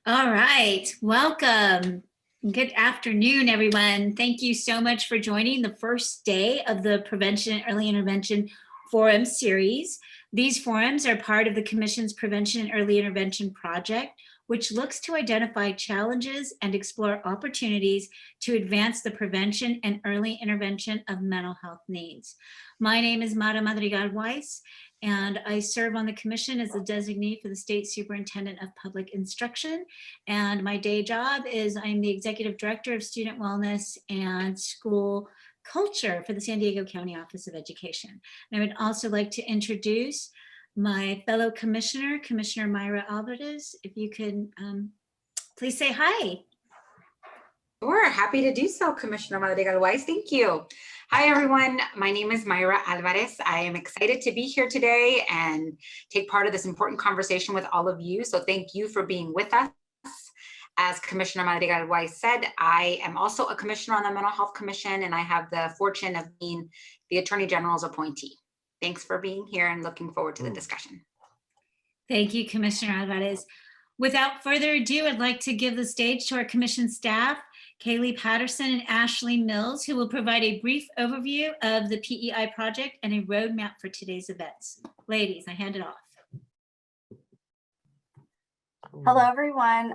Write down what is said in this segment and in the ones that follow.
All right, welcome. Good afternoon, everyone. Thank you so much for joining the first day of the Prevention and Early Intervention Forum series. These forums are part of the Commission's Prevention and Early Intervention Project, which looks to identify challenges and explore opportunities to advance the prevention and early intervention of mental health needs. My name is Mara Madrigal Weiss, and I serve on the Commission as the designee for the State Superintendent of Public Instruction. And my day job is I'm the Executive Director of Student Wellness and School Culture for the San Diego County Office of Education. And I would also like to introduce my fellow commissioner, Commissioner Mayra Alvarez. If you could please say hi. Sure, happy to do so, Commissioner Madrigal Weiss. Thank you. Hi, everyone. My name is Mayra Alvarez. I am excited to be here today and take part of this important conversation with all of you. So thank you for being with us. As Commissioner Madrigal Weiss said, I am also a commissioner on the Mental Health Commission, and I have the fortune of being the Attorney General's appointee. Thanks for being here and looking forward to the discussion. Thank you, Commissioner Alvarez. Without further ado, I'd like to give the stage to our commission staff, Kaylee Patterson and Ashley Mills, who will provide a brief overview of the PEI project and a roadmap for today's events. Ladies, I hand it off. Hello, everyone.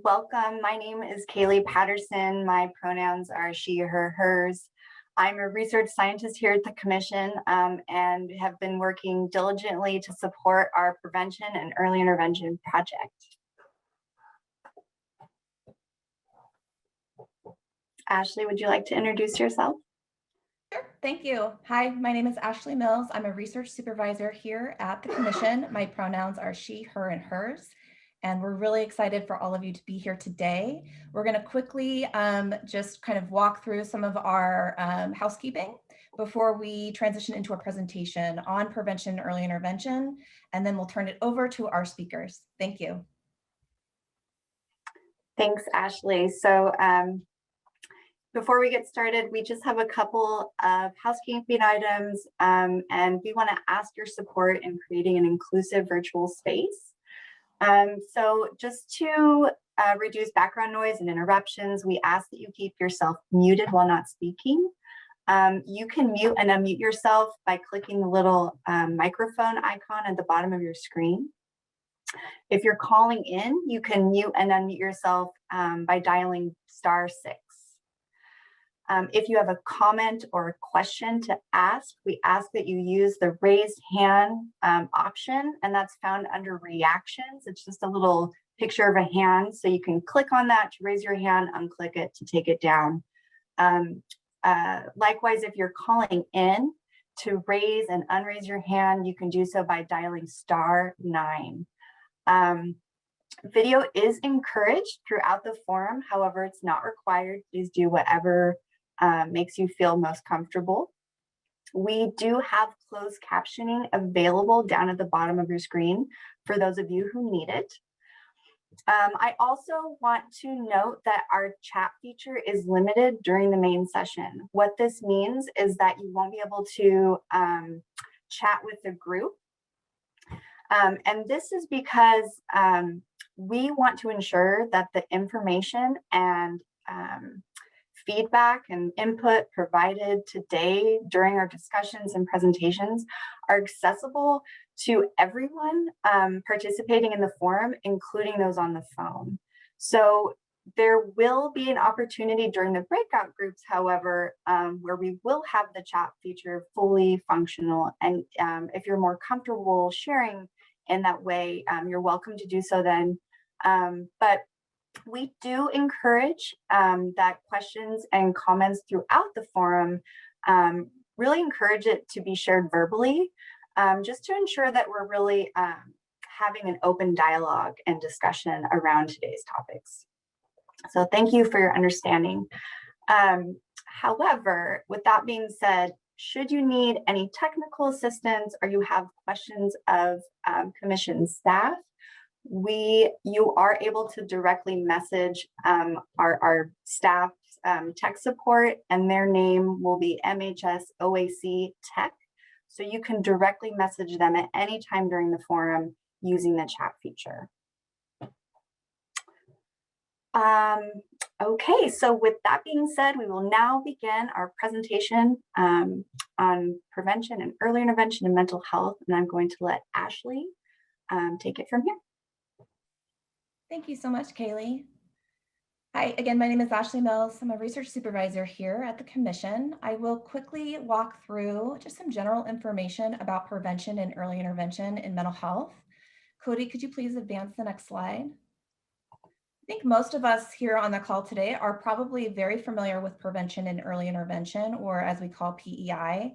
Welcome. My name is Kaylee Patterson. My pronouns are she, her, hers. I'm a research scientist here at the Commission and have been working diligently to support our prevention and early intervention project. Ashley, would you like to introduce yourself? Sure, thank you. Hi, my name is Ashley Mills. I'm a research supervisor here at the Commission. My pronouns are she, her, and hers. And we're really excited for all of you to be here today. We're going to quickly just kind of walk through some of our housekeeping before we transition into a presentation on prevention and early intervention, and then we'll turn it over to our speakers. Thank you. Thanks, Ashley. So before we get started, we just have a couple of housekeeping items, and we want to ask your support in creating an inclusive virtual space. So just to reduce background noise and interruptions, we ask that you keep yourself muted while not speaking. You can mute and unmute yourself by clicking the little microphone icon at the bottom of your screen. If you're calling in, you can mute and unmute yourself by dialing *6. If you have a comment or a question to ask, we ask that you use the raised hand option, and that's found under reactions. It's just a little picture of a hand, so you can click on that to raise your hand, unclick it to take it down. Likewise, if you're calling in to raise and unraise your hand, you can do so by dialing *9. Video is encouraged throughout the forum. However, it's not required. Please do whatever makes you feel most comfortable. We do have closed captioning available down at the bottom of your screen for those of you who need it. I also want to note that our chat feature is limited during the main session. What this means is that you won't be able to chat with the group. And this is because we want to ensure that the information and feedback and input provided today during our discussions and presentations are accessible to everyone participating in the forum, including those on the phone. So there will be an opportunity during the breakout groups, however, where we will have the chat feature fully functional. And if you're more comfortable sharing in that way, you're welcome to do so then. But we do encourage that questions and comments throughout the forum, really encourage it to be shared verbally, just to ensure that we're really having an open dialogue and discussion around today's topics. So thank you for your understanding. However, with that being said, should you need any technical assistance or you have questions of Commission staff, you are able to directly message our staff tech support, and their name will be MHS OAC Tech. So you can directly message them at any time during the forum using the chat feature. Okay, so with that being said, we will now begin our presentation on prevention and early intervention in mental health, and I'm going to let Ashley take it from here. Thank you so much, Kaylee. Hi, again, my name is Ashley Mills. I'm a research supervisor here at the Commission. I will quickly walk through just some general information about prevention and early intervention in mental health. Cody, could you please advance the next slide? I think most of us here on the call today are probably very familiar with prevention and early intervention, or as we call PEI,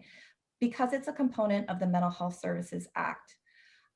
because it's a component of the Mental Health Services Act.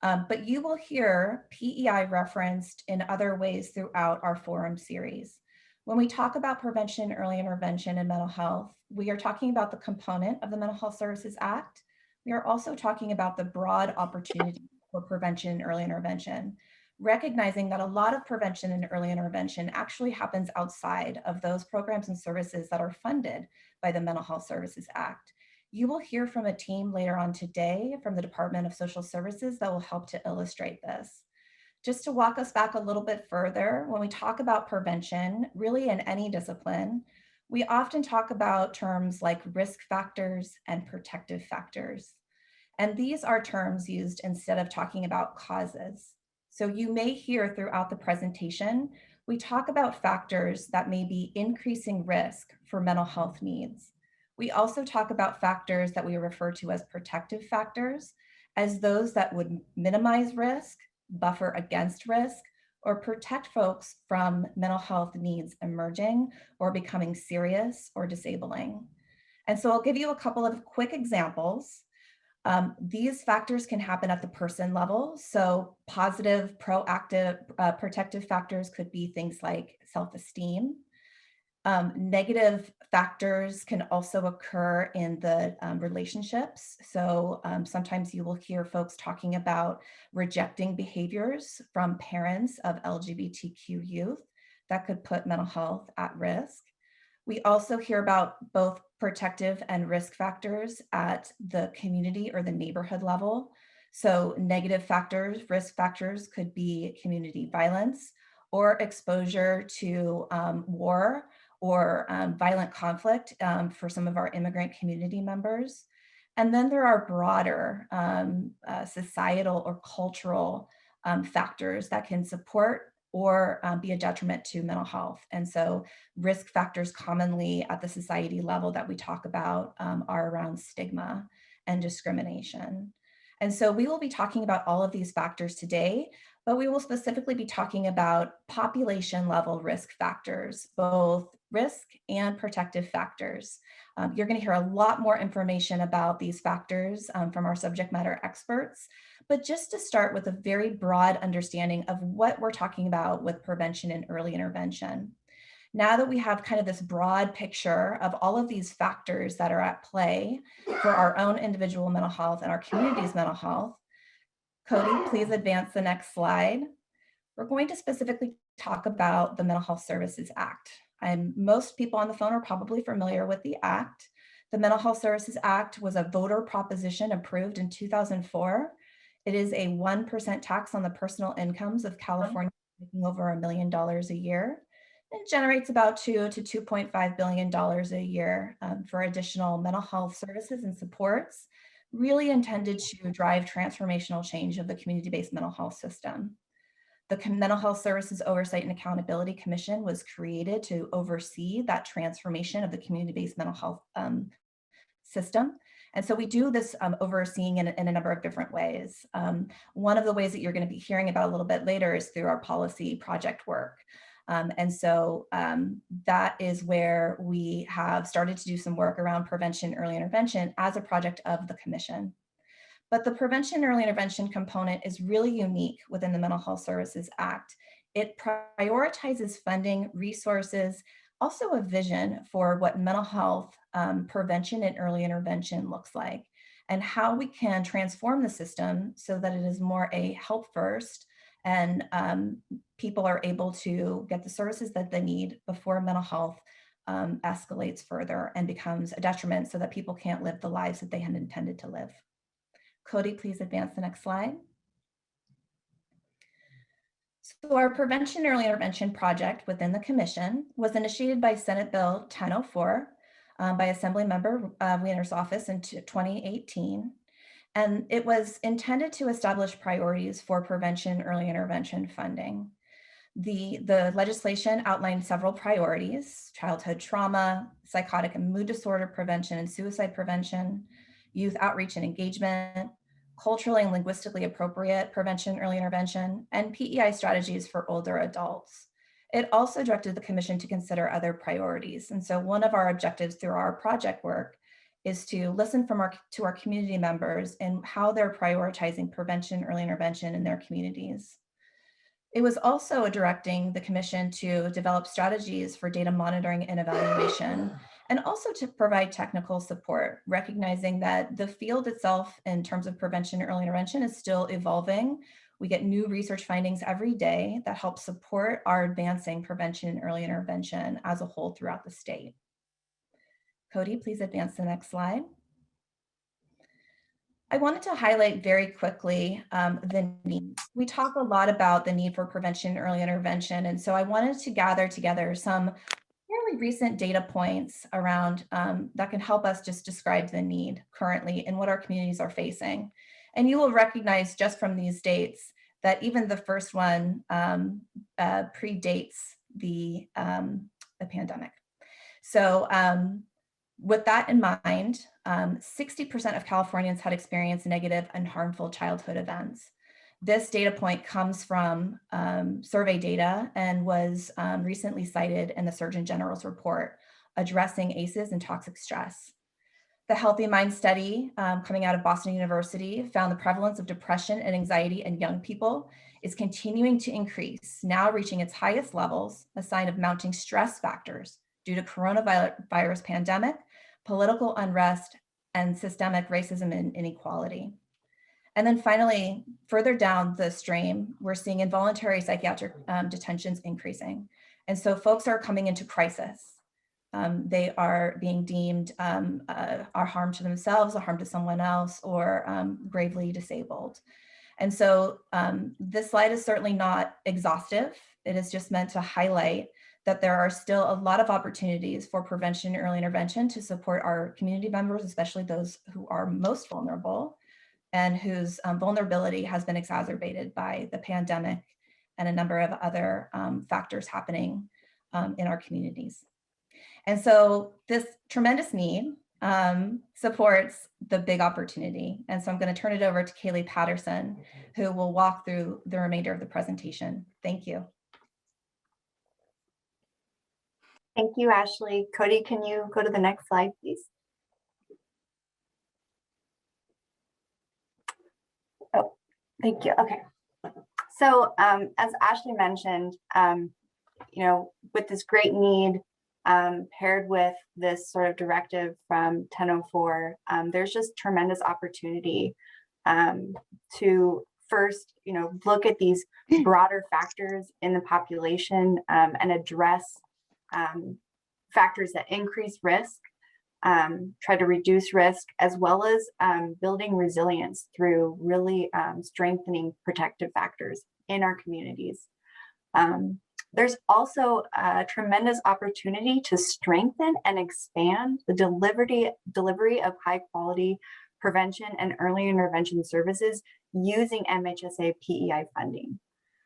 But you will hear PEI referenced in other ways throughout our forum series. When we talk about prevention and early intervention in mental health, we are talking about the component of the Mental Health Services Act. We are also talking about the broad opportunity for prevention and early intervention, recognizing that a lot of prevention and early intervention actually happens outside of those programs and services that are funded by the Mental Health Services Act. You will hear from a team later on today from the Department of Social Services that will help to illustrate this. Just to walk us back a little bit further, when we talk about prevention, really in any discipline, we often talk about terms like risk factors and protective factors. And these are terms used instead of talking about causes. So you may hear throughout the presentation, we talk about factors that may be increasing risk for mental health needs. We also talk about factors that we refer to as protective factors, as those that would minimize risk, buffer against risk, or protect folks from mental health needs emerging or becoming serious or disabling. And so I'll give you a couple of quick examples. These factors can happen at the person level. So positive, proactive, protective factors could be things like self-esteem. Negative factors can also occur in the relationships. So sometimes you will hear folks talking about rejecting behaviors from parents of LGBTQ youth that could put mental health at risk. We also hear about both protective and risk factors at the community or the neighborhood level. So negative factors, risk factors could be community violence or exposure to war or violent conflict for some of our immigrant community members. And then there are broader societal or cultural factors that can support or be a detriment to mental health. And so risk factors commonly at the society level that we talk about are around stigma and discrimination. And so we will be talking about all of these factors today, but we will specifically be talking about population level risk factors, both risk and protective factors. You're going to hear a lot more information about these factors from our subject matter experts, but just to start with a very broad understanding of what we're talking about with prevention and early intervention. Now that we have kind of this broad picture of all of these factors that are at play for our own individual mental health and our community's mental health, Cody, please advance the next slide. We're going to specifically talk about the Mental Health Services Act. And most people on the phone are probably familiar with the Act. The Mental Health Services Act was a voter proposition approved in 2004. It is a 1% tax on the personal incomes of California making over $1 million a year. It generates about $2 to $2.5 billion a year for additional mental health services and supports, really intended to drive transformational change of the community-based mental health system. The Mental Health Services Oversight and Accountability Commission was created to oversee that transformation of the community-based mental health system. And so we do this overseeing in a number of different ways. One of the ways that you're going to be hearing about a little bit later is through our policy project work. And so that is where we have started to do some work around prevention, early intervention as a project of the Commission. But the prevention early intervention component is really unique within the Mental Health Services Act. It prioritizes funding, resources, also a vision for what mental health prevention and early intervention looks like, and how we can transform the system so that it is more a help first and people are able to get the services that they need before mental health escalates further and becomes a detriment so that people can't live the lives that they had intended to live. Cody, please advance the next slide. So our Prevention Early Intervention project within the commission was initiated by Senate Bill 1004 by Assembly Member Wiener's office in 2018. And it was intended to establish priorities for prevention early intervention funding. The legislation outlined several priorities: childhood trauma, psychotic and mood disorder prevention and suicide prevention, youth outreach and engagement, culturally and linguistically appropriate prevention early intervention, and PEI strategies for older adults. It also directed the commission to consider other priorities. And so one of our objectives through our project work is to listen to our community members and how they're prioritizing prevention early intervention in their communities. It was also directing the commission to develop strategies for data monitoring and evaluation, and also to provide technical support, recognizing that the field itself in terms of prevention and early intervention is still evolving. We get new research findings every day that help support our advancing prevention and early intervention as a whole throughout the state. Cody, please advance to the next slide. I wanted to highlight very quickly the need. We talk a lot about the need for prevention and early intervention, and so I wanted to gather together some fairly recent data points around that can help us just describe the need currently and what our communities are facing. And you will recognize just from these dates that even the first one predates the pandemic. So with that in mind, 60% of Californians had experienced negative and harmful childhood events. This data point comes from survey data and was recently cited in the Surgeon General's report addressing ACEs and toxic stress. The Healthy Mind study coming out of Boston University found the prevalence of depression and anxiety in young people is continuing to increase, now reaching its highest levels, a sign of mounting stress factors due to coronavirus pandemic, political unrest, and systemic racism and inequality. And then finally, further down the stream, we're seeing involuntary psychiatric detentions increasing. And so folks are coming into crisis. They are being deemed a harm to themselves, a harm to someone else, or gravely disabled. And so this slide is certainly not exhaustive. It is just meant to highlight that there are still a lot of opportunities for prevention and early intervention to support our community members, especially those who are most vulnerable and whose vulnerability has been exacerbated by the pandemic and a number of other factors happening in our communities. And so this tremendous need supports the big opportunity. And so I'm going to turn it over to Kaylee Patterson, who will walk through the remainder of the presentation. Thank you. Thank you, Ashley. Cody, can you go to the next slide, please? Oh, thank you. Okay. So as Ashley mentioned, you know, with this great need paired with this sort of directive from 1004, there's just tremendous opportunity to first, you know, look at these broader factors in the population and address factors that increase risk, try to reduce risk, as well as building resilience through really strengthening protective factors in our communities. There's also a tremendous opportunity to strengthen and expand the delivery of high quality prevention and early intervention services using MHSA PEI funding.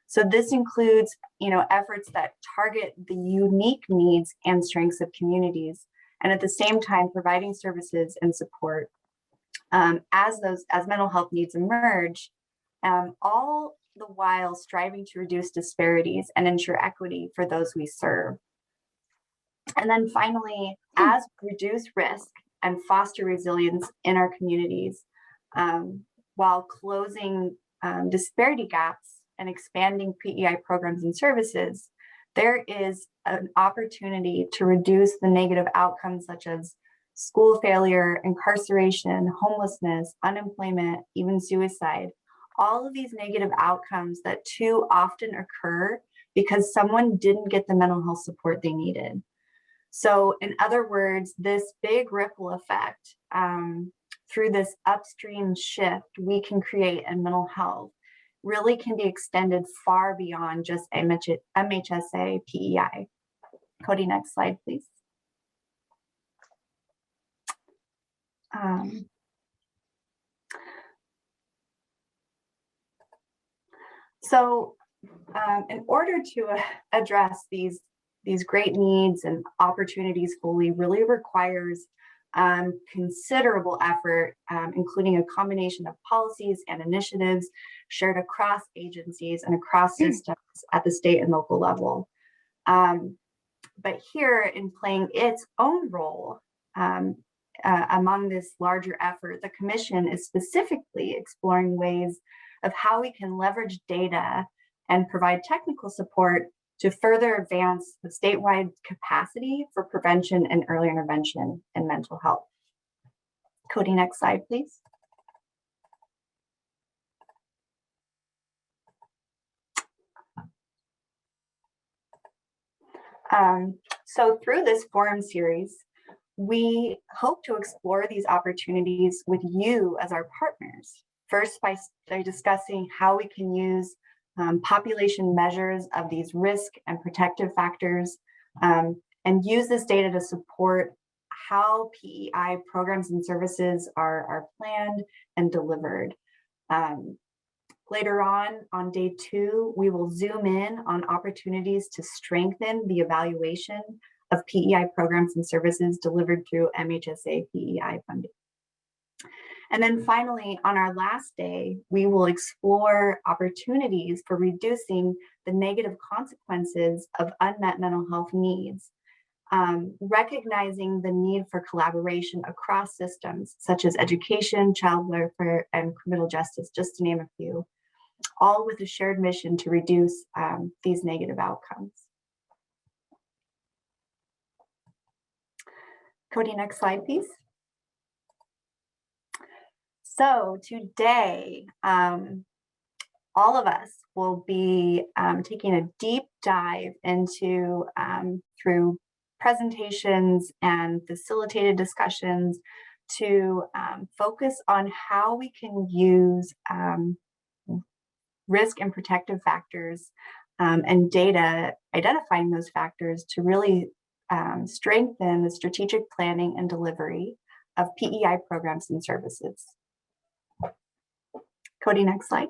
So this includes, you know, efforts that target the unique needs and strengths of communities, and at the same time providing services and support as mental health needs emerge, all the while striving to reduce disparities and ensure equity for those we serve. And then finally, as we reduce risk and foster resilience in our communities, while closing disparity gaps and expanding PEI programs and services, there is an opportunity to reduce the negative outcomes such as school failure, incarceration, homelessness, unemployment, even suicide. All of these negative outcomes that too often occur because someone didn't get the mental health support they needed. So in other words, this big ripple effect through this upstream shift we can create in mental health really can be extended far beyond just MHSA PEI. Cody, next slide, please. In order to address these great needs and opportunities fully really requires considerable effort, including a combination of policies and initiatives shared across agencies and across systems at the state and local level. But here, in playing its own role among this larger effort, the Commission is specifically exploring ways of how we can leverage data and provide technical support to further advance the statewide capacity for prevention and early intervention in mental health. Cody, next slide, please. So through this forum series, we hope to explore these opportunities with you as our partners. First, by discussing how we can use population measures of these risk and protective factors and use this data to support how PEI programs and services are planned and delivered. Later on day 2, we will zoom in on opportunities to strengthen the evaluation of PEI programs and services delivered through MHSA PEI funding. And then finally, on our last day, we will explore opportunities for reducing the negative consequences of unmet mental health needs, recognizing the need for collaboration across systems such as education, child welfare, and criminal justice, just to name a few, all with a shared mission to reduce these negative outcomes. Cody, next slide, please. So today, all of us will be taking a deep dive into, through presentations and facilitated discussions, to focus on how we can use risk and protective factors and data, identifying those factors to really strengthen the strategic planning and delivery of PEI programs and services. Cody, next slide.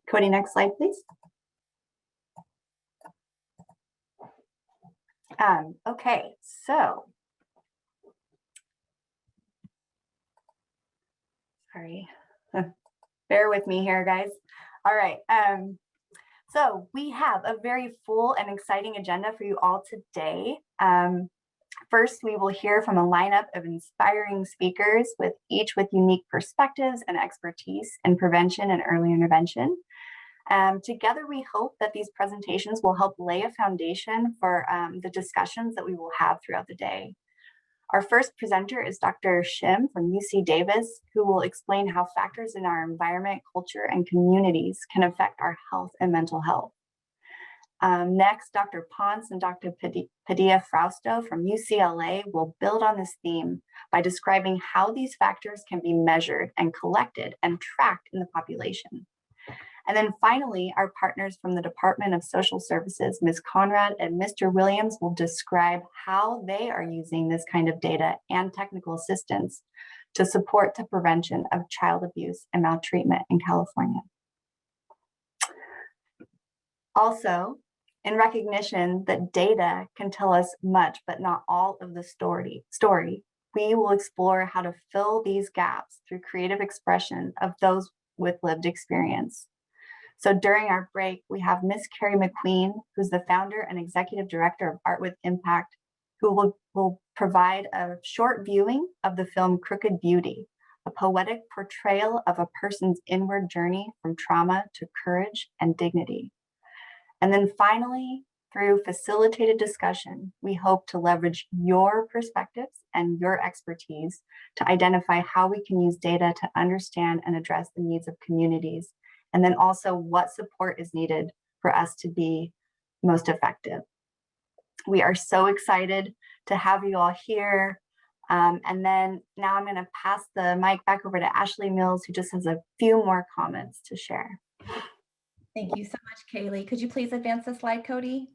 Cody, next slide, please. Okay, so, sorry, bear with me here, guys. All right, so we have a very full and exciting agenda for you all today. First, we will hear from a lineup of inspiring speakers, each with unique perspectives and expertise in prevention and early intervention. Together, we hope that these presentations will help lay a foundation for the discussions that we will have throughout the day. Our first presenter is Dr. Shim from UC Davis, who will explain how factors in our environment, culture, and communities can affect our health and mental health. Next, Dr. Ponce and Dr. Padilla-Frausto from UCLA will build on this theme by describing how these factors can be measured and collected and tracked in the population. And then finally, our partners from the Department of Social Services, Ms. Conrad and Mr. Williams, will describe how they are using this kind of data and technical assistance to support the prevention of child abuse and maltreatment in California. Also, in recognition that data can tell us much, but not all of the story, we will explore how to fill these gaps through creative expression of those with lived experience. So during our break, we have Miss Carrie McQueen, who's the founder and executive director of Art with Impact, who will provide a short viewing of the film Crooked Beauty, a poetic portrayal of a person's inward journey from trauma to courage and dignity. And then finally, through facilitated discussion, we hope to leverage your perspectives and your expertise to identify how we can use data to understand and address the needs of communities and then also what support is needed for us to be most effective. We are so excited to have you all here. And then now I'm going to pass the mic back over to Ashley Mills, who just has a few more comments to share. Thank you so much, Kaylee. Could you please advance the slide, Cody?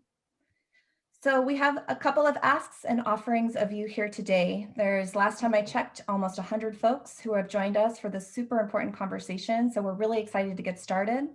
So we have a couple of asks and offerings of you here today. There's, last time I checked, almost 100 folks who have joined us for this super important conversation. So we're really excited to get started.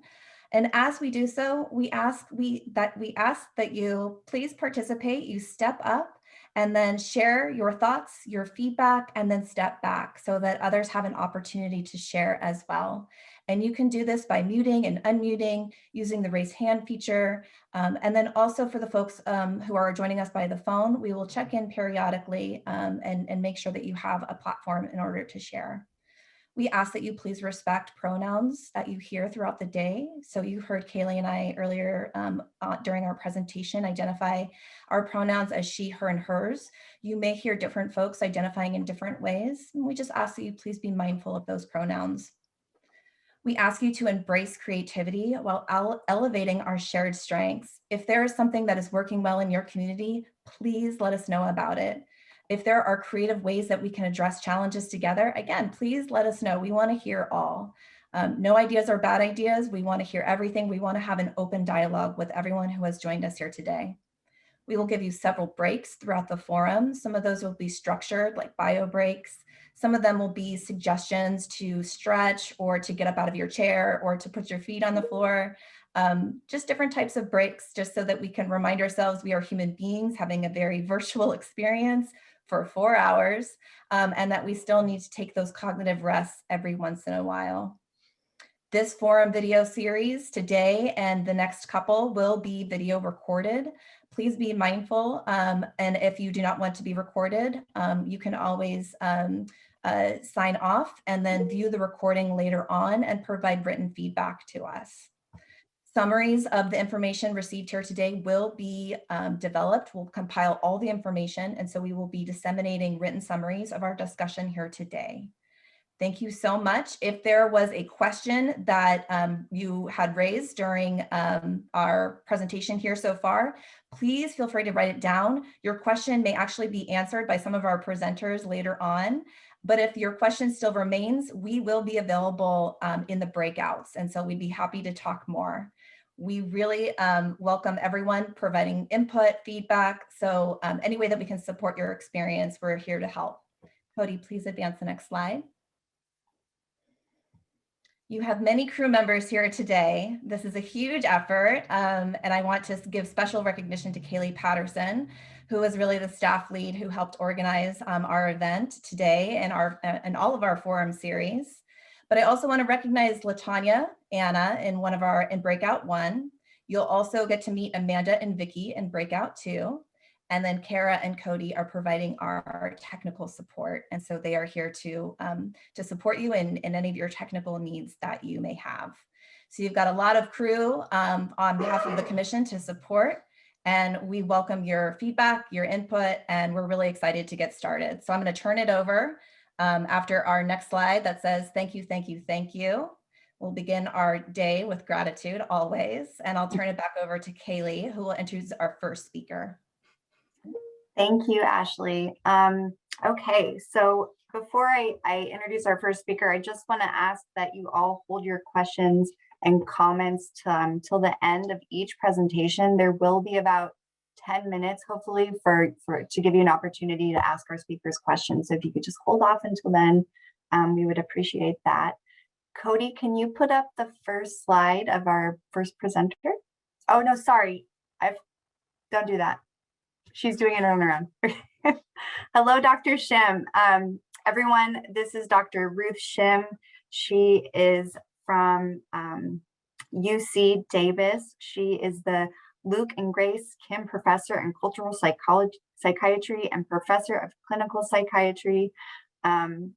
And as we do so, we ask that you please participate, you step up, and then share your thoughts, your feedback, and then step back so that others have an opportunity to share as well. And you can do this by muting and unmuting, using the raise hand feature. And then also for the folks who are joining us by the phone, we will check in periodically and make sure that you have a platform in order to share. We ask that you please respect pronouns that you hear throughout the day. So you heard Kaylee and I earlier during our presentation identify our pronouns as she, her, and hers. You may hear different folks identifying in different ways. And we just ask that you please be mindful of those pronouns. We ask you to embrace creativity while elevating our shared strengths. If there is something that is working well in your community, please let us know about it. If there are creative ways that we can address challenges together, again, please let us know. We want to hear all. No ideas are bad ideas. We want to hear everything. We want to have an open dialogue with everyone who has joined us here today. We will give you several breaks throughout the forum. Some of those will be structured, like bio breaks. Some of them will be suggestions to stretch or to get up out of your chair or to put your feet on the floor. Just different types of breaks, just so that we can remind ourselves we are human beings having a very virtual experience for 4 hours, and that we still need to take those cognitive rests every once in a while. This forum video series today and the next couple will be video recorded. Please be mindful, and if you do not want to be recorded, you can always sign off and then view the recording later on and provide written feedback to us. Summaries of the information received here today will be developed. We'll compile all the information, and so we will be disseminating written summaries of our discussion here today. Thank you so much. If there was a question that you had raised during our presentation here so far, please feel free to write it down. Your question may actually be answered by some of our presenters later on. But if your question still remains, we will be available in the breakouts. And so we'd be happy to talk more. We really welcome everyone providing input, feedback. So any way that we can support your experience, we're here to help. Cody, please advance the next slide. You have many crew members here today. This is a huge effort, and I want to give special recognition to Kaylee Patterson, who was really the staff lead who helped organize our event today and all of our forum series. But I also want to recognize LaTanya, Anna in Breakout 1. You'll also get to meet Amanda and Vicky in Breakout 2. And then Kara and Cody are providing our technical support. And so they are here to support you in any of your technical needs that you may have. So you've got a lot of crew on behalf of the commission to support, and we welcome your feedback, your input, and we're really excited to get started. So I'm going to turn it over after our next slide that says, thank you, thank you, thank you. We'll begin our day with gratitude always, and I'll turn it back over to Kaylee, who will introduce our first speaker. Thank you, Ashley. Okay, so before I introduce our first speaker, I just want to ask that you all hold your questions and comments till the end of each presentation. There will be about 10 minutes, hopefully, to give you an opportunity to ask our speakers questions. So if you could just hold off until then, we would appreciate that. Cody, can you put up the first slide of our first presenter? Oh, no, sorry. Don't do that. She's doing it on her own. Hello, Dr. Shim. Everyone, this is Dr. Ruth Shim. She is from UC Davis. She is the Luke and Grace Kim Professor in Cultural Psychiatry and Professor of Clinical Psychiatry.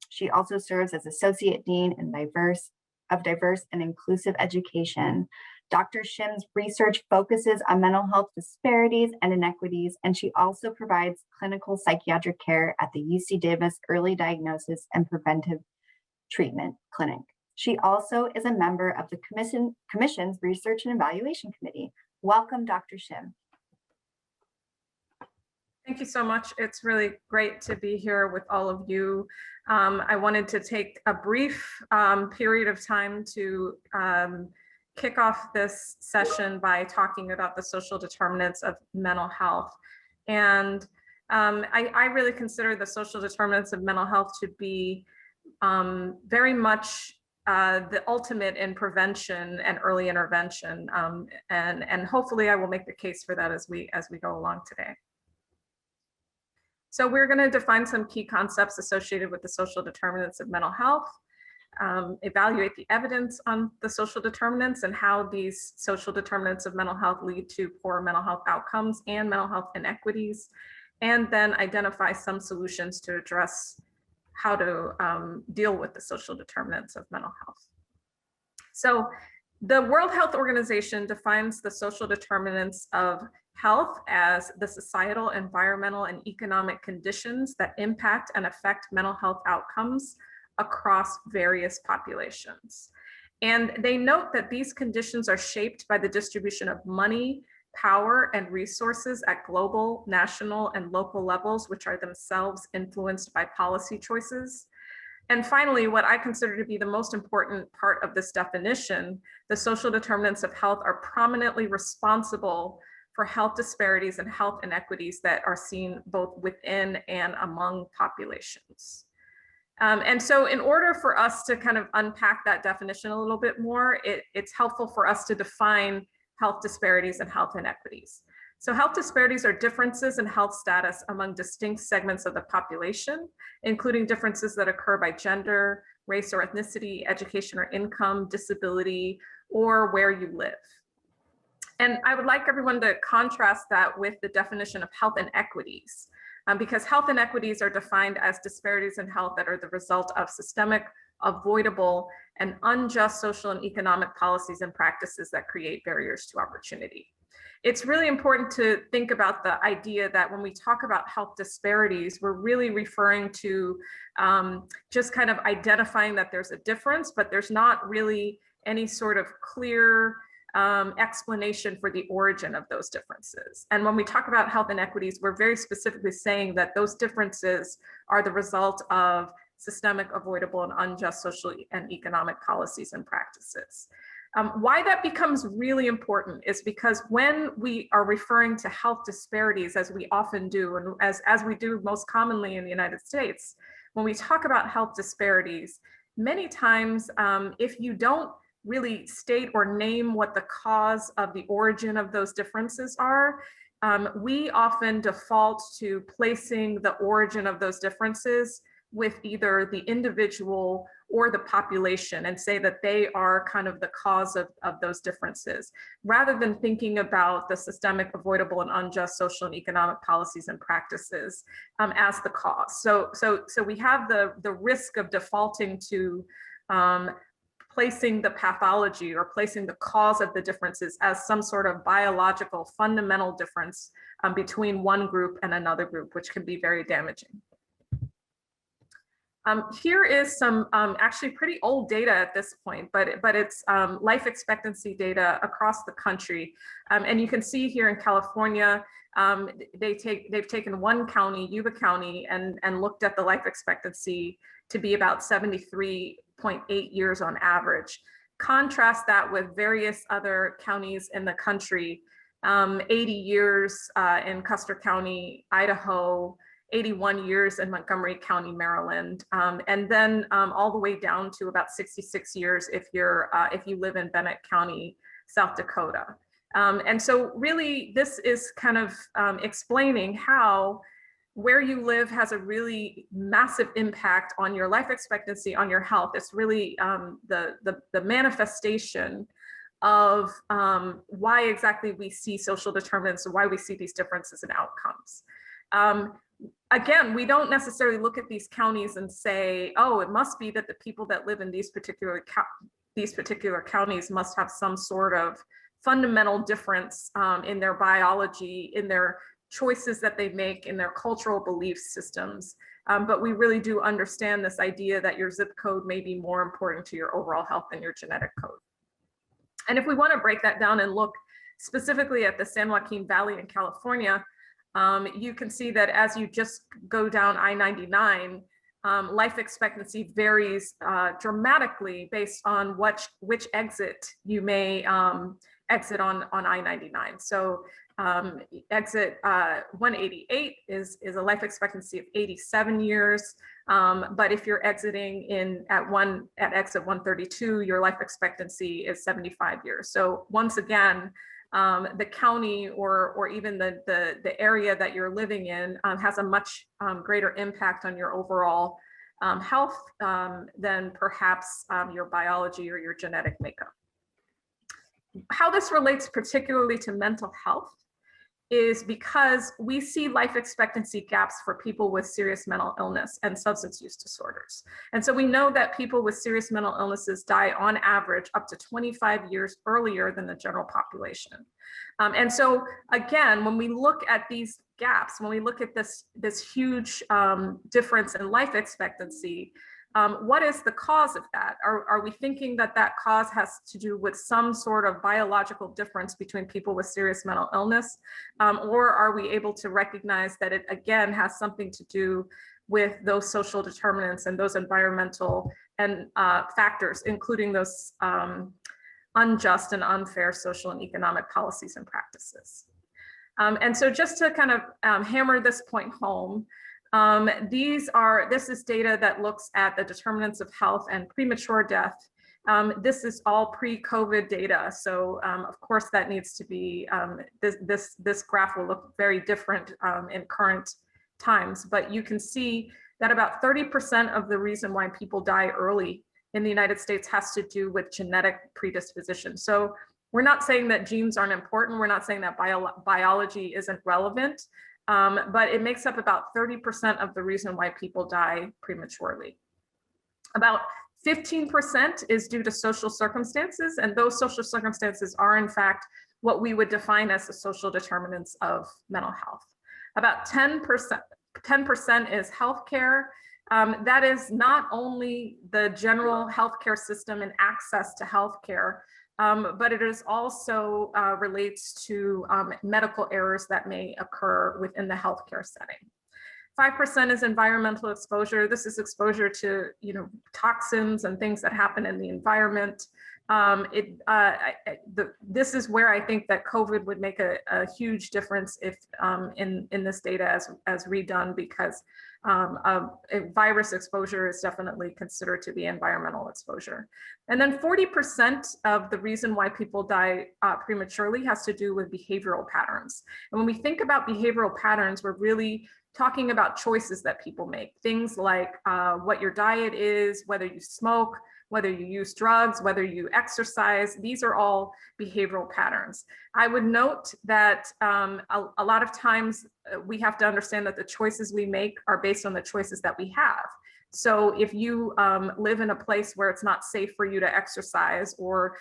She also serves as Associate Dean in Diverse and Inclusive Education. Dr. Shim's research focuses on mental health disparities and inequities, and she also provides clinical psychiatric care at the UC Davis Early Diagnosis and Preventive Treatment Clinic. She also is a member of the Commission's Research and Evaluation Committee. Welcome, Dr. Shim. Thank you so much. It's really great to be here with all of you. I wanted to take a brief period of time to kick off this session by talking about the social determinants of mental health. And I really consider the social determinants of mental health to be very much the ultimate in prevention and early intervention. And hopefully I will make the case for that as we go along today. So we're going to define some key concepts associated with the social determinants of mental health, evaluate the evidence on the social determinants and how these social determinants of mental health lead to poor mental health outcomes and mental health inequities, and then identify some solutions to address how to deal with the social determinants of mental health. So the World Health Organization defines the social determinants of health as the societal, environmental, and economic conditions that impact and affect mental health outcomes across various populations. And they note that these conditions are shaped by the distribution of money, power, and resources at global, national, and local levels, which are themselves influenced by policy choices. And finally, what I consider to be the most important part of this definition, the social determinants of health are prominently responsible for health disparities and health inequities that are seen both within and among populations. And so in order for us to kind of unpack that definition a little bit more, it's helpful for us to define health disparities and health inequities. So health disparities are differences in health status among distinct segments of the population, including differences that occur by gender, race or ethnicity, education or income, disability, or where you live. And I would like everyone to contrast that with the definition of health inequities, because health inequities are defined as disparities in health that are the result of systemic, avoidable, and unjust social and economic policies and practices that create barriers to opportunity. It's really important to think about the idea that when we talk about health disparities, we're really referring to just kind of identifying that there's a difference, but there's not really any sort of clear explanation for the origin of those differences. And when we talk about health inequities, we're very specifically saying that those differences are the result of systemic, avoidable, and unjust social and economic policies and practices. Why that becomes really important is because when we are referring to health disparities, as we often do, and as we do most commonly in the United States, when we talk about health disparities, many times if you don't really state or name what the cause of the origin of those differences are, we often default to placing the origin of those differences with either the individual or the population and say that they are kind of the cause of those differences, rather than thinking about the systemic, avoidable, and unjust social and economic policies and practices as the cause. So we have the risk of defaulting to placing the pathology or placing the cause of the differences as some sort of biological fundamental difference between one group and another group, which can be very damaging. Here is some actually pretty old data at this point, but it's life expectancy data across the country. And you can see here in California, they've taken one county, Yuba County, and looked at the life expectancy to be about 73.8 years on average. Contrast that with various other counties in the country, 80 years in Custer County, Idaho, 81 years in Montgomery County, Maryland, and then all the way down to about 66 years if you live in Bennett County, South Dakota. And so really this is kind of explaining how where you live has a really massive impact on your life expectancy, on your health. It's really the manifestation of why exactly we see social determinants and why we see these differences in outcomes. Again, we don't necessarily look at these counties and say, oh, it must be that the people that live in these particular counties must have some sort of fundamental difference in their biology, in their choices that they make in their cultural belief systems. But we really do understand this idea that your zip code may be more important to your overall health than your genetic code. And if we want to break that down and look specifically at the San Joaquin Valley in California, you can see that as you just go down I-99, life expectancy varies dramatically based on which exit you may exit on I-99. So exit 188 is a life expectancy of 87 years. But if you're exiting at exit 132, your life expectancy is 75 years. So once again, the county or even the area that you're living in has a much greater impact on your overall health than perhaps your biology or your genetic makeup. How this relates particularly to mental health is because we see life expectancy gaps for people with serious mental illness and substance use disorders. And so we know that people with serious mental illnesses die on average up to 25 years earlier than the general population. And so again, when we look at these gaps, when we look at this huge difference in life expectancy, what is the cause of that? Are we thinking that cause has to do with some sort of biological difference between people with serious mental illness? Or are we able to recognize that it again has something to do with those social determinants and those environmental and factors, including those unjust and unfair social and economic policies and practices? And so just to kind of hammer this point home, this is data that looks at the determinants of health and premature death. This is all pre-COVID data. So of course that needs to be, this graph will look very different in current times, but you can see that about 30% of the reason why people die early in the United States has to do with genetic predisposition. So we're not saying that genes aren't important. We're not saying that biology isn't relevant. But it makes up about 30% of the reason why people die prematurely. About 15% is due to social circumstances, and those social circumstances are in fact what we would define as the social determinants of mental health. About 10% is healthcare. That is not only the general healthcare system and access to healthcare, but it is also relates to medical errors that may occur within the healthcare setting. 5% is environmental exposure. This is exposure to toxins and things that happen in the environment. This is where I think that COVID would make a huge difference if in this data as redone, because virus exposure is definitely considered to be environmental exposure. And then 40% of the reason why people die prematurely has to do with behavioral patterns. And when we think about behavioral patterns, we're really talking about choices that people make. Things like what your diet is, whether you smoke, whether you use drugs, whether you exercise. These are all behavioral patterns. I would note that a lot of times we have to understand that the choices we make are based on the choices that we have. So if you live in a place where it's not safe for you to exercise, or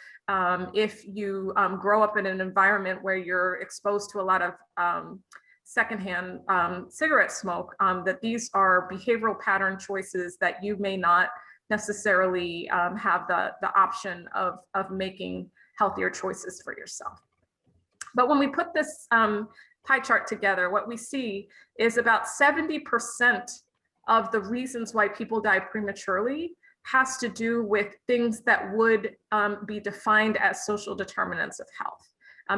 if you grow up in an environment where you're exposed to a lot of secondhand cigarette smoke, that these are behavioral pattern choices that you may not necessarily have the option of making healthier choices for yourself. But when we put this pie chart together, what we see is about 70% of the reasons why people die prematurely has to do with things that would be defined as social determinants of health.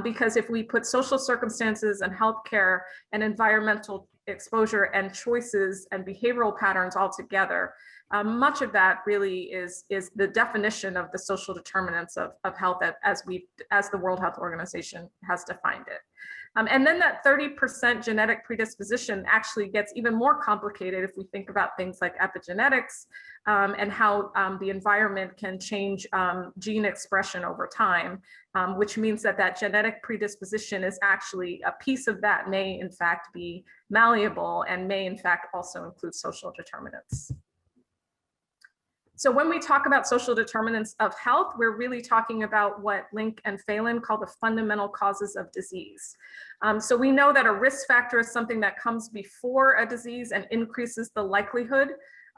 Because if we put social circumstances and healthcare and environmental exposure and choices and behavioral patterns all together, much of that really is the definition of the social determinants of health as the World Health Organization has defined it. And then that 30% genetic predisposition actually gets even more complicated if we think about things like epigenetics and how the environment can change gene expression over time, which means that genetic predisposition is actually a piece of that may in fact be malleable and may in fact also include social determinants. So when we talk about social determinants of health, we're really talking about what Link and Phelan call the fundamental causes of disease. So we know that a risk factor is something that comes before a disease and increases the likelihood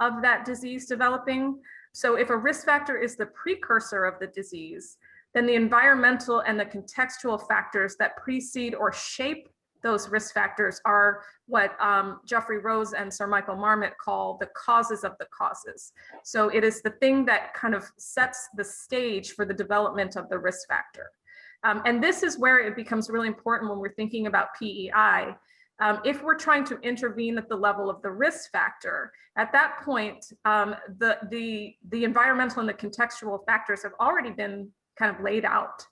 of that disease developing. So if a risk factor is the precursor of the disease, then the environmental and the contextual factors that precede or shape those risk factors are what Geoffrey Rose and Sir Michael Marmot call the causes of the causes. So it is the thing that kind of sets the stage for the development of the risk factor. And this is where it becomes really important when we're thinking about PEI. If we're trying to intervene at the level of the risk factor, at that point, the environmental and the contextual factors have already been kind of laid out.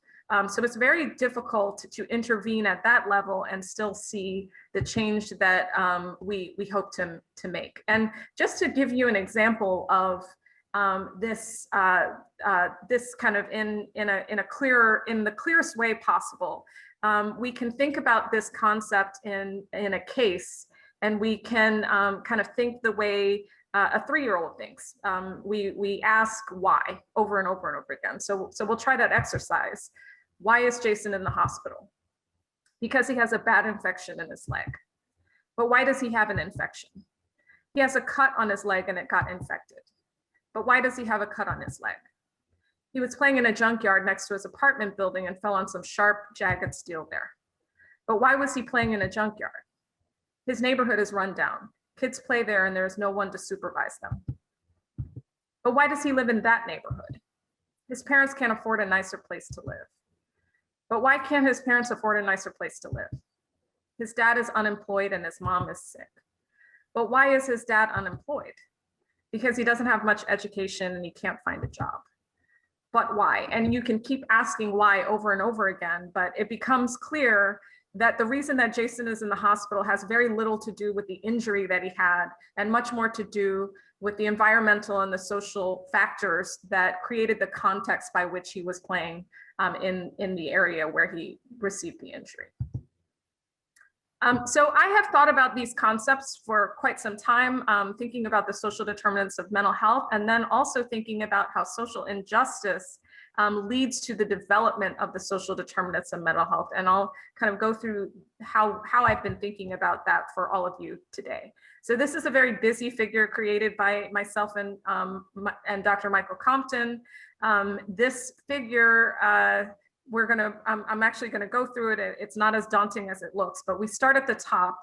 So it's very difficult to intervene at that level and still see the change that we hope to make. And just to give you an example of this kind of in the clearest way possible, we can think about this concept in a case, and we can kind of think the way a 3-year-old thinks. We ask why over and over and over again. So we'll try that exercise. Why is Jason in the hospital? Because he has a bad infection in his leg. But why does he have an infection? He has a cut on his leg and it got infected. But why does he have a cut on his leg? He was playing in a junkyard next to his apartment building and fell on some sharp, jagged steel there. But why was he playing in a junkyard? His neighborhood is run down. Kids play there and there is no one to supervise them. But why does he live in that neighborhood? His parents can't afford a nicer place to live. But why can't his parents afford a nicer place to live? His dad is unemployed and his mom is sick. But why is his dad unemployed? Because he doesn't have much education and he can't find a job. But why? And you can keep asking why over and over again, but it becomes clear that the reason that Jason is in the hospital has very little to do with the injury that he had and much more to do with the environmental and the social factors that created the context by which he was playing in the area where he received the injury. So I have thought about these concepts for quite some time, thinking about the social determinants of mental health, and then also thinking about how social injustice leads to the development of the social determinants of mental health. And I'll kind of go through how I've been thinking about that for all of you today. So this is a very busy figure created by myself and Dr. Michael Compton. This figure, I'm actually gonna go through it. It's not as daunting as it looks, but we start at the top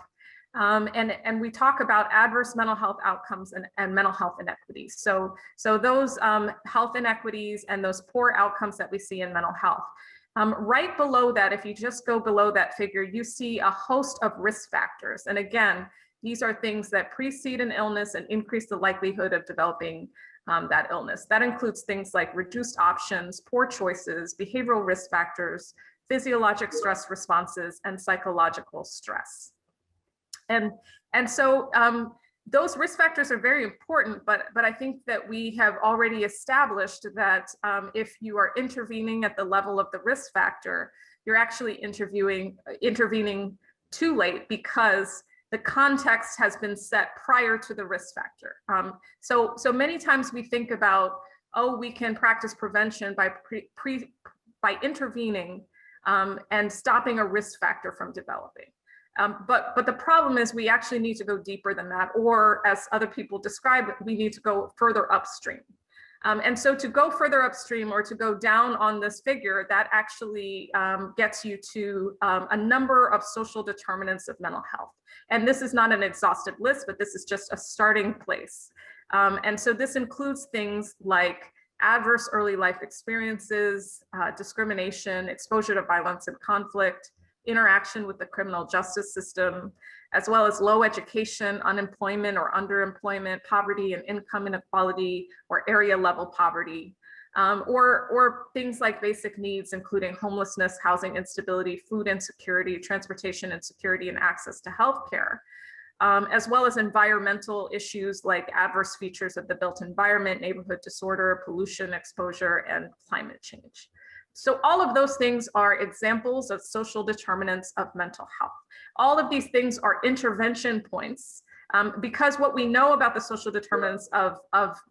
and we talk about adverse mental health outcomes and mental health inequities. So those health inequities and those poor outcomes that we see in mental health. Right below that, if you just go below that figure, you see a host of risk factors. And again, these are things that precede an illness and increase the likelihood of developing that illness. That includes things like reduced options, poor choices, behavioral risk factors, physiologic stress responses, and psychological stress. And so those risk factors are very important, but I think that we have already established that if you are intervening at the level of the risk factor, you're actually intervening too late because the context has been set prior to the risk factor. So many times we think about, oh, we can practice prevention by intervening and stopping a risk factor from developing. But the problem is we actually need to go deeper than that, or as other people describe it, we need to go further upstream. And so to go further upstream or to go down on this figure, that actually gets you to a number of social determinants of mental health. And this is not an exhaustive list, but this is just a starting place. And so this includes things like adverse early life experiences, discrimination, exposure to violence and conflict, interaction with the criminal justice system, as well as low education, unemployment or underemployment, poverty and income inequality, or area level poverty, or things like basic needs, including homelessness, housing instability, food insecurity, transportation insecurity, and access to healthcare, as well as environmental issues like adverse features of the built environment, neighborhood disorder, pollution, exposure, and climate change. So all of those things are examples of social determinants of mental health. All of these things are intervention points Because what we know about the social determinants of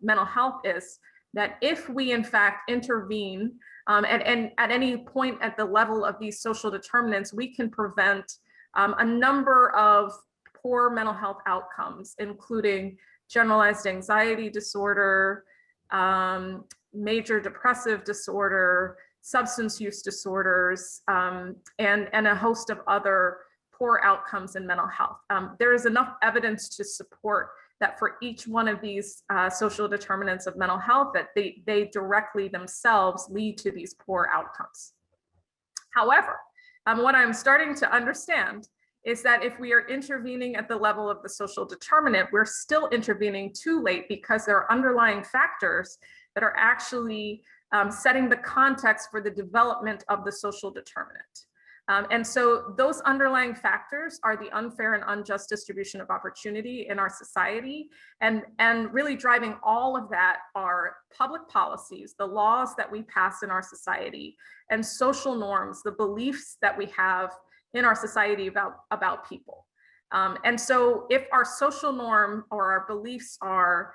mental health is that if we in fact intervene and at any point at the level of these social determinants, we can prevent a number of poor mental health outcomes, including generalized anxiety disorder, major depressive disorder, substance use disorders, and a host of other poor outcomes in mental health. There is enough evidence to support that for each one of these social determinants of mental health, that they directly themselves lead to these poor outcomes. However, what I'm starting to understand is that if we are intervening at the level of the social determinant, we're still intervening too late because there are underlying factors that are actually setting the context for the development of the social determinant. And so those underlying factors are the unfair and unjust distribution of opportunity in our society. And really driving all of that are public policies, the laws that we pass in our society, and social norms, the beliefs that we have in our society about people. And so if our social norm or our beliefs are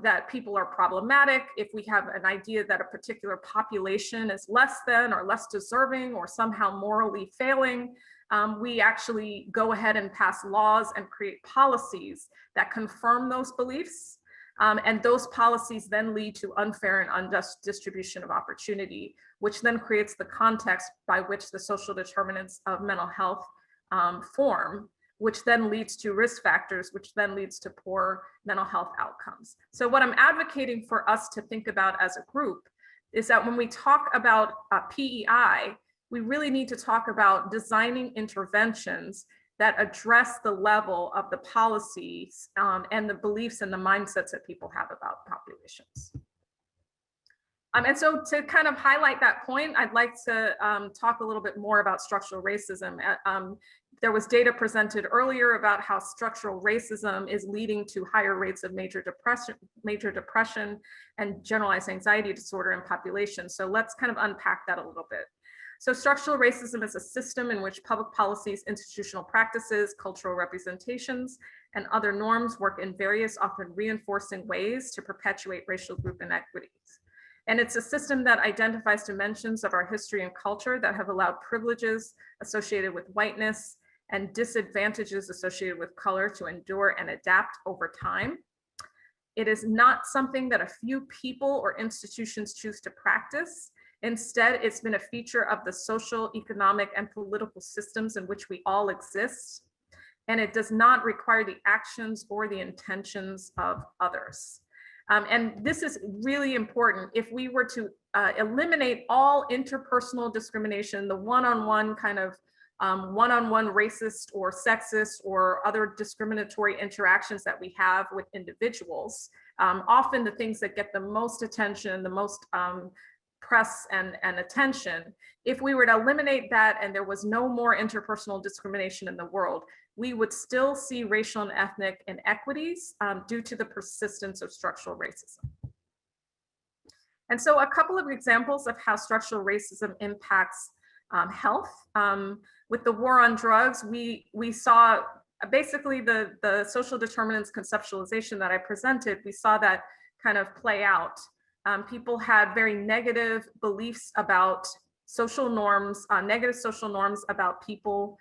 that people are problematic, if we have an idea that a particular population is less than or less deserving or somehow morally failing, we actually go ahead and pass laws and create policies that confirm those beliefs. And those policies then lead to unfair and unjust distribution of opportunity, which then creates the context by which the social determinants of mental health form, which then leads to risk factors, which then leads to poor mental health outcomes. So what I'm advocating for us to think about as a group is that when we talk about PEI, we really need to talk about designing interventions that address the level of the policies and the beliefs and the mindsets that people have about populations. And so to kind of highlight that point, I'd like to talk a little bit more about structural racism. There was data presented earlier about how structural racism is leading to higher rates of major depression and generalized anxiety disorder in populations. So let's kind of unpack that a little bit. So structural racism is a system in which public policies, institutional practices, cultural representations, and other norms work in various, often reinforcing ways to perpetuate racial group inequities. And it's a system that identifies dimensions of our history and culture that have allowed privileges associated with whiteness and disadvantages associated with color to endure and adapt over time. It is not something that a few people or institutions choose to practice. Instead, it's been a feature of the social, economic, and political systems in which we all exist. And it does not require the actions or the intentions of others. And this is really important. If we were to eliminate all interpersonal discrimination, the one-on-one kind of one-on-one racist or sexist or other discriminatory interactions that we have with individuals, often the things that get the most attention, the most press and attention, if we were to eliminate that and there was no more interpersonal discrimination in the world, we would still see racial and ethnic inequities due to the persistence of structural racism. And so a couple of examples of how structural racism impacts health. With the war on drugs, we saw basically the social determinants conceptualization that I presented, we saw that kind of play out. People had very negative beliefs about social norms, negative social norms about people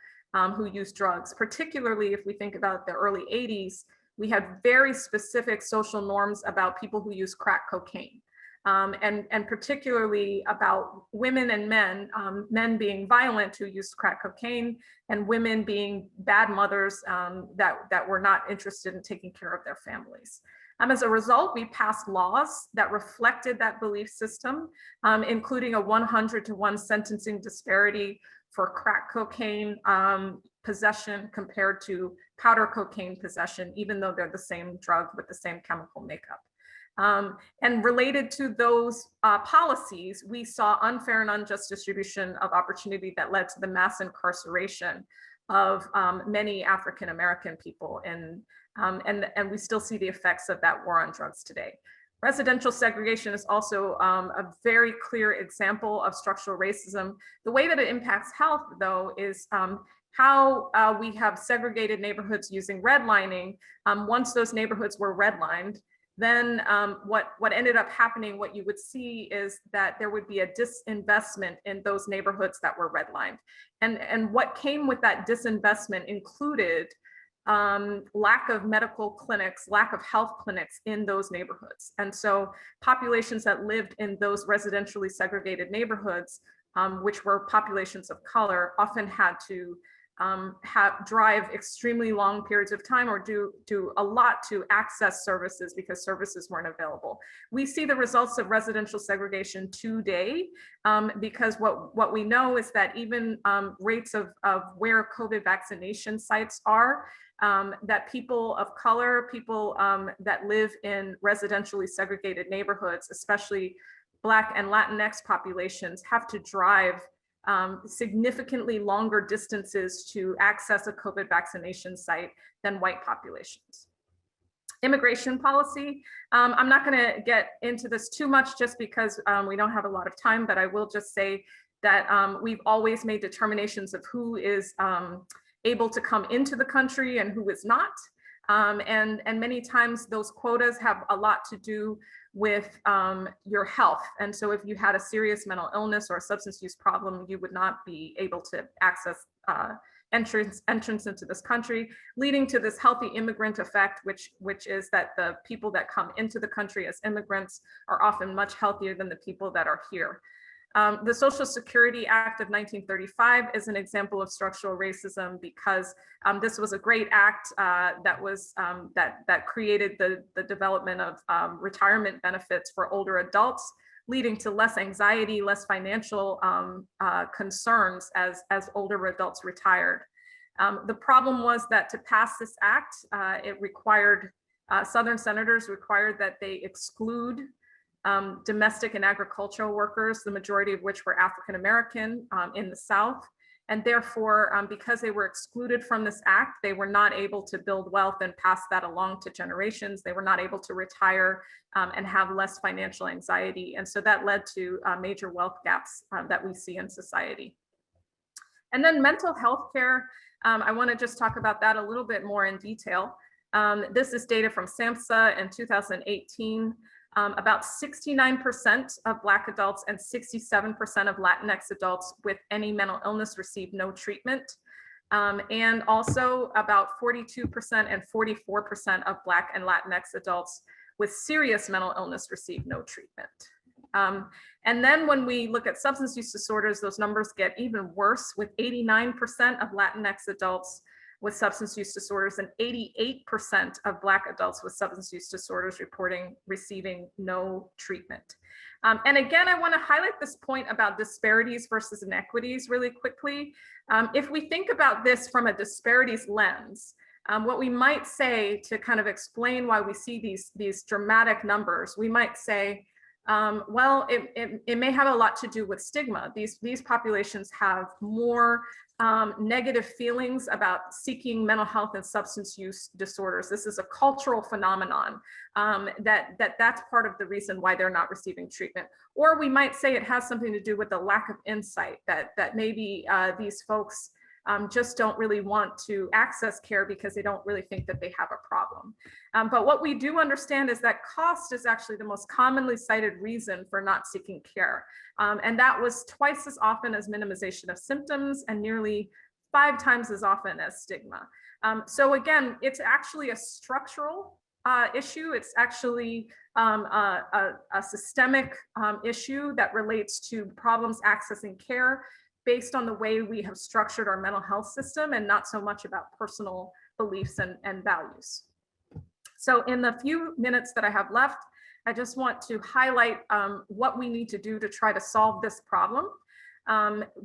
who use drugs. Particularly if we think about the early 80s, we had very specific social norms about people who use crack cocaine. And particularly about women and men, men being violent who used crack cocaine, and women being bad mothers that were not interested in taking care of their families. As a result, we passed laws that reflected that belief system, including a 100-to-1 sentencing disparity for crack cocaine possession compared to powder cocaine possession, even though they're the same drug with the same chemical makeup. And related to those policies, we saw unfair and unjust distribution of opportunity that led to the mass incarceration of many African-American people. And we still see the effects of that war on drugs today. Residential segregation is also a very clear example of structural racism. The way that it impacts health, though, is how we have segregated neighborhoods using redlining. Once those neighborhoods were redlined, then what ended up happening, what you would see is that there would be a disinvestment in those neighborhoods that were redlined. And what came with that disinvestment included lack of medical clinics, lack of health clinics in those neighborhoods. And so populations that lived in those residentially segregated neighborhoods, which were populations of color, often had to drive extremely long periods of time or do a lot to access services because services weren't available. We see the results of residential segregation today because what we know is that even rates of where COVID vaccination sites are, that people of color, people that live in residentially segregated neighborhoods, especially Black and Latinx populations, have to drive significantly longer distances to access a COVID vaccination site than white populations. Immigration policy. I'm not going to get into this too much just because we don't have a lot of time, but I will just say that we've always made determinations of who is able to come into the country and who is not. And many times those quotas have a lot to do with your health. And so if you had a serious mental illness or a substance use problem, you would not be able to access entrance into this country, leading to this healthy immigrant effect, which is that the people that come into the country as immigrants are often much healthier than the people that are here. The Social Security Act of 1935 is an example of structural racism because this was a great act that created the development of retirement benefits for older adults, leading to less anxiety, less financial concerns as older adults retired. The problem was that to pass this act, it required Southern senators required that they exclude domestic and agricultural workers, the majority of which were African American in the South. And therefore, because they were excluded from this act, they were not able to build wealth and pass that along to generations. They were not able to retire and have less financial anxiety. And so that led to major wealth gaps that we see in society. And then mental health care, I want to just talk about that a little bit more in detail. This is data from SAMHSA in 2018. About 69% of Black adults and 67% of Latinx adults with any mental illness received no treatment. And also about 42% and 44% of Black and Latinx adults with serious mental illness received no treatment. And then when we look at substance use disorders, those numbers get even worse, with 89% of Latinx adults with substance use disorders and 88% of Black adults with substance use disorders receiving no treatment. And again, I want to highlight this point about disparities versus inequities really quickly. If we think about this from a disparities lens, what we might say to kind of explain why we see these dramatic numbers, we might say, well, it may have a lot to do with stigma. These populations have more negative feelings about seeking mental health and substance use disorders. This is a cultural phenomenon that's part of the reason why they're not receiving treatment. Or we might say it has something to do with the lack of insight that maybe these folks just don't really want to access care because they don't really think that they have a problem. But what we do understand is that cost is actually the most commonly cited reason for not seeking care. And that was twice as often as minimization of symptoms and nearly 5 times as often as stigma. So again, it's actually a structural issue. It's actually a systemic issue that relates to problems accessing care based on the way we have structured our mental health system and not so much about personal beliefs and values. So in the few minutes that I have left, I just want to highlight what we need to do to try to solve this problem.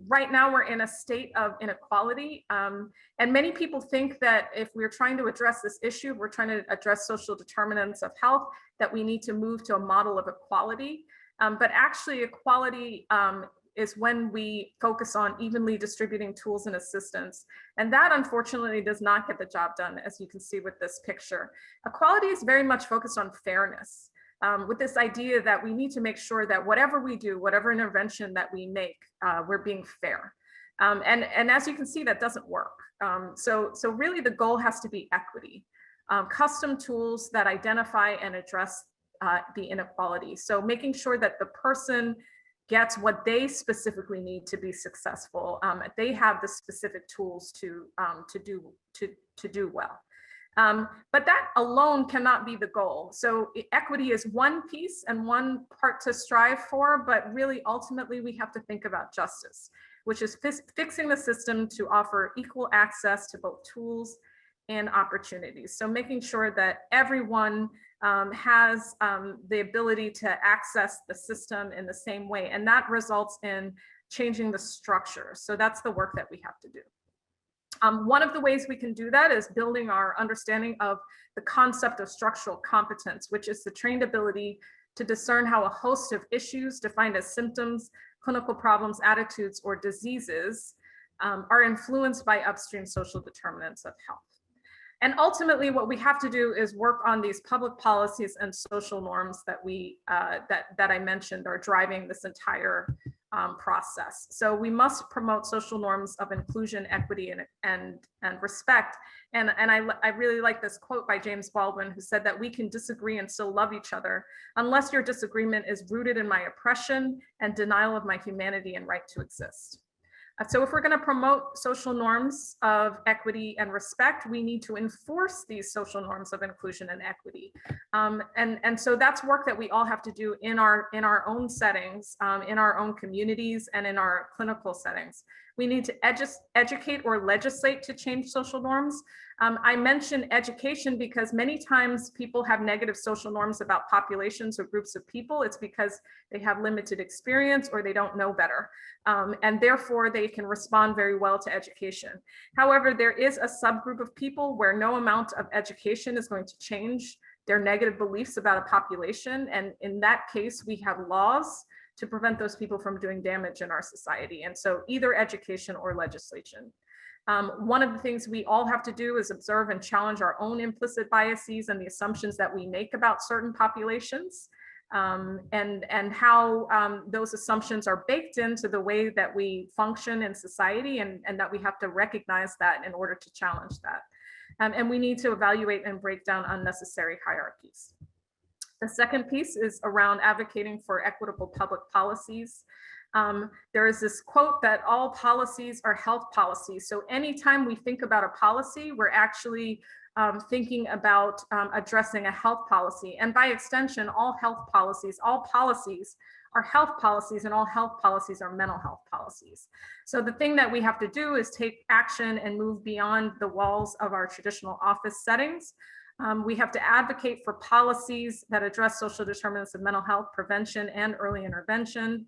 Right now we're in a state of inequality, and many people think that if we're trying to address this issue, we're trying to address social determinants of health, that we need to move to a model of equality. But actually equality is when we focus on evenly distributing tools and assistance. And that unfortunately does not get the job done, as you can see with this picture. Equality is very much focused on fairness, with this idea that we need to make sure that whatever we do, whatever intervention that we make, we're being fair. And as you can see, that doesn't work. So really the goal has to be equity, custom tools that identify and address the inequality. So making sure that the person gets what they specifically need to be successful. They have the specific tools to do well. But that alone cannot be the goal. So equity is one piece and one part to strive for, but really ultimately we have to think about justice, which is fixing the system to offer equal access to both tools and opportunities. So making sure that everyone has the ability to access the system in the same way. And that results in changing the structure. So that's the work that we have to do. One of the ways we can do that is building our understanding of the concept of structural competence, which is the trained ability to discern how a host of issues defined as symptoms, clinical problems, attitudes, or diseases are influenced by upstream social determinants of health. And ultimately, what we have to do is work on these public policies and social norms that that I mentioned are driving this entire process. So we must promote social norms of inclusion, equity, and respect. And I really like this quote by James Baldwin, who said that we can disagree and still love each other unless your disagreement is rooted in my oppression and denial of my humanity and right to exist. So if we're going to promote social norms of equity and respect, we need to enforce these social norms of inclusion and equity. And so that's work that we all have to do in our own settings, in our own communities, and in our clinical settings. We need to educate or legislate to change social norms. I mention education because many times people have negative social norms about populations or groups of people. It's because they have limited experience or they don't know better. And therefore they can respond very well to education. However, there is a subgroup of people where no amount of education is going to change their negative beliefs about a population. And in that case, we have laws to prevent those people from doing damage in our society. And so either education or legislation. One of the things we all have to do is observe and challenge our own implicit biases and the assumptions that we make about certain populations, and how those assumptions are baked into the way that we function in society, and that we have to recognize that in order to challenge that. And we need to evaluate and break down unnecessary hierarchies. The second piece is around advocating for equitable public policies. There is this quote that all policies are health policies. So anytime we think about a policy, we're actually thinking about addressing a health policy. And by extension, all health policies, all policies are health policies, and all health policies are mental health policies. So the thing that we have to do is take action and move beyond the walls of our traditional office settings. We have to advocate for policies that address social determinants of mental health prevention and early intervention.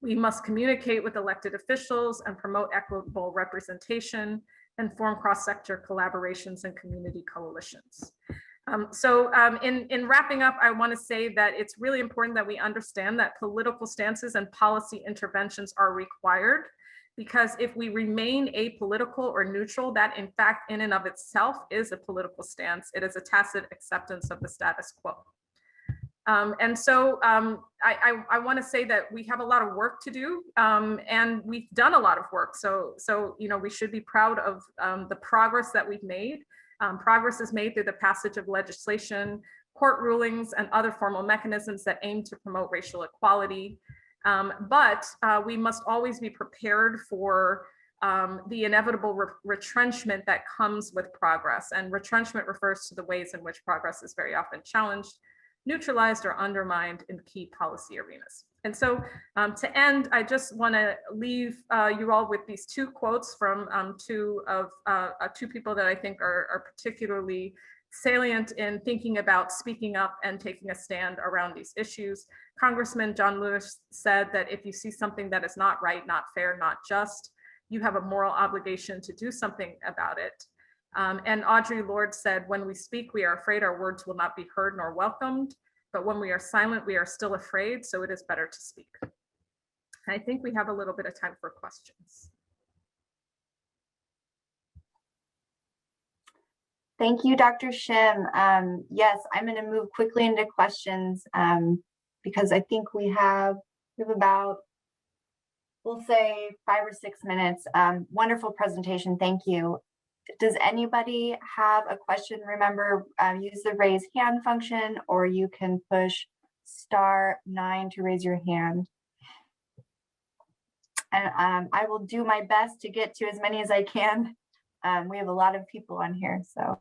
We must communicate with elected officials and promote equitable representation and form cross-sector collaborations and community coalitions. In wrapping up, I want to say that it's really important that we understand that political stances and policy interventions are required, because if we remain apolitical or neutral, that in fact, in and of itself is a political stance. It is a tacit acceptance of the status quo. I want to say that we have a lot of work to do, and we've done a lot of work. So we should be proud of the progress that we've made. Progress is made through the passage of legislation, court rulings, and other formal mechanisms that aim to promote racial equality. But we must always be prepared for the inevitable retrenchment that comes with progress. And retrenchment refers to the ways in which progress is very often challenged, neutralized, or undermined in key policy arenas. And so to end, I just want to leave you all with these two quotes from two people that I think are particularly salient in thinking about speaking up and taking a stand around these issues. Congressman John Lewis said that if you see something that is not right, not fair, not just, you have a moral obligation to do something about it. And Audre Lorde said, when we speak, we are afraid our words will not be heard nor welcomed, but when we are silent, we are still afraid, so it is better to speak. And I think we have a little bit of time for questions. Thank you, Dr. Shim. Yes, I'm going to move quickly into questions because I think we have about we'll say 5 or 6 minutes. Wonderful presentation. Thank you. Does anybody have a question? Remember, use the raise hand function, or you can push *9 to raise your hand. And I will do my best to get to as many as I can. We have a lot of people on here, so.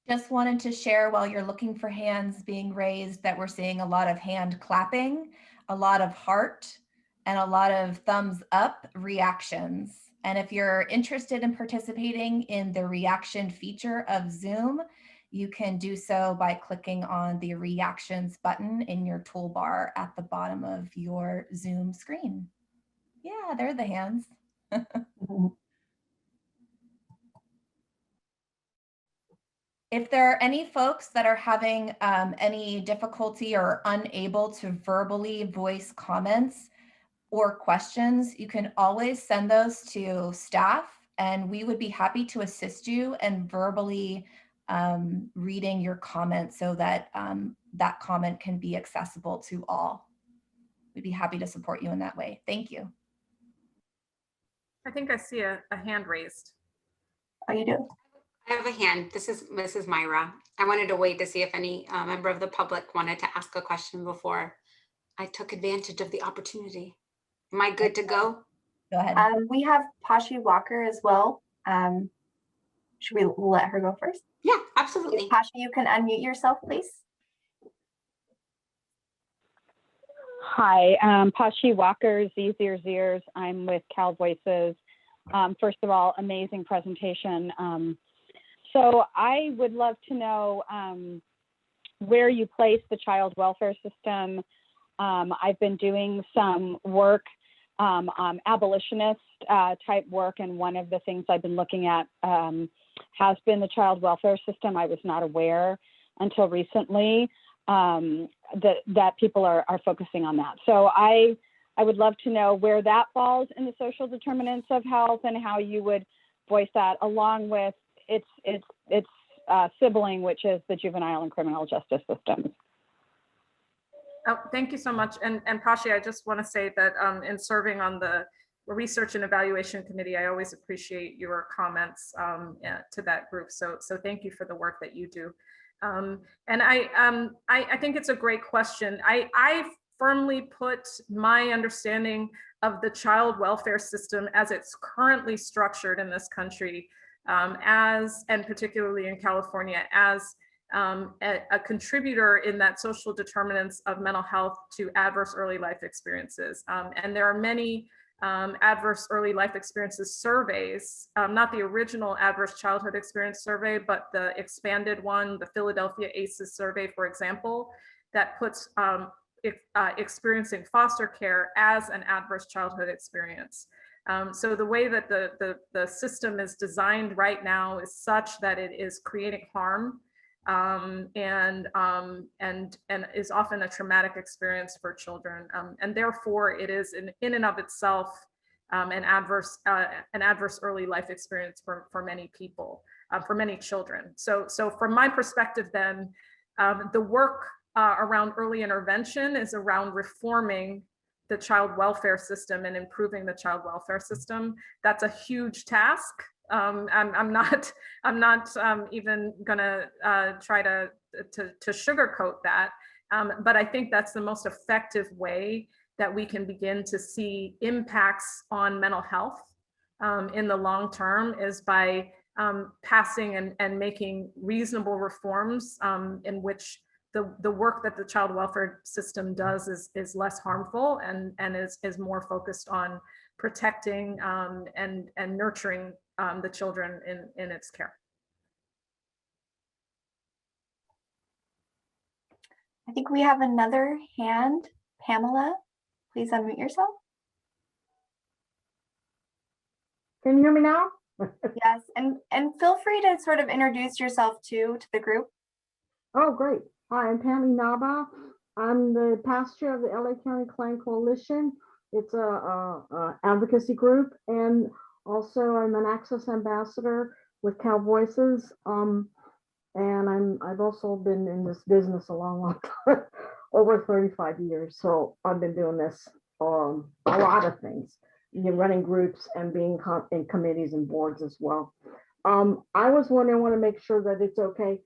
Just wanted to share while you're looking for hands being raised that we're seeing a lot of hand clapping, a lot of heart, and a lot of thumbs up reactions. And if you're interested in participating in the reaction feature of Zoom, you can do so by clicking on the reactions button in your toolbar at the bottom of your Zoom screen. Yeah, there are the hands. If there are any folks that are having any difficulty or unable to verbally voice comments or questions, you can always send those to staff, and we would be happy to assist you in verbally reading your comment so that that comment can be accessible to all. We'd be happy to support you in that way. Thank you. I think I see a hand raised. Oh, you do? I have a hand. This is Mrs. Myra. I wanted to wait to see if any member of the public wanted to ask a question before I took advantage of the opportunity. Am I good to go? Go ahead. We have Pashi Walker as well. Should we let her go first? Yeah, absolutely. Pashi, you can unmute yourself, please. Hi, Pashi Walker, Z's Ears Ears. I'm with Cal Voices. First of all, amazing presentation. So I would love to know where you place the child welfare system. I've been doing some work, abolitionist type work, and one of the things I've been looking at has been the child welfare system. I was not aware until recently that people are focusing on that. So I would love to know where that falls in the social determinants of health and how you would voice that along with its sibling, which is the juvenile and criminal justice systems. Oh, thank you so much. And Pashi, I just want to say that in serving on the Research and Evaluation Committee, I always appreciate your comments to that group. So thank you for the work that you do. And I think it's a great question. I firmly put my understanding of the child welfare system as it's currently structured in this country, and particularly in California, as a contributor in that social determinants of mental health to adverse early life experiences. And there are many adverse early life experiences surveys, not the original adverse childhood experience survey, but the expanded one, the Philadelphia ACEs survey, for example, that puts experiencing foster care as an adverse childhood experience. So the way that the system is designed right now is such that it is creating harm and is often a traumatic experience for children, and therefore it is in and of itself an adverse early life experience for many people, for many children. So from my perspective, then the work around early intervention is around reforming the child welfare system and improving the child welfare system. That's a huge task. I'm not even gonna try to sugarcoat that, but I think that's the most effective way that we can begin to see impacts on mental health in the long term, is by passing and making reasonable reforms in which the work that the child welfare system does is less harmful and is more focused on protecting and nurturing the children in its care. I think we have another hand. Pamela, please unmute yourself. Can you hear me now? Yes, and feel free to sort of introduce yourself to the group. Oh, great. Hi, I'm Pammy Naba. I'm the past chair of the LA County Client Coalition. It's a advocacy group, and also I'm an Access Ambassador with Cal Voices. And I've also been in this business a long time, over 35 years. So I've been doing this a lot of things, running groups and being in committees and boards as well. I was wondering, I want to make sure that it's okay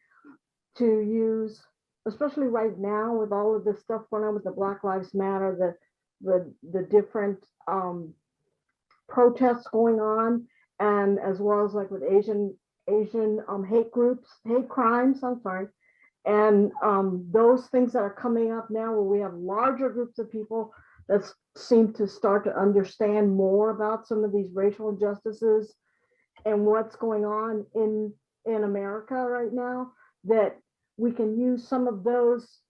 to use, especially right now with all of this stuff going on with the Black Lives Matter, the different protests going on, and as well as like with Asian hate groups, hate crimes, I'm sorry, and those things that are coming up now where we have larger groups of people that seem to start to understand more about some of these racial injustices and what's going on in America right now, that we can use some of those,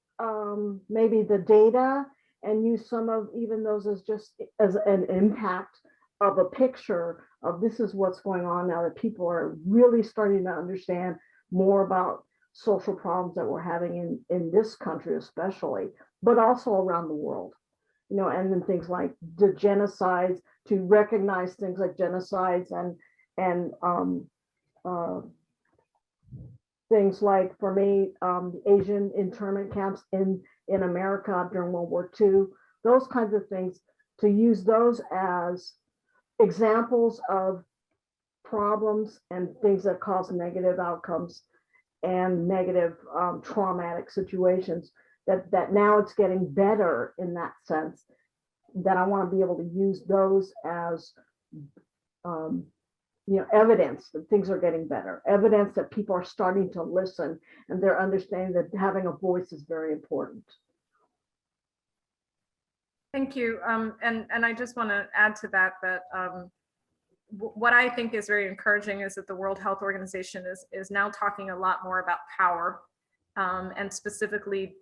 maybe the data, and use some of even those as just as an impact of a picture of this is what's going on now, that people are really starting to understand more about social problems that we're having in this country especially, but also around the world. And then things like the genocides, to recognize things like genocides and things like, for me, the Asian internment camps in America during World War II, those kinds of things, to use those as examples of problems and things that cause negative outcomes and negative traumatic situations, that now it's getting better in that sense, that I want to be able to use those as evidence that things are getting better, evidence that people are starting to listen and they're understanding that having a voice is very important. Thank you. And I just want to add to that, what I think is very encouraging is that the World Health Organization is now talking a lot more about power, and specifically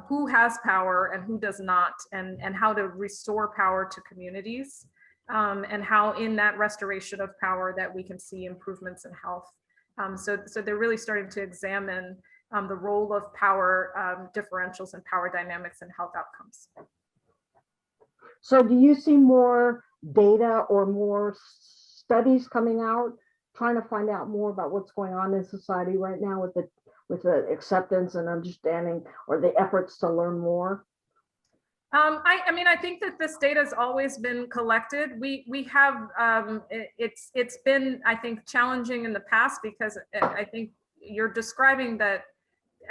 who has power and who does not, and how to restore power to communities, and how in that restoration of power that we can see improvements in health. So they're really starting to examine the role of power differentials and power dynamics and health outcomes. So do you see more data or more studies coming out, trying to find out more about what's going on in society right now with the acceptance and understanding, or the efforts to learn more? I mean, I think that this data has always been collected. We have, it's been, I think, challenging in the past, because I think you're describing that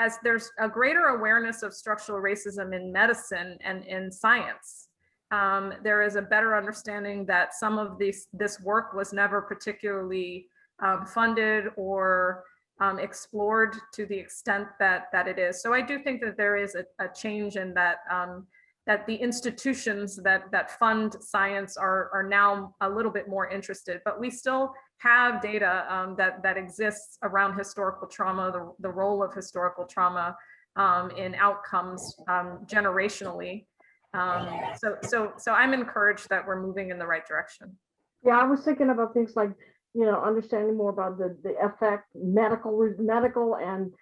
as there's a greater awareness of structural racism in medicine and in science. There is a better understanding that some of this work was never particularly funded or explored to the extent that it is. So I do think that there is a change in that, that the institutions that fund science are now a little bit more interested, but we still have data that exists around historical trauma, the role of historical trauma in outcomes generationally. So I'm encouraged that we're moving in the right direction. Yeah, I was thinking about things like, understanding more about the effect, medical and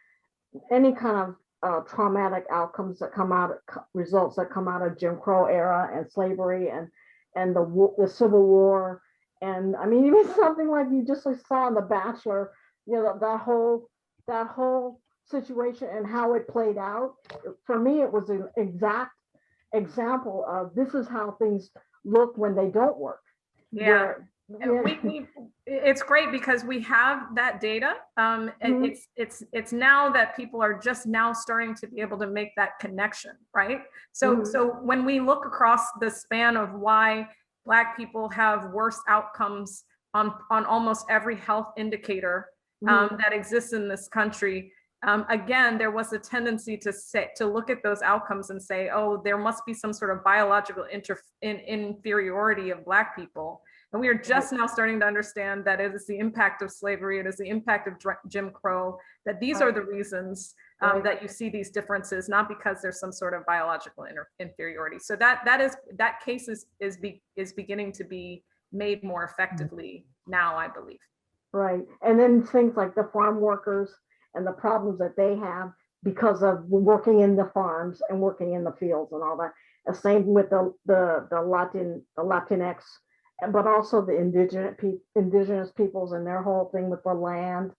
any kind of traumatic outcomes that come out, results that come out of Jim Crow era and slavery and the Civil War. And I mean, even something like you just saw in The Bachelor, that whole situation and how it played out. For me, it was an exact example of this is how things look when they don't work. Yeah. It's great because we have that data. And it's now that people are just now starting to be able to make that connection, right? So when we look across the span of why Black people have worse outcomes on almost every health indicator that exists in this country, again, there was a tendency to look at those outcomes and say, oh, there must be some sort of biological inferiority of Black people. And we are just now starting to understand that it is the impact of slavery, it is the impact of Jim Crow, that these are the reasons that you see these differences, not because there's some sort of biological inferiority. So that case is beginning to be made more effectively now, I believe. Right. And then things like the farm workers and the problems that they have because of working in the farms and working in the fields and all that. The same with the Latinx, but also the indigenous peoples and their whole thing with the land.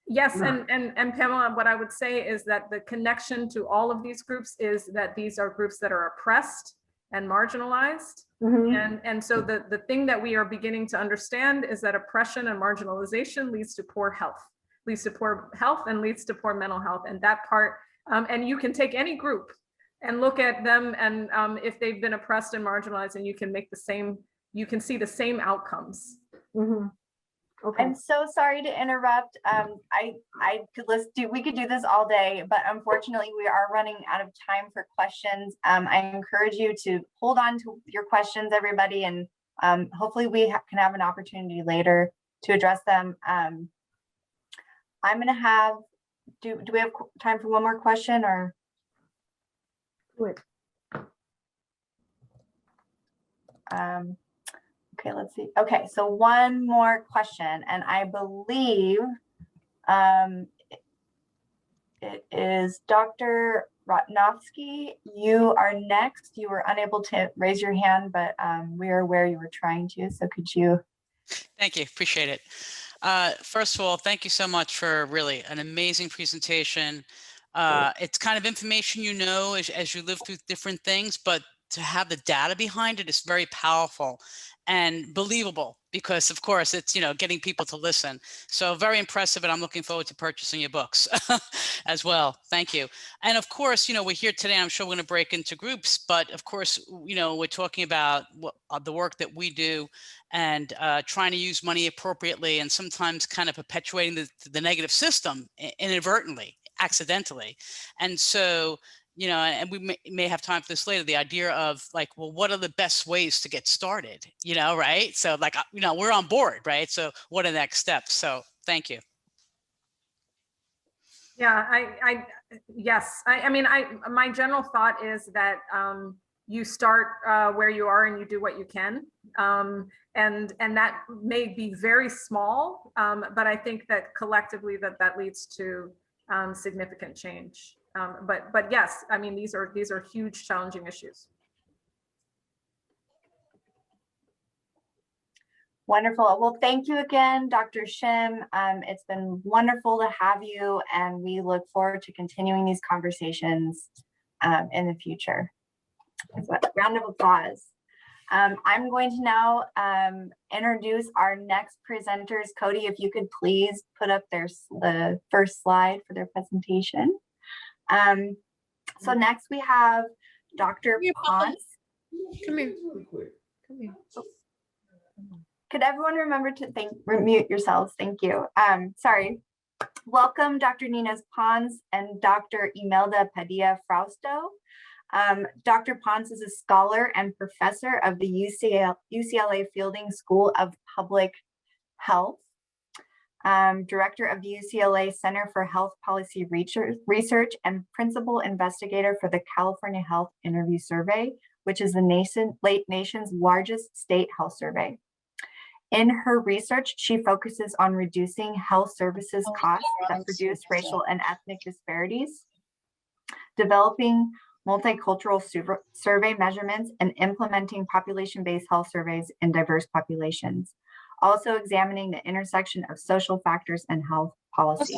Yes, and Pamela, what I would say is that the connection to all of these groups is that these are groups that are oppressed and marginalized. And so the thing that we are beginning to understand is that oppression and marginalization leads to poor health, and leads to poor mental health. And that part, and you can take any group and look at them, and if they've been oppressed and marginalized, and you can see the same outcomes. Okay. I'm so sorry to interrupt. We could do this all day, but unfortunately we are running out of time for questions. I encourage you to hold on to your questions, everybody, and hopefully we can have an opportunity later to address them. I'm gonna have, do we have time for one more question, or? Wait. Okay, let's see. Okay, so one more question, and I believe it is Dr. Rotnovsky. You are next. You were unable to raise your hand, but we are aware you were trying to, so could you? Thank you, appreciate it. First of all, thank you so much for really an amazing presentation. It's kind of information you know as you live through different things, but to have the data behind it is very powerful and believable, because of course it's, you know, getting people to listen. So very impressive, and I'm looking forward to purchasing your books as well. Thank you. And of course, you know, we're here today, I'm sure we're going to break into groups, but of course, you know, we're talking about the work that we do, and trying to use money appropriately, and sometimes kind of perpetuating the negative system inadvertently, accidentally. And so, you know, and we may have time for this later, the idea of like, well, what are the best ways to get started, you know, right? So like, you know, we're on board, right? So what are the next steps? So thank you. Yeah, yes. I mean, my general thought is that you start where you are and you do what you can. And that may be very small, but I think that collectively that leads to significant change. But yes, I mean, these are huge, challenging issues. Wonderful. Well, thank you again, Dr. Shim. It's been wonderful to have you, and we look forward to continuing these conversations in the future. So, round of applause. I'm going to now introduce our next presenters. Cody, if you could please put up the first slide for their presentation. So next we have Dr. Ponce. Come here. Come here. Could everyone remember to mute yourselves? Thank you. Sorry. Welcome, Dr. Nina Ponce and Dr. Imelda Padilla-Frausto. Dr. Ponce is a scholar and professor of the UCLA Fielding School of Public Health, director of the UCLA Center for Health Policy Research, and principal investigator for the California Health Interview Survey, which is the nation's largest state health survey. In her research, she focuses on reducing health services costs that produce racial and ethnic disparities, developing multicultural survey measurements, and implementing population-based health surveys in diverse populations, also examining the intersection of social factors and health policy.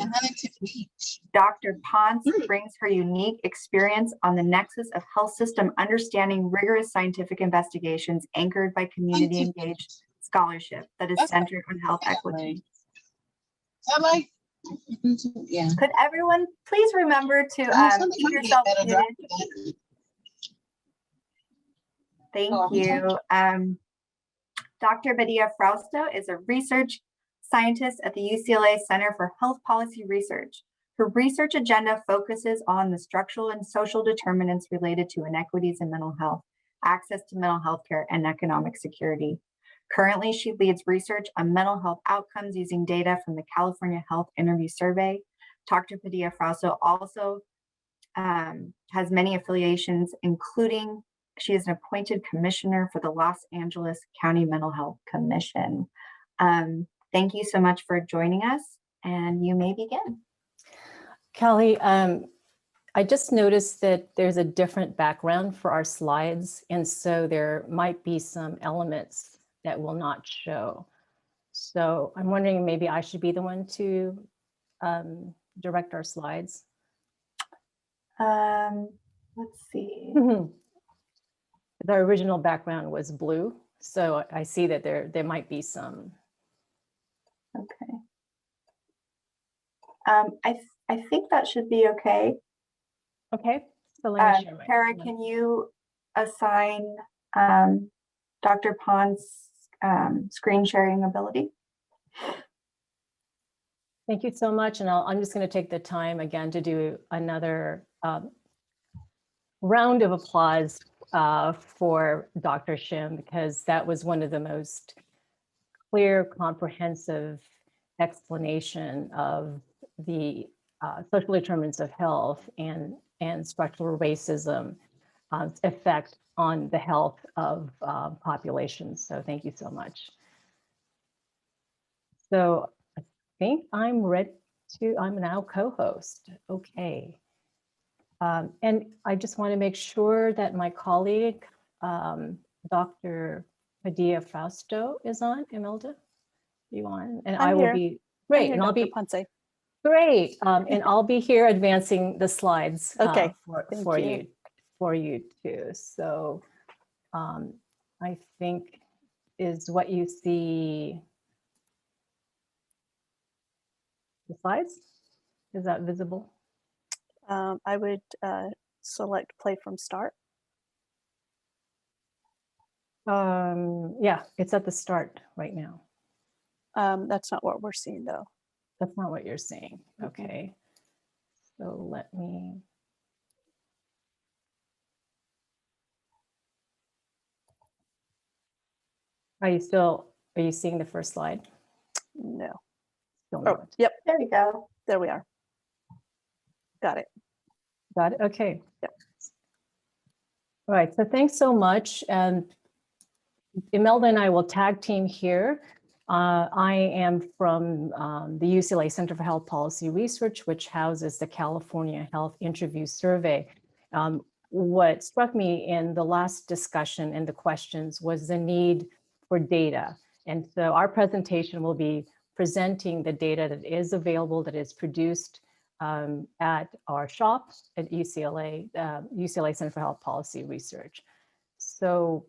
Dr. Ponce brings her unique experience on the nexus of health system understanding, rigorous scientific investigations anchored by community engaged scholarship that is centered on health equity. Yeah. Could everyone please remember to keep yourself muted? Thank you. Dr. Padilla-Frausto is a research scientist at the UCLA Center for Health Policy Research. Her research agenda focuses on the structural and social determinants related to inequities in mental health, access to mental health care, and economic security. Currently, she leads research on mental health outcomes using data from the California Health Interview Survey. Dr. Padilla-Frausto also has many affiliations, including she is an appointed commissioner for the Los Angeles County Mental Health Commission. Thank you so much for joining us, and you may begin. Kelly, I just noticed that there's a different background for our slides, and so there might be some elements that will not show. So I'm wondering, maybe I should be the one to direct our slides. Let's see. the original background was blue. So I see that there might be some. Okay. I think that should be okay. Okay, so let me share my. Kara, can you assign Dr. Pond's screen sharing ability? Thank you so much. And I'm just going to take the time again to do another round of applause for Dr. Shim, because that was one of the most clear, comprehensive explanation of the social determinants of health and structural racism effect on the health of populations. So thank you so much. So I think I'm ready to, I'm now co-host. Okay. And I just want to make sure that my colleague, Dr. Padilla Fausto is on. Imelda, you on? And I will be great. And I'll be great. And I'll be here advancing the slides for you too. So I think is what you see. The slides, is that visible? I would select play from start. Yeah, it's at the start right now. That's not what we're seeing though. That's not what you're seeing. Okay. So let me. Are you seeing the first slide? No. Still Oh, not. yep. There we go. There we are. Got it. Got it. Okay. Yep. All right. So thanks so much. And Imelda and I will tag team here. I am from the UCLA Center for Health Policy Research, which houses the California Health Interview Survey. What struck me in the last discussion and the questions was the need for data. And so our presentation will be presenting the data that is available, that is produced at our shop at UCLA, UCLA Center for Health Policy Research. So,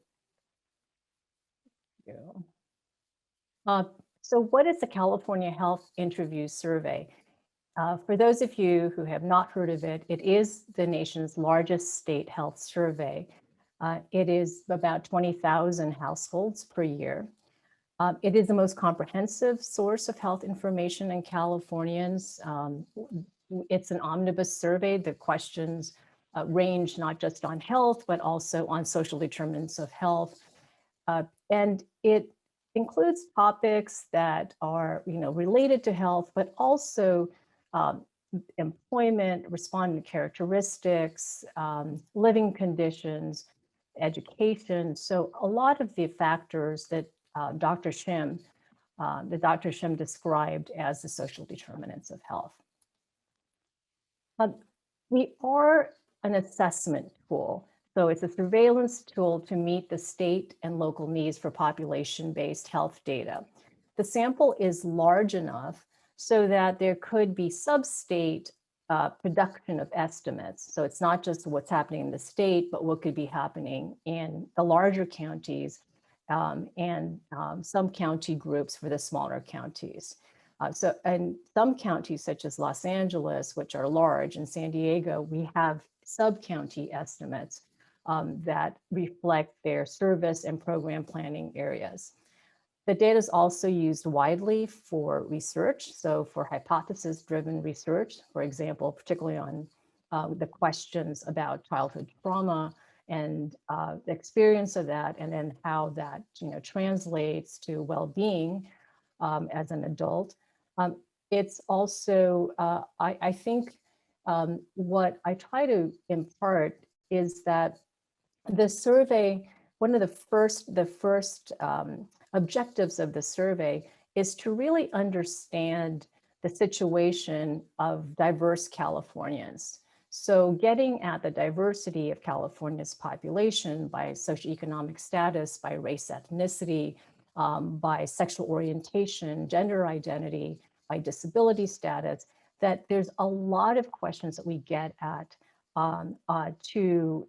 so what is the California Health Interview Survey? For those of you who have not heard of it, it is the nation's largest state health survey. It is about 20,000 households per year. It is the most comprehensive source of health information in Californians. It's an omnibus survey. The questions range not just on health, but also on social determinants of health. And it includes topics that are related to health, but also employment, respondent characteristics, living conditions, education. So a lot of the factors that Dr. Shim described as the social determinants of health. We are an assessment tool. So it's a surveillance tool to meet the state and local needs for population-based health data. The sample is large enough so that there could be sub-state production of estimates. So it's not just what's happening in the state, but what could be happening in the larger counties and some county groups for the smaller counties. So in some counties such as Los Angeles, which are large, and San Diego, we have sub-county estimates that reflect their service and program planning areas. The data is also used widely for research. So for hypothesis-driven research, for example, particularly on the questions about childhood trauma and the experience of that, and then how that translates to well-being as an adult. It's also, I think, what I try to impart is that the survey, one of the first objectives of the survey is to really understand the situation of diverse Californians. So getting at the diversity of California's population by socioeconomic status, by race, ethnicity, by sexual orientation, gender identity, by disability status, that there's a lot of questions that we get at to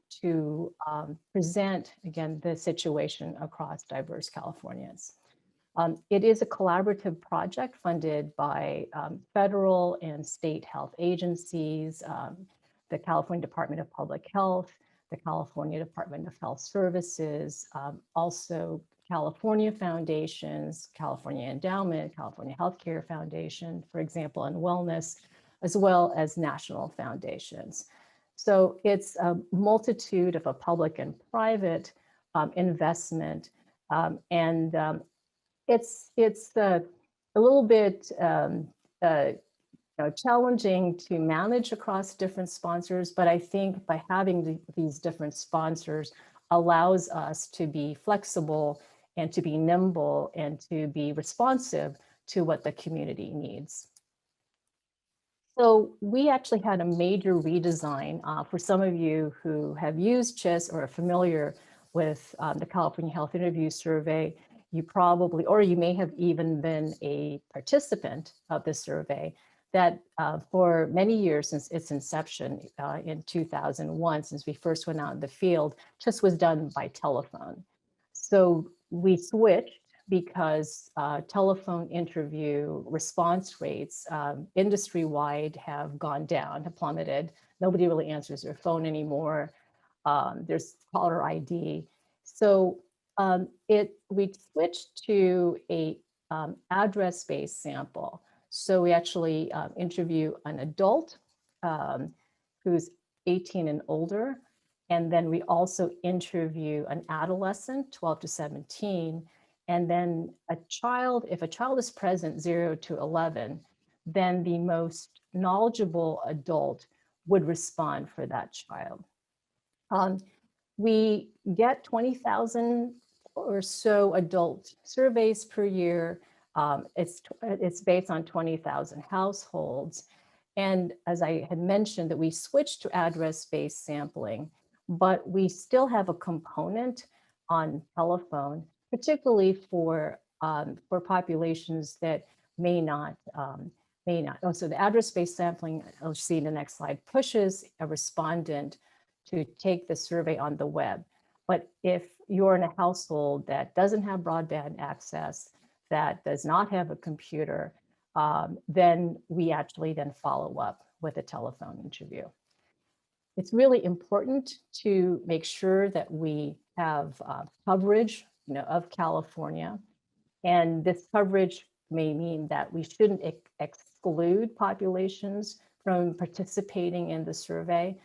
present, again, the situation across diverse Californians. It is a collaborative project funded by federal and state health agencies, the California Department of Public Health, the California Department of Health Services, also California foundations, California Endowment, California Healthcare Foundation, for example, and wellness, as well as national foundations. So it's a multitude of a public and private investment, it's a little bit challenging to manage across different sponsors, but I think by having these different sponsors allows us to be flexible and to be nimble and to be responsive to what the community needs. So we actually had a major redesign for some of you who have used CHIS or are familiar with the California Health Interview Survey. You probably, or you may have even been a participant of this survey, that for many years since its inception in 2001, since we first went out in the field, CHIS was done by telephone. So we switched because telephone interview response rates industry-wide have gone down, have plummeted. Nobody really answers their phone anymore. There's caller ID. So we switched to a address-based sample. So we actually interview an adult who's 18 and older. And then we also interview an adolescent, 12 to 17. And then a child, if a child is present 0 to 11, then the most knowledgeable adult would respond for that child. We get 20,000 or so adult surveys per year. It's based on 20,000 households. And as I had mentioned, that we switched to address-based sampling, but we still have a component on telephone, particularly for populations that may not. Oh, so the address-based sampling, I'll see in the next slide, pushes a respondent to take the survey on the web. But if you're in a household that doesn't have broadband access, that does not have a computer, then we actually then follow up with a telephone interview. It's really important to make sure that we have coverage, of California. And this coverage may mean that we shouldn't exclude populations from participating in the survey.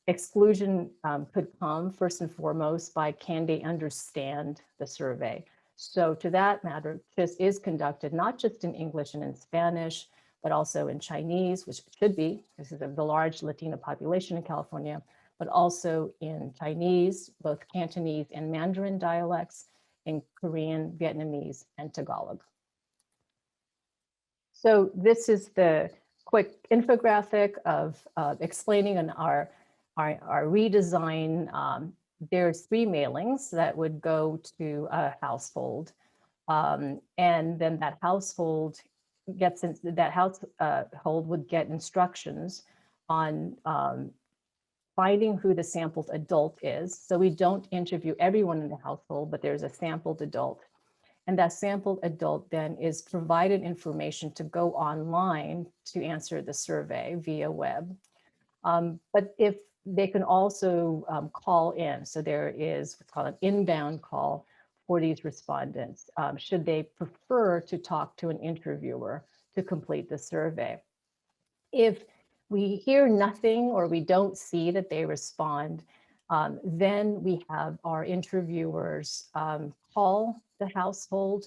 Exclusion could come first and foremost by can they understand the survey. So to that matter, CHIS is conducted not just in English and in Spanish, but also in Chinese, which it should be, because of the large Latino population in California, but also in Chinese, both Cantonese and Mandarin dialects, in Korean, Vietnamese, and Tagalog. So this is the quick infographic of explaining our redesign. There's 3 mailings that would go to a household, and then that household would get instructions on finding who the sampled adult is. So we don't interview everyone in the household, but there's a sampled adult. And that sampled adult then is provided information to go online to answer the survey via web. But if they can also call in, so there is what's called an inbound call for these respondents, should they prefer to talk to an interviewer to complete the survey. If we hear nothing or we don't see that they respond, then we have our interviewers call the household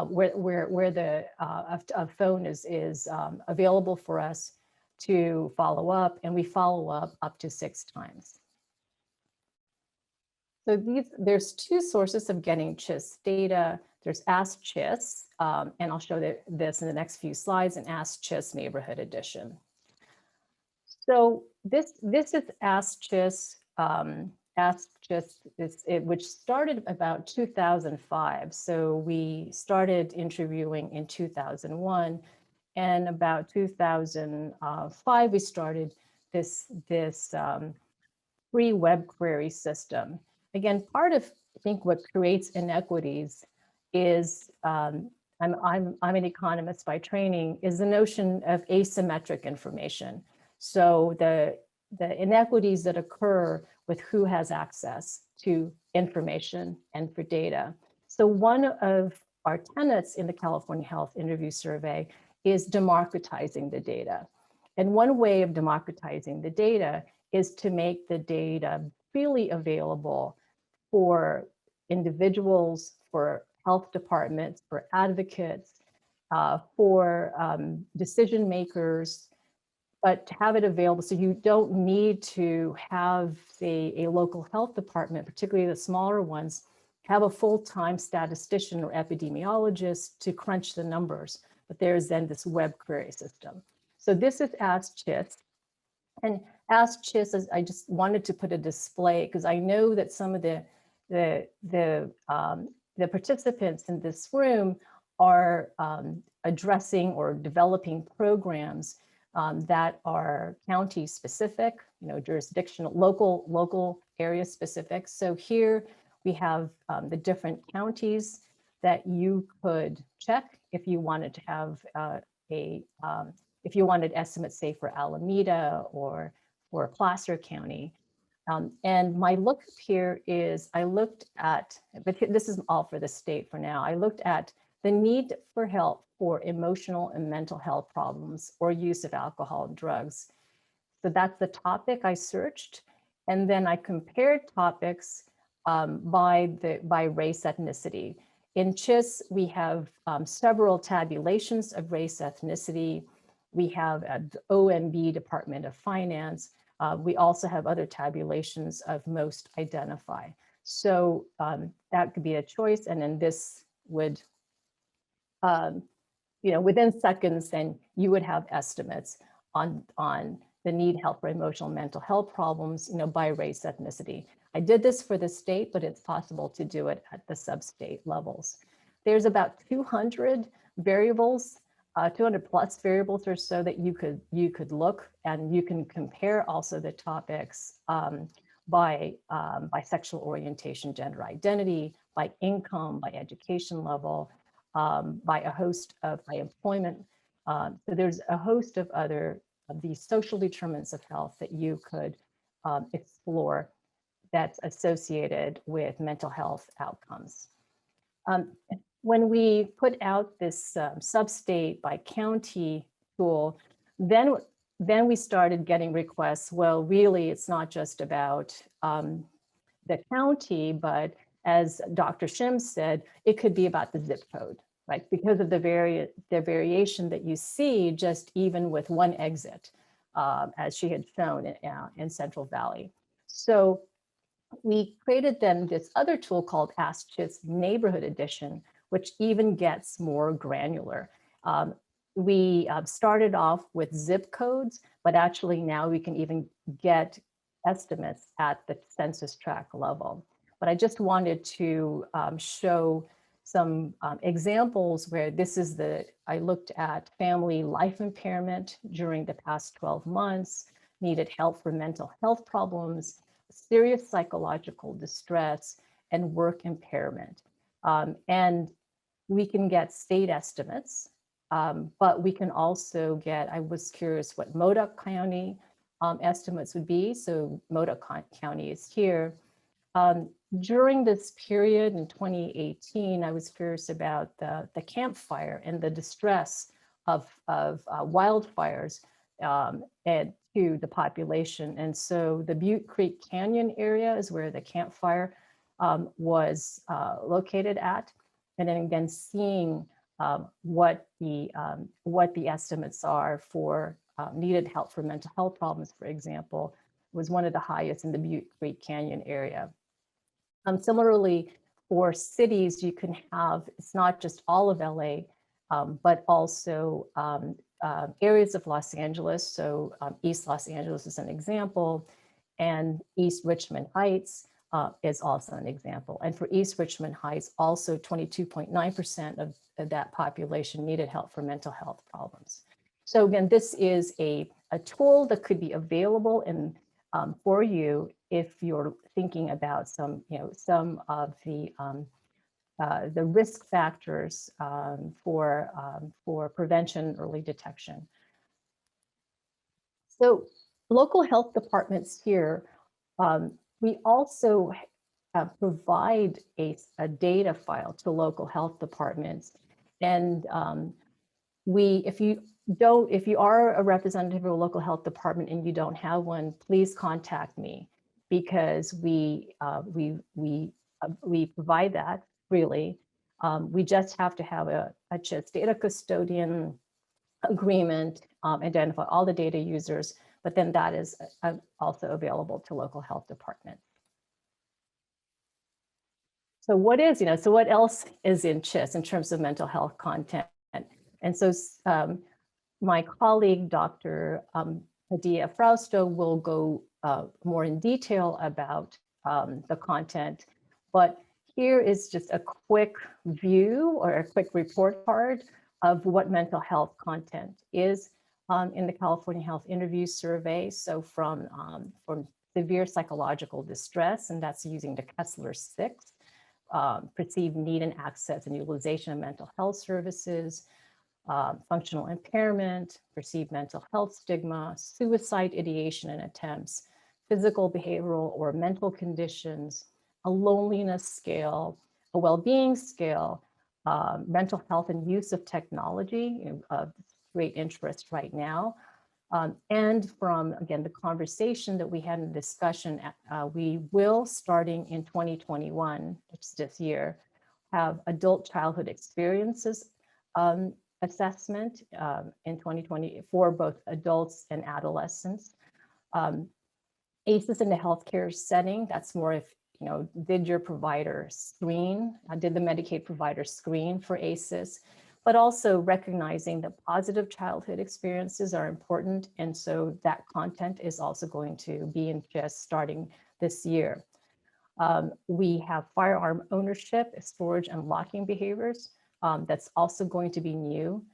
where a phone is available for us to follow up, and we follow up to 6 times. So there's 2 sources of getting CHIS data. There's Ask CHIS, and I'll show this in the next few slides, and Ask CHIS Neighborhood Edition. So this is Ask CHIS. Ask CHIS, which started about 2005. So we started interviewing in 2001, and about 2005 we started this free web query system. Again, part of, I think, what creates inequities is, I'm an economist by training, is the notion of asymmetric information. So the inequities that occur with who has access to information and for data. So one of our tenets in the California Health Interview Survey is democratizing the data. And one way of democratizing the data is to make the data freely available for individuals, for health departments, for advocates, for decision makers, but to have it available so you don't need to have, say, a local health department, particularly the smaller ones, have a full-time statistician or epidemiologist to crunch the numbers. But there's then this web query system. So this is AskCHIS. And AskCHIS, is, I just wanted to put a display because I know that some of the participants in this room are addressing or developing programs that are county specific, jurisdictional, local area specific. So here we have the different counties that you could check if you wanted to have if you wanted estimates, say, for Alameda or for Placer County. And my look here is I looked at, but this is all for the state for now. I looked at the need for help for emotional and mental health problems or use of alcohol and drugs. So that's the topic I searched. And then I compared topics by race ethnicity. In CHIS, we have several tabulations of race ethnicity. We have the OMB, Department of Finance. We also have other tabulations of most identify. So that could be a choice. And then this would, within seconds, then you would have estimates on the need help for emotional and mental health problems, by race ethnicity. I did this for the state, but it's possible to do it at the sub-state levels. There's about 200 variables 200 plus variables or so that you could look, and you can compare also the topics by sexual orientation, gender identity, by income, by education level, by employment. So there's a host of other of these social determinants of health that you could explore that's associated with mental health outcomes. When we put out this sub-state by county tool, then we started getting requests. Well, really, it's not just about the county, but as Dr. Shim said, it could be about the zip code, right? Because of the variation that you see just even with one exit, as she had shown in Central Valley. So we created then this other tool called AskCHIS Neighborhood Edition, which even gets more granular. We started off with zip codes, but actually now we can even get estimates at the census tract level. But I just wanted to show some examples where this is I looked at family life impairment during the past 12 months, needed help for mental health problems, serious psychological distress, and work impairment. And we can get state estimates, but we can also get, I was curious what Modoc County estimates would be. So Modoc County is here. During this period in 2018, I was curious about the Camp Fire and the distress of wildfires and to the population. And so the Butte Creek Canyon area is where the Camp Fire was located at. And then again, seeing what the estimates are for needed help for mental health problems, for example, was one of the highest in the Butte Creek Canyon area. Similarly, for cities, you can have, it's not just all of LA, but also areas of Los Angeles. So East Los Angeles is an example, and East Richmond Heights is also an example. And for East Richmond Heights, also 22.9% of that population needed help for mental health problems. So again, this is a tool that could be available for you if you're thinking about some of the risk factors for prevention, early detection. So local health departments here, we also provide a data file to local health departments. And if you are a representative of a local health department and you don't have one, please contact me, because we provide that freely. We just have to have a CHIS data custodian agreement, identify all the data users, but then that is also available to local health departments. So what else is in CHIS in terms of mental health content? And so my colleague, Dr. Padilla Frausto, will go more in detail about the content, but here is just a quick view or a quick report card of what mental health content is in the California Health Interview Survey. So from severe psychological distress, and that's using the Kessler-6, perceived need and access and utilization of mental health services, functional impairment, perceived mental health stigma, suicide ideation and attempts, physical, behavioral, or mental conditions, a loneliness scale, a well-being scale, mental health and use of technology, of great interest right now. And from, again, the conversation that we had in discussion, we will, starting in 2021, which is this year, have adult childhood experiences assessment in 2020 for both adults and adolescents. ACEs in the healthcare setting, that's more if, did your provider screen, did the Medicaid provider screen for ACEs, but also recognizing that positive childhood experiences are important. And so that content is also going to be in CHIS starting this year. We have firearm ownership, storage, and locking behaviors. That's also going to be new,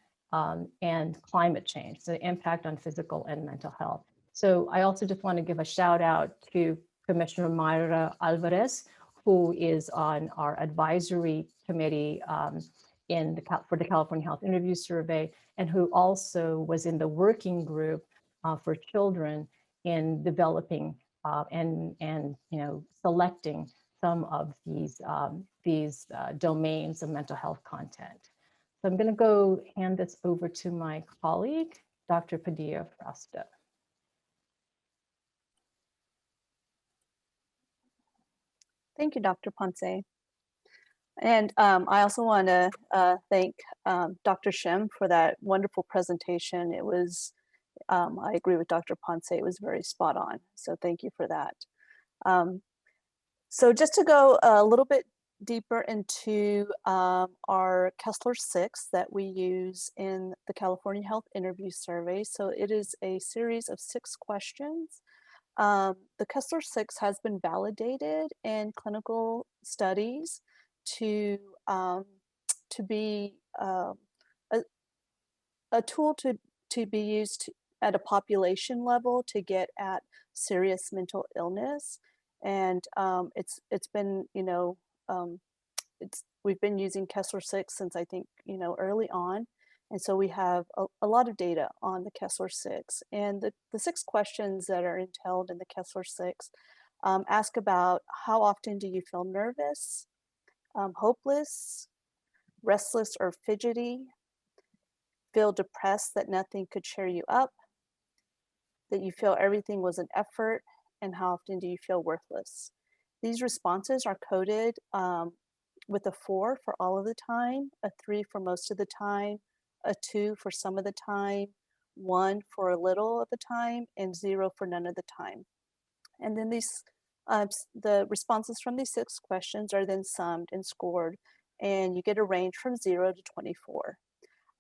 and climate change, so the impact on physical and mental health. So I also just want to give a shout out to Commissioner Mayra Alvarez, who is on our advisory committee for the California Health Interview Survey, and who also was in the working group for children in developing and selecting some of these domains of mental health content. So I'm going to go hand this over to my colleague, Dr. Padilla Frausto. Thank you, Dr. Ponce. And I also want to thank Dr. Shim for that wonderful presentation. It was, I agree with Dr. Ponce, it was very spot on. So thank you for that. So just to go a little bit deeper into our Kessler-6 that we use in the California Health Interview Survey. So it is a series of 6 questions. The Kessler-6 has been validated in clinical studies to be a tool to be used at a population level to get at serious mental illness. And it's been, we've been using Kessler-6 since I think, early on. And so we have a lot of data on the Kessler-6. And the 6 questions that are entailed in the Kessler-6 ask about how often do you feel nervous, hopeless, restless or fidgety, feel depressed that nothing could cheer you up, that you feel everything was an effort, and how often do you feel worthless. These responses are coded with a 4 for all of the time, a 3 for most of the time, a 2 for some of the time, 1 for a little of the time, and 0 for none of the time. And then these, the responses from these 6 questions are then summed and scored, and you get a range from 0 to 24.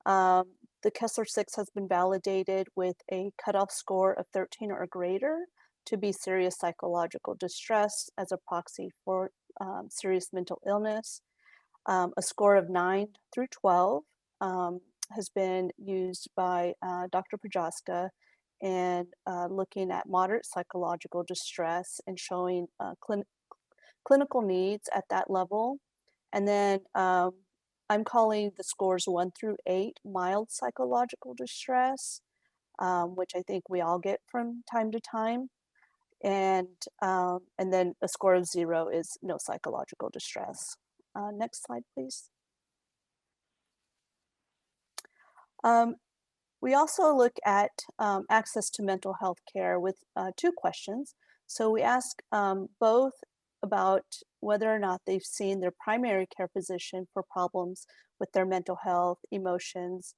The Kessler-6 has been validated with a cutoff score of 13 or greater to be serious psychological distress as a proxy for serious mental illness, a score of 9 through 12, has been used by Dr. Projaska and looking at moderate psychological distress and showing clinical needs at that level. And then I'm calling the scores 1 through 8 mild psychological distress, which I think we all get from time to time. And then a score of 0 is no psychological distress. Next slide, please. We also look at access to mental health care with 2 questions. So we ask both about whether or not they've seen their primary care physician for problems with their mental health, emotions,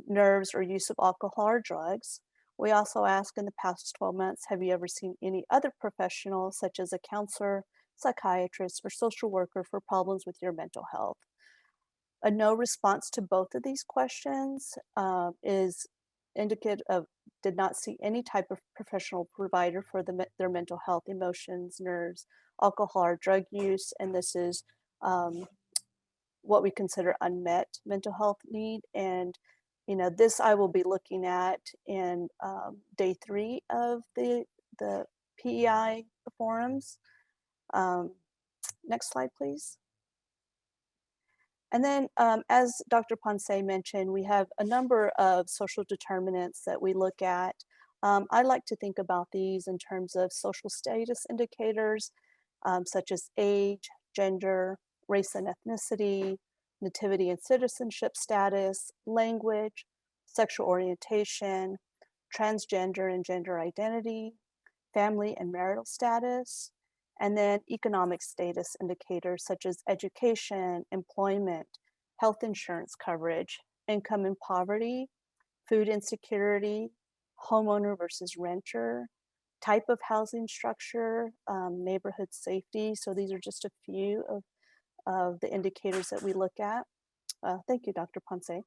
nerves, or use of alcohol or drugs. We also ask, in the past 12 months, have you ever seen any other professional, such as a counselor, psychiatrist, or social worker for problems with your mental health? A no response to both of these questions is indicative of did not see any type of professional provider for their mental health, emotions, nerves, alcohol, or drug use, and this is what we consider unmet mental health need. And this I will be looking at in day 3 of the PEI forums. Next slide, please. And then, as Dr. Ponce mentioned, we have a number of social determinants that we look at. I like to think about these in terms of social status indicators, such as age, gender, race and ethnicity, nativity and citizenship status, language, sexual orientation, transgender and gender identity, family and marital status, and then economic status indicators such as education, employment, health insurance coverage, income and poverty, food insecurity, homeowner versus renter, type of housing structure, neighborhood safety. So these are just a few of the indicators that we look at. Thank you, Dr. Ponce.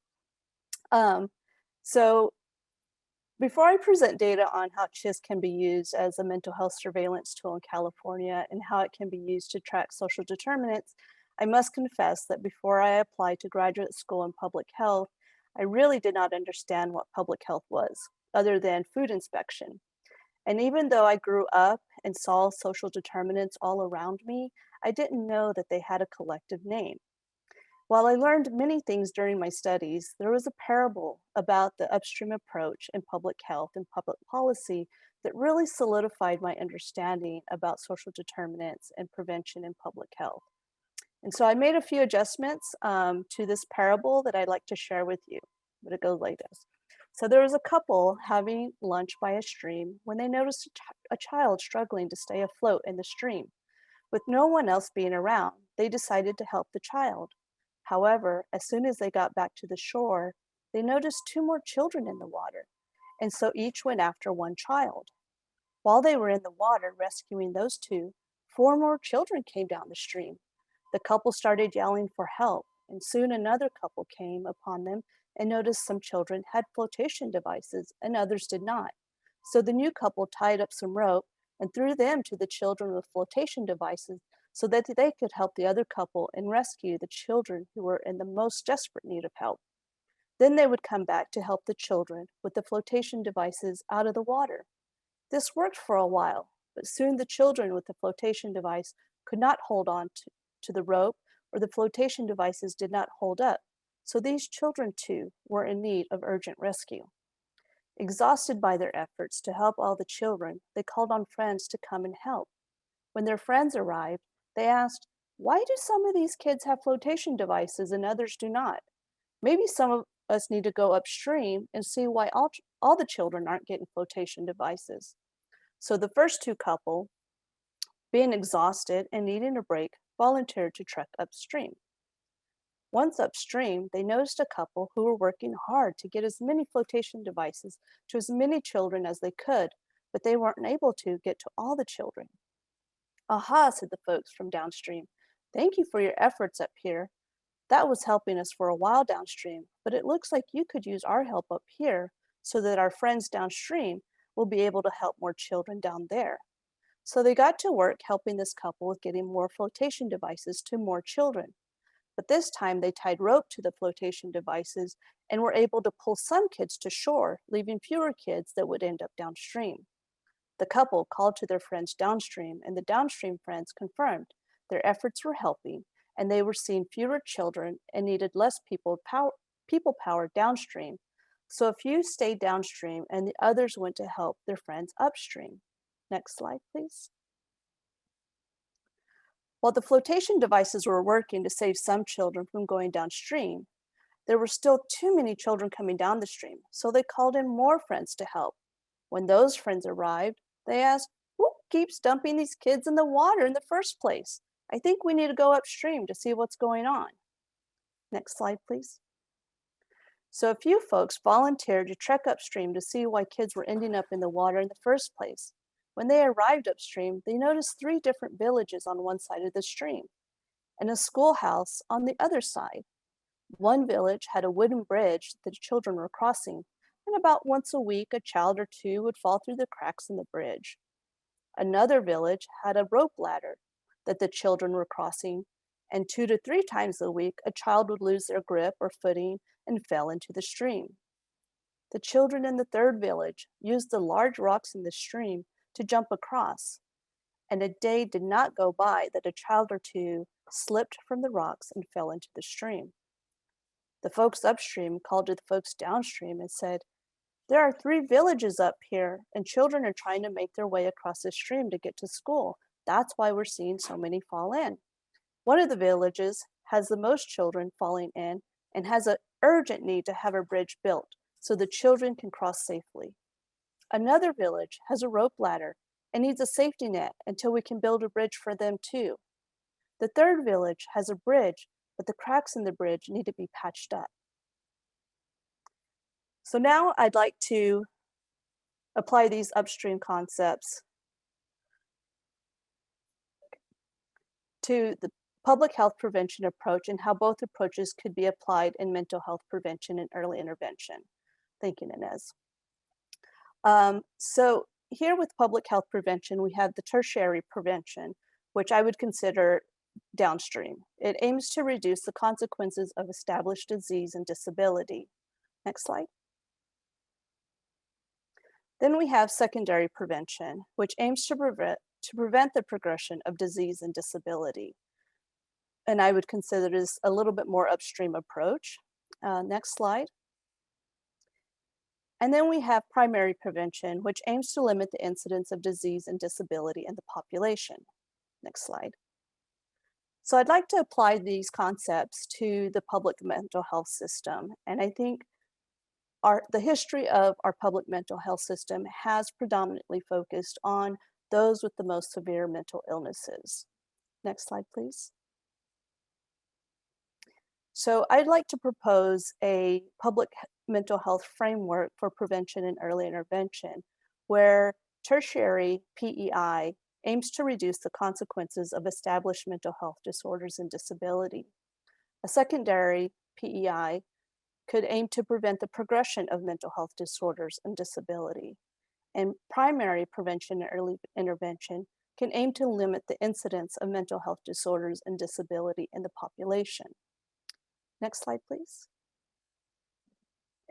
So before I present data on how CHIS can be used as a mental health surveillance tool in California and how it can be used to track social determinants, I must confess that before I applied to graduate school in public health, I really did not understand what public health was, other than food inspection. And even though I grew up and saw social determinants all around me, I didn't know that they had a collective name. While I learned many things during my studies, there was a parable about the upstream approach in public health and public policy that really solidified my understanding about social determinants and prevention in public health. And so I made a few adjustments to this parable that I'd like to share with you, but it goes like this. So there was a couple having lunch by a stream when they noticed a child struggling to stay afloat in the stream. With no one else being around, they decided to help the child. However, as soon as they got back to the shore, they noticed 2 more children in the water, and so each went after one child. While they were in the water rescuing those 2, 4 more children came down the stream. The couple started yelling for help, and soon another couple came upon them and noticed some children had flotation devices and others did not. So the new couple tied up some rope and threw them to the children with flotation devices so that they could help the other couple and rescue the children who were in the most desperate need of help. Then they would come back to help the children with the flotation devices out of the water. This worked for a while, but soon the children with the flotation device could not hold on to the rope, or the flotation devices did not hold up. So these children too were in need of urgent rescue. Exhausted by their efforts to help all the children, they called on friends to come and help. When their friends arrived, they asked, "Why do some of these kids have flotation devices and others do not? Maybe some of us need to go upstream and see why all the children aren't getting flotation devices." So the first 2 couple, being exhausted and needing a break, volunteered to trek upstream. Once upstream, they noticed a couple who were working hard to get as many flotation devices to as many children as they could, but they weren't able to get to all the children. "Aha," said the folks from downstream. "Thank you for your efforts up here. That was helping us for a while downstream, but it looks like you could use our help up here so that our friends downstream will be able to help more children down there." So they got to work helping this couple with getting more flotation devices to more children. But this time they tied rope to the flotation devices and were able to pull some kids to shore, leaving fewer kids that would end up downstream. The couple called to their friends downstream, and the downstream friends confirmed their efforts were helping, and they were seeing fewer children and needed less people power downstream. So a few stayed downstream and the others went to help their friends upstream. Next slide, please. While the flotation devices were working to save some children from going downstream, there were still too many children coming down the stream, so they called in more friends to help. When those friends arrived, they asked, who keeps dumping these kids in the water in the first place? I think we need to go upstream to see what's going on. Next slide, please. So a few folks volunteered to trek upstream to see why kids were ending up in the water in the first place. When they arrived upstream, they noticed 3 different villages on one side of the stream and a schoolhouse on the other side. One village had a wooden bridge that the children were crossing, and about once a week, a child or 2 would fall through the cracks in the bridge. Another village had a rope ladder that the children were crossing, and 2 to 3 times a week, a child would lose their grip or footing and fell into the stream. The children in the third village used the large rocks in the stream to jump across, and a day did not go by that a child or 2 slipped from the rocks and fell into the stream. The folks upstream called to the folks downstream and said, there are 3 villages up here and children are trying to make their way across the stream to get to school. That's why we're seeing so many fall in. One of the villages has the most children falling in and has an urgent need to have a bridge built so the children can cross safely. Another village has a rope ladder and needs a safety net until we can build a bridge for them too. The third village has a bridge, but the cracks in the bridge need to be patched up. So now I'd like to apply these upstream concepts to the public health prevention approach and how both approaches could be applied in mental health prevention and early intervention. Thank you, Inez. So here with public health prevention, we have the tertiary prevention, which I would consider downstream. It aims to reduce the consequences of established disease and disability. Next slide. Then we have secondary prevention, which aims to prevent the progression of disease and disability. And I would consider this a little bit more upstream approach. Next slide. And then we have primary prevention, which aims to limit the incidence of disease and disability in the population. Next slide. So I'd like to apply these concepts to the public mental health system. And I think the history of our public mental health system has predominantly focused on those with the most severe mental illnesses. Next slide, please. So I'd like to propose a public mental health framework for prevention and early intervention, where tertiary PEI aims to reduce the consequences of established mental health disorders and disability. A secondary PEI could aim to prevent the progression of mental health disorders and disability. And primary prevention and early intervention can aim to limit the incidence of mental health disorders and disability in the population. Next slide, please.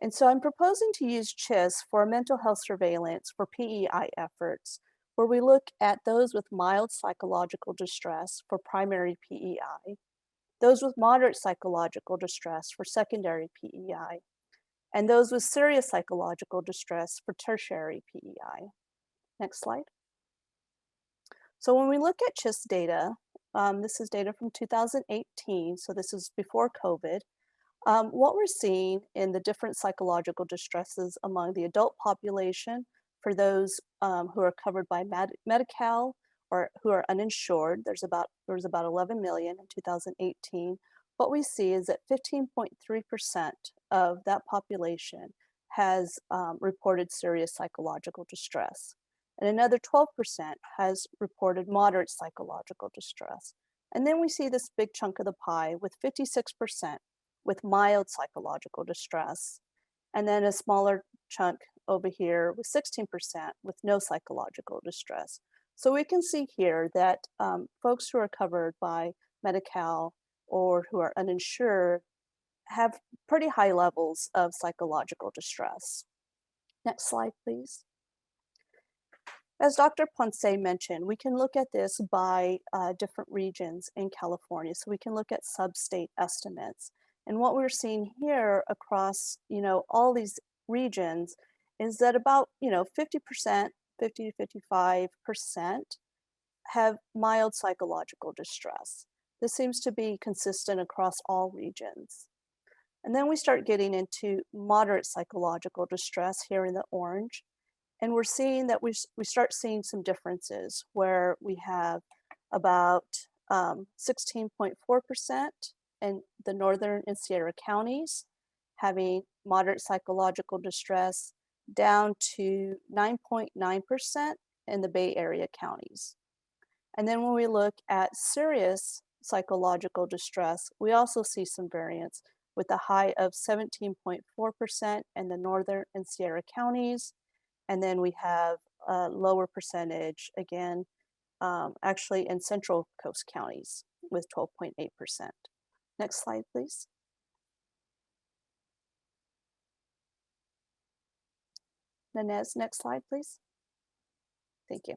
And so I'm proposing to use CHIS for mental health surveillance for PEI efforts, where we look at those with mild psychological distress for primary PEI, those with moderate psychological distress for secondary PEI, and those with serious psychological distress for tertiary PEI. Next slide. So when we look at CHIS data, this is data from 2018, so this is before COVID. What we're seeing in the different psychological distresses among the adult population for those who are covered by Medi-Cal or who are uninsured, there was about 11 million in 2018. What we see is that 15.3% of that population has reported serious psychological distress. And another 12% has reported moderate psychological distress. And then we see this big chunk of the pie with 56% with mild psychological distress. And then a smaller chunk over here with 16% with no psychological distress. So we can see here that folks who are covered by Medi-Cal or who are uninsured have pretty high levels of psychological distress. Next slide, please. As Dr. Ponce mentioned, we can look at this by different regions in California. So we can look at sub-state estimates. And what we're seeing here across, all these regions is that about, 50%, 50 to 55% have mild psychological distress. This seems to be consistent across all regions. And then we start getting into moderate psychological distress here in the orange. And we're seeing that we start seeing some differences where we have about 16.4% in the Northern and Sierra counties having moderate psychological distress, down to 9.9% in the Bay Area counties. And then when we look at serious psychological distress, we also see some variance with a high of 17.4% in the Northern and Sierra counties. And then we have a lower percentage, again, actually in Central Coast counties with 12.8%. Next slide, please. Nanez, next slide, please. Thank you.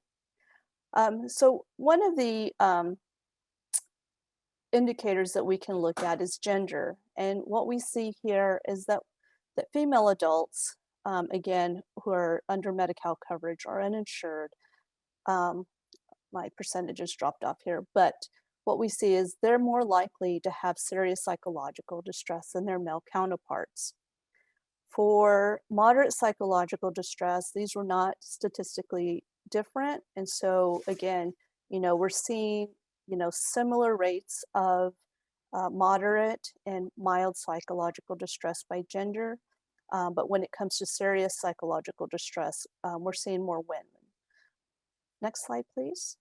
So one of the indicators that we can look at is gender. And what we see here is that female adults, again, who are under Medi-Cal coverage or uninsured, my percentages dropped off here, but what we see is they're more likely to have serious psychological distress than their male counterparts. For moderate psychological distress, these were not statistically different. And so again, we're seeing, similar rates of moderate and mild psychological distress by gender. But when it comes to serious psychological distress, we're seeing more women. Next slide, please.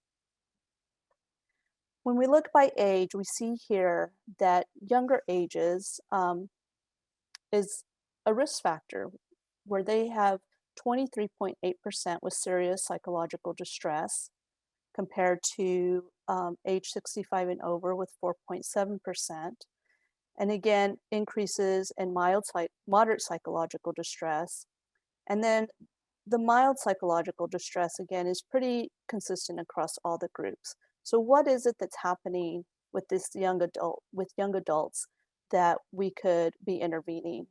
When we look by age, we see here that younger ages is a risk factor where they have 23.8% with serious psychological distress compared to age 65 and over with 4.7%. And again, increases in moderate psychological distress. And then the mild psychological distress, again, is pretty consistent across all the groups. So what is it that's happening with this young adults that we could be intervening?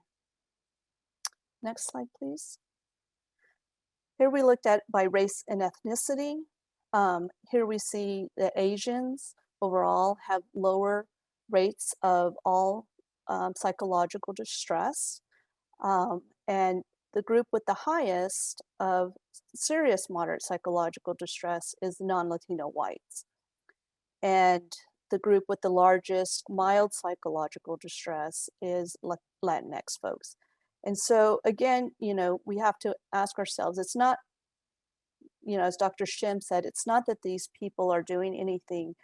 Next slide, please. Here we looked at by race and ethnicity. Here we see the Asians overall have lower rates of all psychological distress. And the group with the highest of serious moderate psychological distress is non-Latino whites. And the group with the largest mild psychological distress is Latinx folks. And so again, we have to ask ourselves, it's not, as Dr. Shim said, it's not that these people are doing anything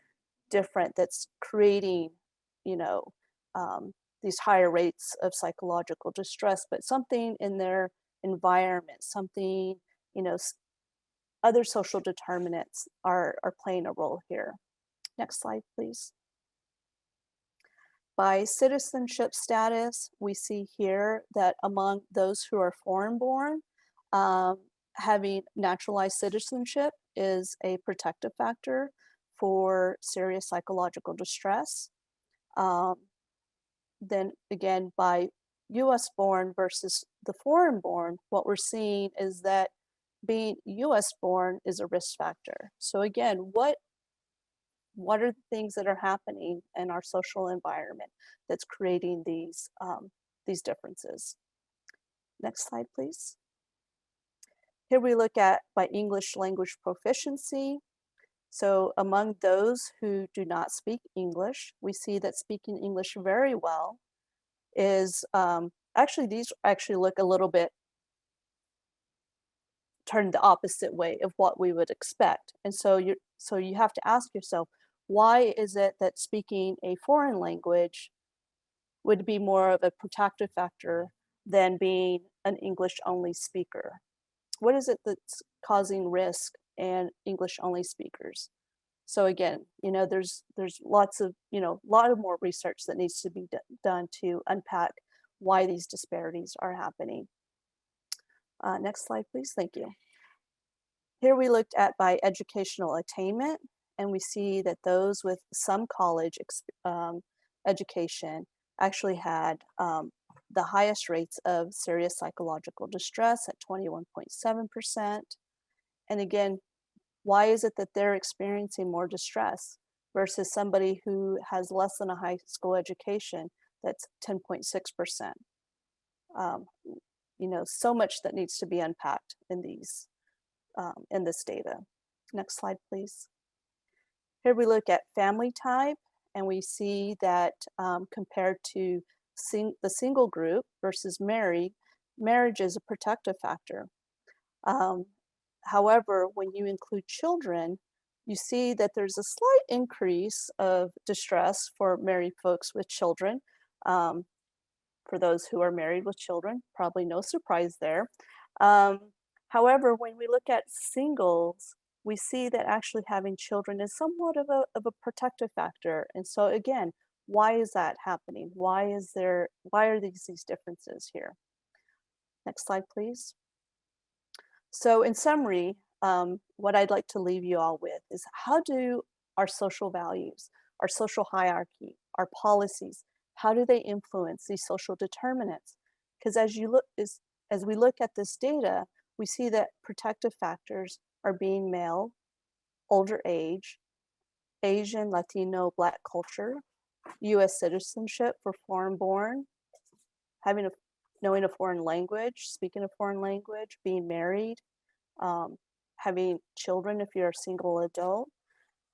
different that's creating, these higher rates of psychological distress, but something in their environment, something, other social determinants are playing a role here. Next slide, please. By citizenship status, we see here that among those who are foreign-born, having naturalized citizenship is a protective factor for serious psychological distress. Then again, by US born versus the foreign born, what we're seeing is that being US born is a risk factor. So again, what are the things that are happening in our social environment that's creating these differences? Next slide, please. Here we look at by English language proficiency. So among those who do not speak English, we see that speaking English very well is, these actually look a little bit turned the opposite way of what we would expect. And so you have to ask yourself, why is it that speaking a foreign language would be more of a protective factor than being an English-only speaker? What is it that's causing risk in English-only speakers? So again, you know, there's lots of, you know, a lot of more research that needs to be done to unpack why these disparities are happening. Next slide, please. Thank you. Here we looked at by educational attainment, and we see that those with some college education actually had the highest rates of serious psychological distress at 21.7%. And again, why is it that they're experiencing more distress versus somebody who has less than a high school education that's 10.6%? You know, so much that needs to be unpacked in these, in this data. Next slide, please. Here we look at family type, and we see that compared to the single group versus marriage is a protective factor. However, when you include children, you see that there's a slight increase of distress for married folks with children. For those who are married with children, probably no surprise there. However, when we look at singles, we see that actually having children is somewhat of a protective factor. And so again, why is that happening? Why are these differences here? Next slide, please. So in summary, what I'd like to leave you all with is how do our social values, our social hierarchy, our policies, how do they influence these social determinants? Because as we look at this data, we see that protective factors are being male, older age, Asian, Latino, Black culture, US citizenship for foreign born, knowing a foreign language, speaking a foreign language, being married, having children if you're a single adult,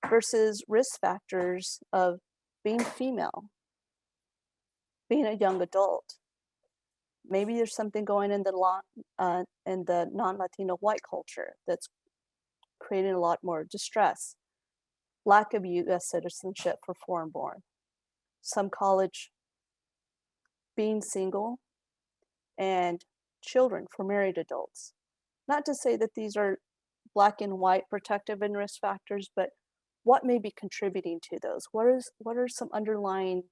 versus risk factors of being female, being a young adult. Maybe there's something going in the non-Latino white culture that's creating a lot more distress. Lack of US citizenship for foreign born. Some college, being single, and children for married adults. Not to say that these are Black and white protective and risk factors, but what may be contributing to those? What are some underlying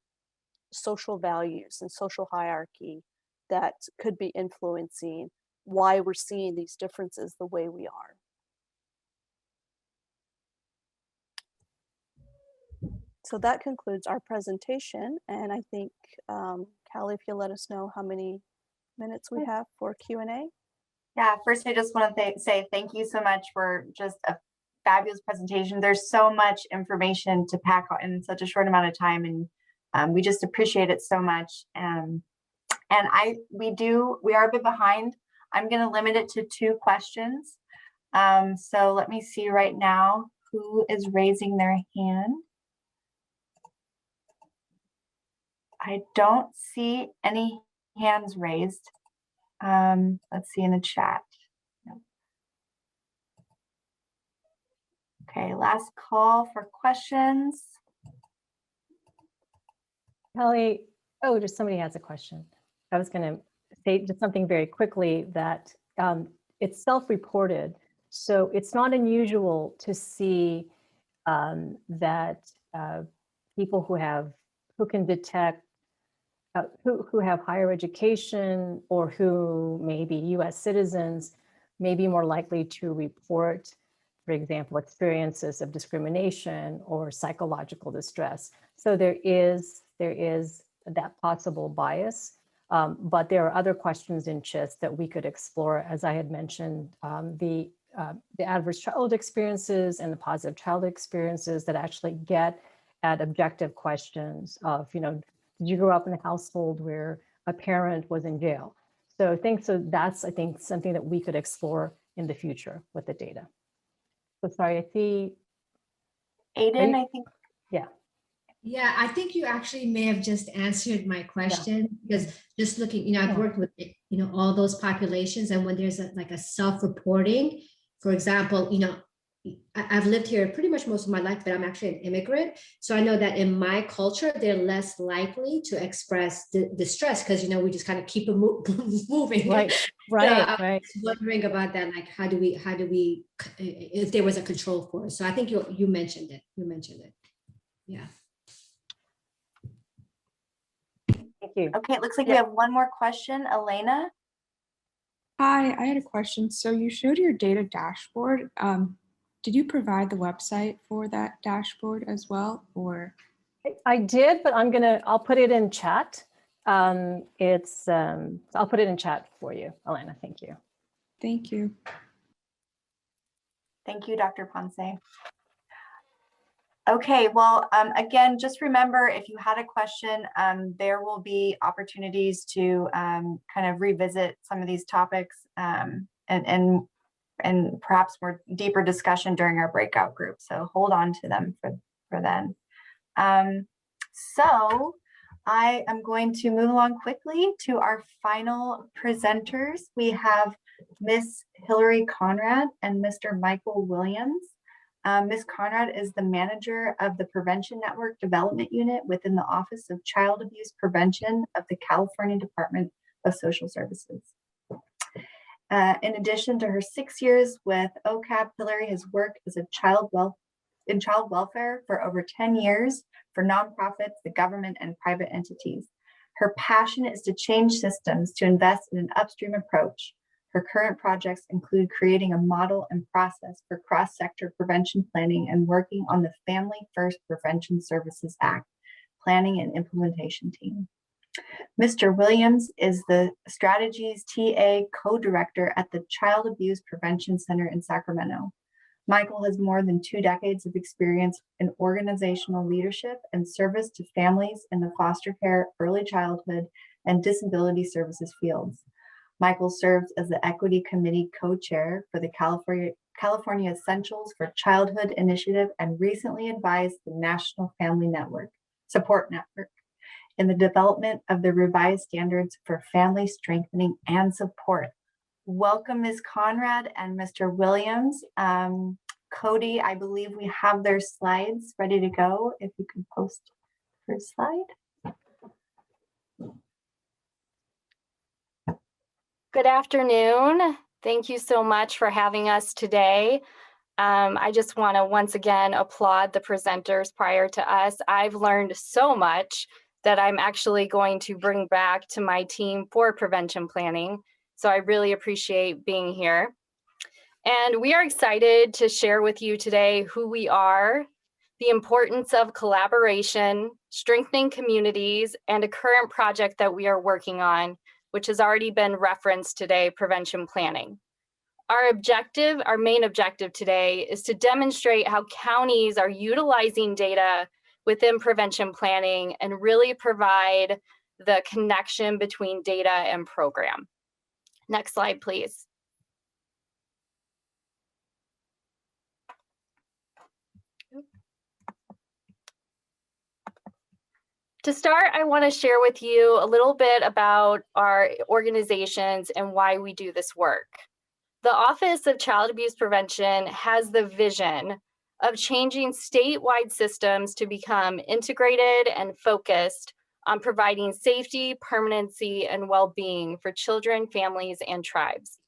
social values and social hierarchy that could be influencing why we're seeing these differences the way we are? So that concludes our presentation, and I think, Callie, if you'll let us know how many minutes we have for Q&A. Yeah, first I just want to say thank you so much for just a fabulous presentation. There's so much information to pack in such a short amount of time, and we just appreciate it so much. And we are a bit behind. I'm going to limit it to 2 questions. So let me see right now who is raising their hand. I don't see any hands raised. Let's see in the chat. Okay, last call for questions. Kelly, oh, just somebody has a question. I was going to say just something very quickly that it's self-reported. So it's not unusual to see that people who can detect who have higher education or who may be US citizens may be more likely to report, for example, experiences of discrimination or psychological distress. So there is that possible bias, but there are other questions in CHIS that we could explore. As I had mentioned, the adverse childhood experiences and the positive childhood experiences that actually get at objective questions of, did you grow up in a household where a parent was in jail? So that's, I think, something that we could explore in the future with the data. So sorry, I see. Aiden, I think. Yeah. Yeah, I think you actually may have just answered my question, because just looking, I've worked with, all those populations, and when there's like a self-reporting, for example, I've lived here pretty much most of my life, but I'm actually an immigrant. So I know that in my culture, they're less likely to express distress because, you know, we just kind of keep it moving. Right, So right, I'm right. wondering about that, like how do we, if there was a control for it. So I think you mentioned it. You mentioned it. Yeah. Thank you. Okay, it looks like we have one more question. Elena? Hi, I had a question. So you showed your data dashboard. Did you provide the website for that dashboard as well, or? I did, but I'll put it in chat. I'll put it in chat for you, Elena. Thank you. Thank you. Thank you, Dr. Ponce. Okay, well, again, just remember if you had a question, there will be opportunities to kind of revisit some of these topics and perhaps more deeper discussion during our breakout group. So hold on to them for then. So I am going to move along quickly to our final presenters. We have Miss Hillary Conrad and Mr. Michael Williams. Ms. Conrad is the manager of the Prevention Network Development Unit within the Office of Child Abuse Prevention of the California Department of Social Services. In addition to her 6 years with OCAP, Hillary has worked as a child welfare for over 10 years for nonprofits, the government, and private entities. Her passion is to change systems to invest in an upstream approach. Her current projects include creating a model and process for cross-sector prevention planning and working on the Family First Prevention Services Act planning and implementation team. Mr. Williams is the Strategies TA co-director at the Child Abuse Prevention Center in Sacramento. Michael has more than 2 decades of experience in organizational leadership and service to families in the foster care, early childhood, and disability services fields. Michael serves as the Equity Committee co-chair for the California Essentials for Childhood Initiative and recently advised the National Family Support Network in the development of the revised standards for family strengthening and support. Welcome, Ms. Conrad and Mr. Williams. Cody, I believe we have their slides ready to go. If you can post your slide. Good afternoon. Thank you so much for having us today. I just want to once again applaud the presenters prior to us. I've learned so much that I'm actually going to bring back to my team for prevention planning. So I really appreciate being here. And we are excited to share with you today who we are, the importance of collaboration, strengthening communities, and a current project that we are working on, which has already been referenced today, prevention planning. Our main objective today is to demonstrate how counties are utilizing data within prevention planning and really provide the connection between data and program. Next slide, please. To start, I want to share with you a little bit about our organizations and why we do this work. The Office of Child Abuse Prevention has the vision of changing statewide systems to become integrated and focused on providing safety, permanency, and well-being for children, families, and tribes.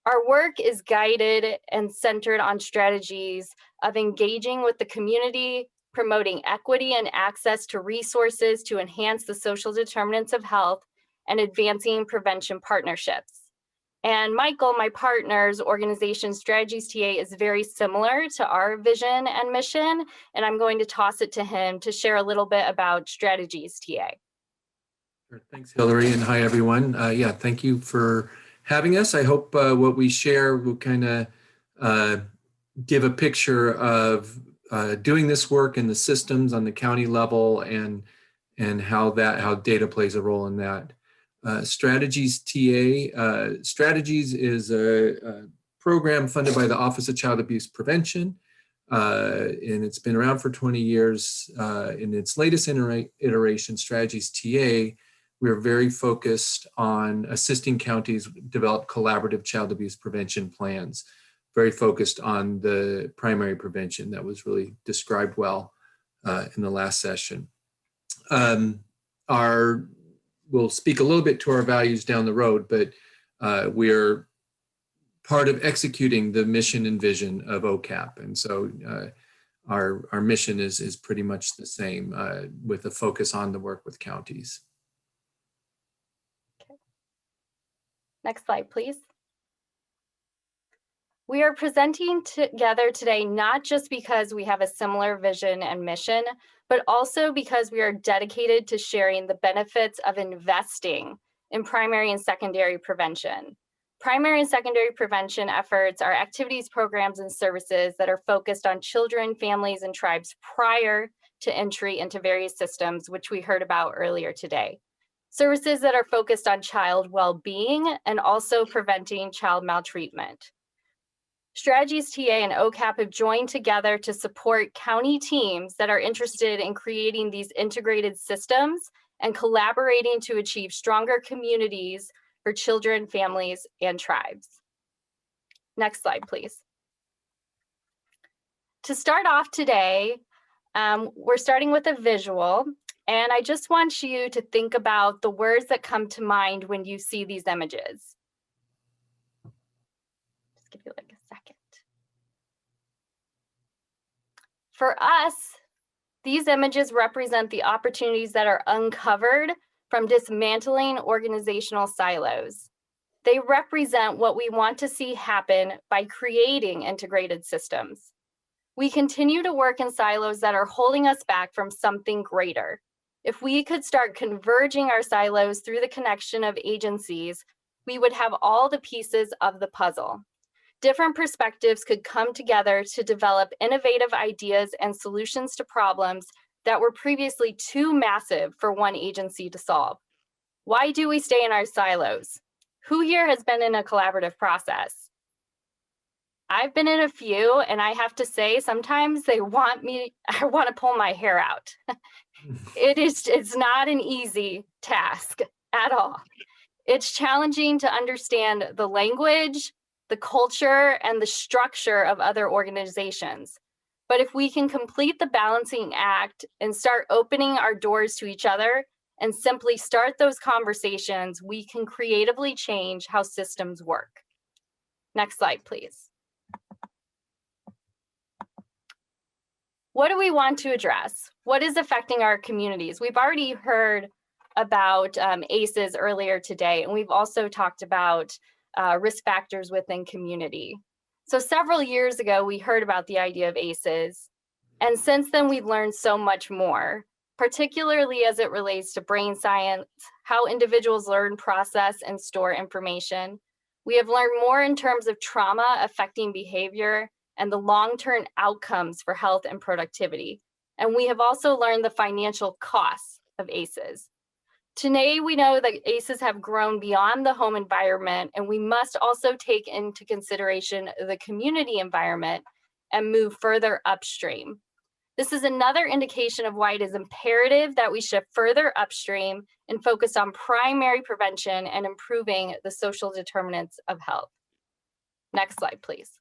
Our work is guided and centered on strategies of engaging with the community, promoting equity and access to resources to enhance the social determinants of health, and advancing prevention partnerships. And Michael, my partner's organization Strategies TA is very similar to our vision and mission, and I'm going to toss it to him to share a little bit about Strategies TA. Sure. Thanks, Hillary, and hi, everyone. Yeah, thank you for having us. I hope what we share will kind of give a picture of doing this work in the systems on the county level and how data plays a role in that. Strategies TA. Strategies is a program funded by the Office of Child Abuse Prevention, and it's been around for 20 years. In its latest iteration, Strategies TA, we're very focused on assisting counties develop collaborative child abuse prevention plans. very focused on the primary prevention. That was really described well in the last session. We'll speak a little bit to our values down the road, but we're part of executing the mission and vision of OCAP. And so our mission is pretty much the same with a focus on the work with counties. Okay. Next slide, please. We are presenting together today not just because we have a similar vision and mission, but also because we are dedicated to sharing the benefits of investing in primary and secondary prevention. Primary and secondary prevention efforts are activities, programs, and services that are focused on children, families, and tribes prior to entry into various systems, which we heard about earlier today. Services that are focused on child well-being and also preventing child maltreatment. Strategies TA and OCAP have joined together to support county teams that are interested in creating these integrated systems and collaborating to achieve stronger communities for children, families, and tribes. Next slide, please. To start off today, we're starting with a visual, and I just want you to think about the words that come to mind when you see these images. Just give you like a second. For us, these images represent the opportunities that are uncovered from dismantling organizational silos. They represent what we want to see happen by creating integrated systems. We continue to work in silos that are holding us back from something greater. If we could start converging our silos through the connection of agencies, we would have all the pieces of the puzzle. Different perspectives could come together to develop innovative ideas and solutions to problems that were previously too massive for one agency to solve. Why do we stay in our silos? Who here has been in a collaborative process? I've been in a few, and I have to say, sometimes I want to pull my hair out. It's not an easy task at all. It's challenging to understand the language, the culture, and the structure of other organizations. But if we can complete the balancing act and start opening our doors to each other and simply start those conversations, we can creatively change how systems work. Next slide, please. What do we want to address? What is affecting our communities? We've already heard about ACEs earlier today, and we've also talked about risk factors within community. So several years ago, we heard about the idea of ACEs, and since then we've learned so much more, particularly as it relates to brain science, how individuals learn, process, and store information. We have learned more in terms of trauma affecting behavior and the long-term outcomes for health and productivity. And we have also learned the financial costs of ACEs. Today, we know that ACEs have grown beyond the home environment, and we must also take into consideration the community environment and move further upstream. This is another indication of why it is imperative that we shift further upstream and focus on primary prevention and improving the social determinants of health. Next slide, please.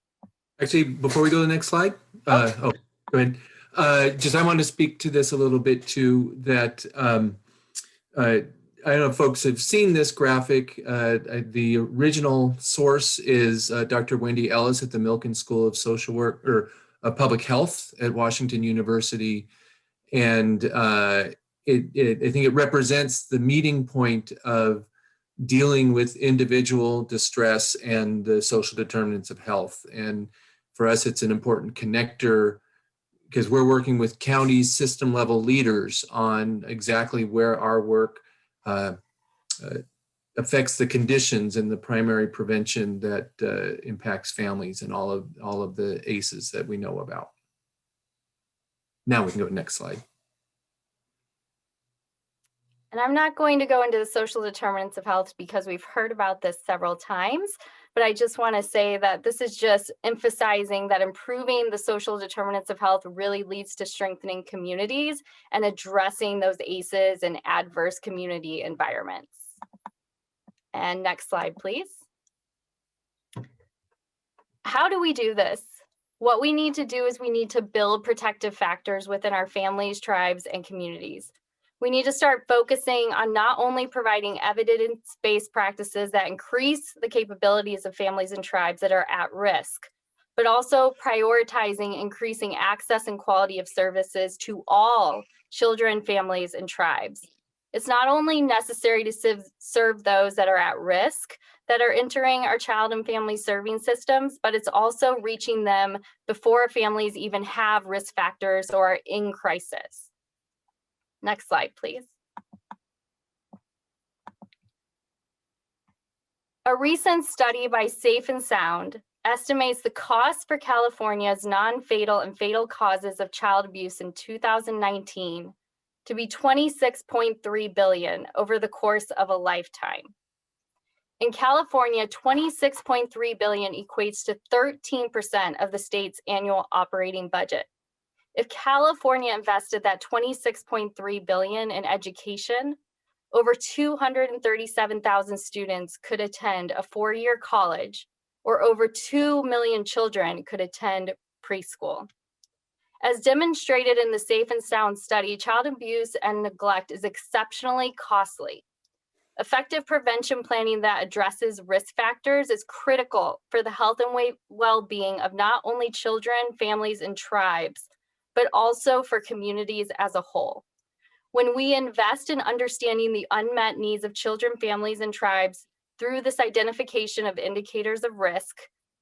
Actually, before we go to the next slide, go ahead. I wanted to speak to this a little bit too, that I don't know if folks have seen this graphic. The original source is Dr. Wendy Ellis at the Milken School of Social Work or Public Health at Washington University. And I think it represents the meeting point of dealing with individual distress and the social determinants of health. And for us, it's an important connector because we're working with county system level leaders on exactly where our work affects the conditions and the primary prevention that impacts families and all of the ACEs that we know about. Now we can go to the next slide. And I'm not going to go into the social determinants of health because we've heard about this several times, but I just want to say that this is just emphasizing that improving the social determinants of health really leads to strengthening communities and addressing those ACEs and adverse community environments. And next slide, please. How do we do this? What we need to do is we need to build protective factors within our families, tribes, and communities. We need to start focusing on not only providing evidence-based practices that increase the capabilities of families and tribes that are at risk, but also prioritizing increasing access and quality of services to all children, families, and tribes. It's not only necessary to serve those that are at risk that are entering our child and family serving systems, but it's also reaching them before families even have risk factors or are in crisis. Next slide, please. A recent study by Safe and Sound estimates the cost for California's non-fatal and fatal causes of child abuse in 2019 to be $26.3 billion over the course of a lifetime. In California, $26.3 billion equates to 13% of the state's annual operating budget. If California invested that $26.3 billion in education, over 237,000 students could attend a 4-year college, or over 2 million children could attend preschool. As demonstrated in the Safe and Sound study, child abuse and neglect is exceptionally costly. Effective prevention planning that addresses risk factors is critical for the health and well-being of not only children, families, and tribes, but also for communities as a whole. When we invest in understanding the unmet needs of children, families, and tribes through this identification of indicators of risk,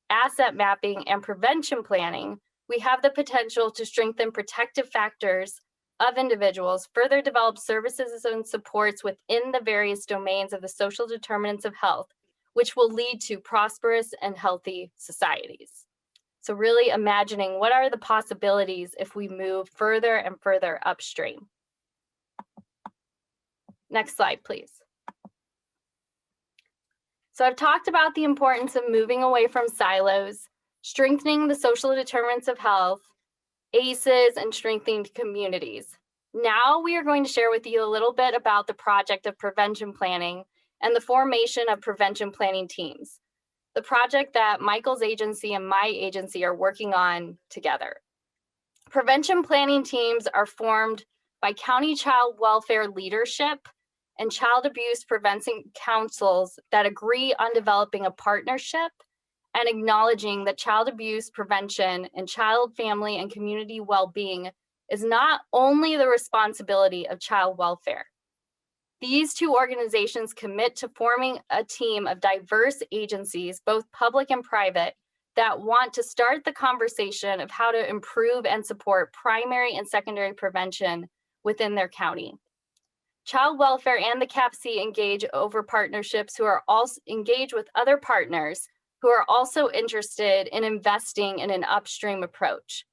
asset mapping, and prevention planning, we have the potential to strengthen protective factors of individuals, further develop services and supports within the various domains of the social determinants of health, which will lead to prosperous and healthy societies. So really imagining what are the possibilities if we move further and further upstream. Next slide, please. So I've talked about the importance of moving away from silos, strengthening the social determinants of health, ACEs, and strengthening communities. Now we are going to share with you a little bit about the project of prevention planning and the formation of prevention planning teams, the project that Michael's agency and my agency are working on together. Prevention planning teams are formed by county child welfare leadership and child abuse prevention councils that agree on developing a partnership and acknowledging that child abuse prevention and child, family, and community well-being is not only the responsibility of child welfare. These two organizations commit to forming a team of diverse agencies, both public and private, that want to start the conversation of how to improve and support primary and secondary prevention within their county. Child welfare and the CAPC engage over partnerships who are also engaged with other partners who are also interested in investing in an upstream approach.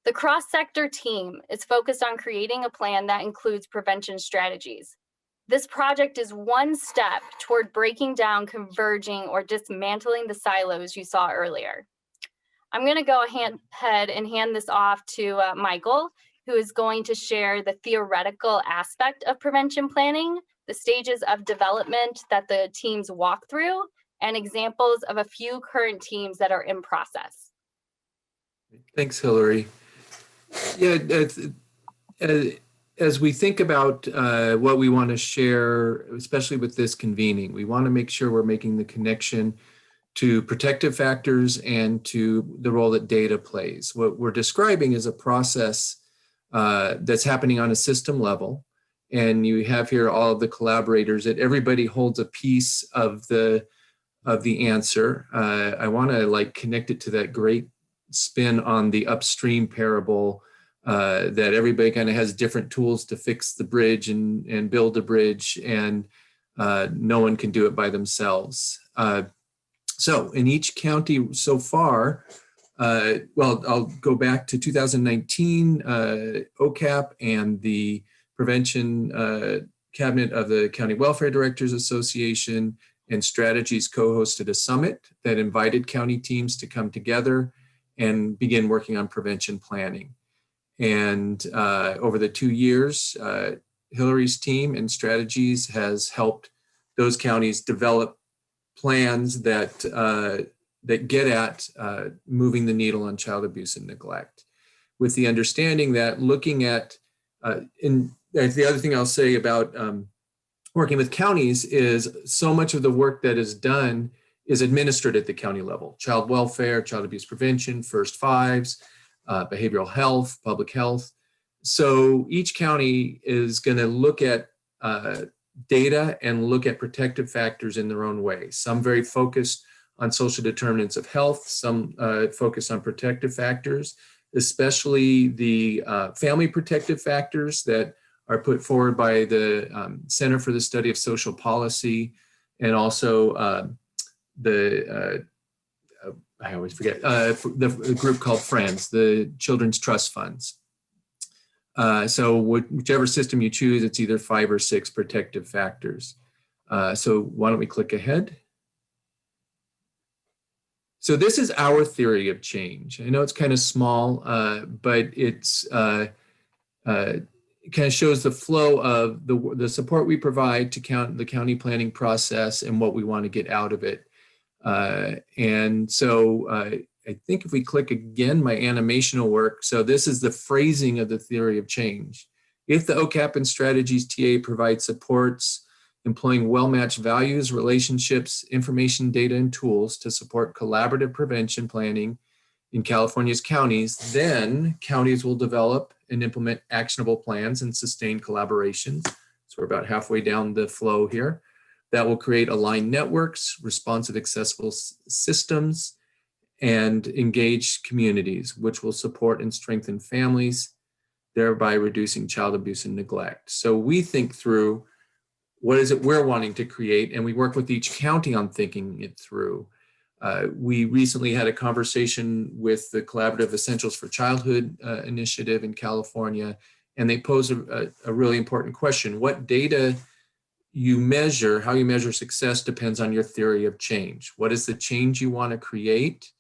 The cross-sector team is focused on creating a plan that includes prevention strategies. This project is one step toward breaking down, converging, or dismantling the silos you saw earlier. I'm going to go ahead and hand this off to Michael, who is going to share the theoretical aspect of prevention planning, the stages of development that the teams walk through, and examples of a few current teams that are in process. Thanks, Hillary. Yeah, as we think about what we want to share, especially with this convening, we want to make sure we're making the connection to protective factors and to the role that data plays. What we're describing is a process that's happening on a system level. And you have here all of the collaborators that everybody holds a piece of the answer. I want to connect it to that great spin on the upstream parable that everybody kind of has different tools to fix the bridge and build a bridge, and no one can do it by themselves. So in each county so far, well, I'll go back to 2019, OCAP and the Prevention Cabinet of the County Welfare Directors Association and Strategies co-hosted a summit that invited county teams to come together and begin working on prevention planning. And over the 2 years, Hillary's team and Strategies has helped those counties develop plans that that get at moving the needle on child abuse and neglect, with the understanding that looking at, and the other thing I'll say about working with counties is so much of the work that is done is administered at the county level: child welfare, child abuse prevention, first fives, behavioral health, public health. So each county is going to look at data and look at protective factors in their own way. Some very focused on social determinants of health, some focused on protective factors, especially the family protective factors that are put forward by the Center for the Study of Social Policy, and also I always forget, the group called Friends, the Children's Trust Funds. So whichever system you choose, it's either 5 or 6 protective factors. So why don't we click ahead? So this is our theory of change. I know it's kind of small, but it's it kind of shows the flow of the support we provide to the county planning process and what we want to get out of it. And so I think if we click again, my animation will work. So this is the phrasing of the theory of change. If the OCAP and strategies TA provide supports employing well-matched values, relationships, information, data, and tools to support collaborative prevention planning in California's counties, then counties will develop and implement actionable plans and sustain collaborations. So we're about halfway down the flow here. That will create aligned networks, responsive, accessible systems, and engage communities, which will support and strengthen families, thereby reducing child abuse and neglect. So we think through what is it we're wanting to create, and we work with each county on thinking it through. We recently had a conversation with the Collaborative Essentials for Childhood initiative in California, and they pose a really important question. What data you measure, how you measure success depends on your theory of change. What is the change you want to create?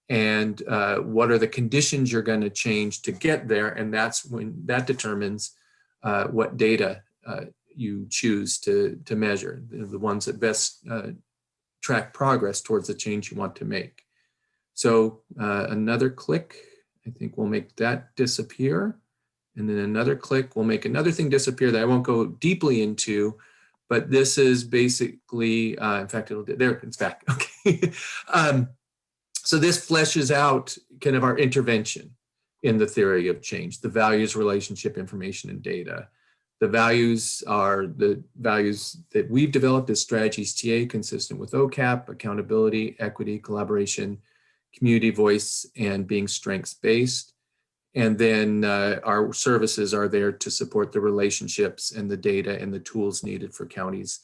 And what are the conditions you're going to change to get there? And that's when that determines what data you choose to measure, the ones that best track progress towards the change you want to make. So another click, I think we'll make that disappear. And then another click will make another thing disappear that I won't go deeply into, but this is basically, in fact, there, it's back, okay. So this fleshes out kind of our intervention in the theory of change, the values, relationship, information, and data. The values are the values that we've developed as strategies TA, consistent with OCAP: accountability, equity, collaboration, community voice, and being strengths-based. And then our services are there to support the relationships and the data and the tools needed for counties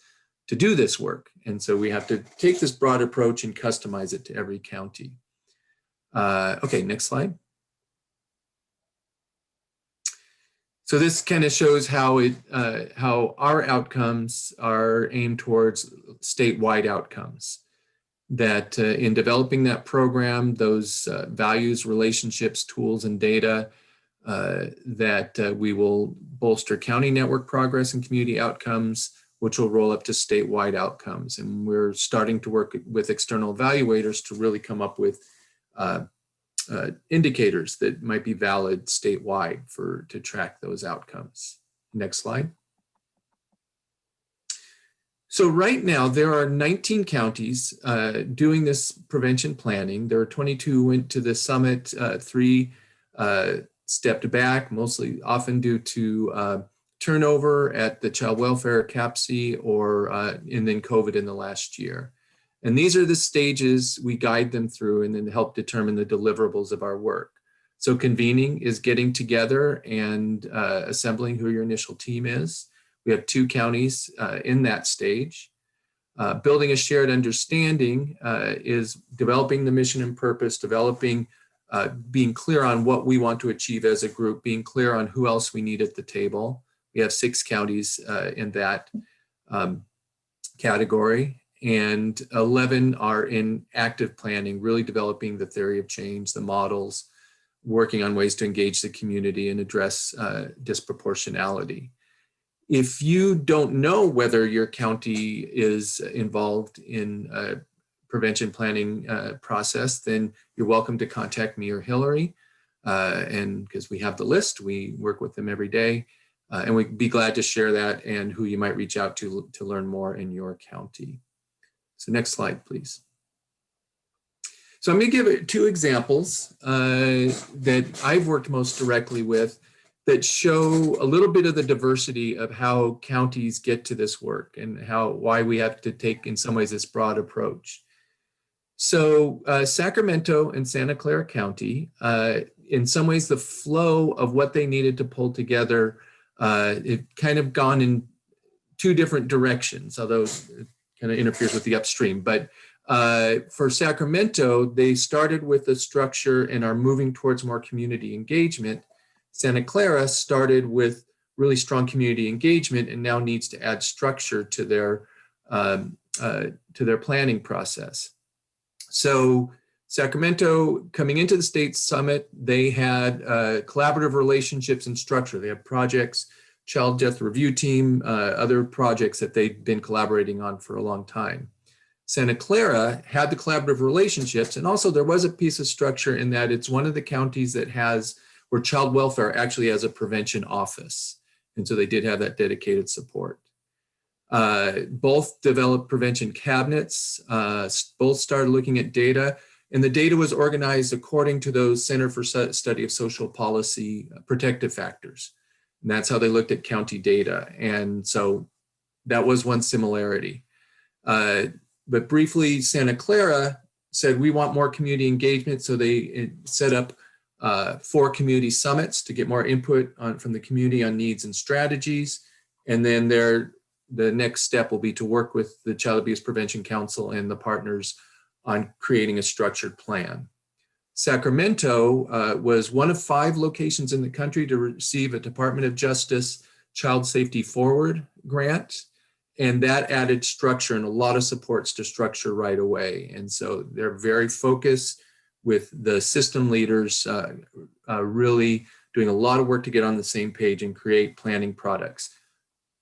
to do this work. And so we have to take this broad approach and customize it to every county. Okay, next slide. So this kind of shows how our outcomes are aimed towards statewide outcomes. That in developing that program, those values, relationships, tools, and data, that we will bolster county network progress and community outcomes, which will roll up to statewide outcomes. And we're starting to work with external evaluators to really come up with indicators that might be valid statewide to track those outcomes. Next slide. So right now there are 19 counties doing this prevention planning. There are 22 who went to the summit, 3 stepped back, mostly often due to turnover at the child welfare, CAPC, and then COVID in the last year. And these are the stages we guide them through and then help determine the deliverables of our work. So convening is getting together and assembling who your initial team is. We have 2 counties in that stage. Building a shared understanding is developing the mission and purpose, being clear on what we want to achieve as a group, being clear on who else we need at the table. We have 6 counties in that category, and 11 are in active planning, really developing the theory of change, the models, working on ways to engage the community and address disproportionality. If you don't know whether your county is involved in prevention planning process, then you're welcome to contact me or Hillary. And because we have the list, we work with them every day. And we'd be glad to share that and who you might reach out to learn more in your county. So next slide, please. So I'm going to give 2 examples that I've worked most directly with that show a little bit of the diversity of how counties get to this work and why we have to take, in some ways, this broad approach. So Sacramento and Santa Clara County, in some ways, the flow of what they needed to pull together, it kind of gone in 2 different directions, although it kind of interferes with the upstream. But for Sacramento, they started with a structure and are moving towards more community engagement. Santa Clara started with really strong community engagement and now needs to add structure to their planning process. So Sacramento, coming into the state summit, they had collaborative relationships and structure. They had projects, child death review team, other projects that they've been collaborating on for a long time. Santa Clara had the collaborative relationships, and also there was a piece of structure in that it's one of the counties that where child welfare actually has a prevention office. And so they did have that dedicated support. Both developed prevention cabinets, both started looking at data, and the data was organized according to those Center for Study of Social Policy protective factors. And that's how they looked at county data. And so that was one similarity. But briefly, Santa Clara said, we want more community engagement. So they set up 4 community summits to get more input from the community on needs and strategies. And then the next step will be to work with the Child Abuse Prevention Council and the partners on creating a structured plan. Sacramento was one of 5 locations in the country to receive a Department of Justice Child Safety Forward grant. And that added structure and a lot of supports to structure right away. And so they're very focused with the system leaders really doing a lot of work to get on the same page and create planning products.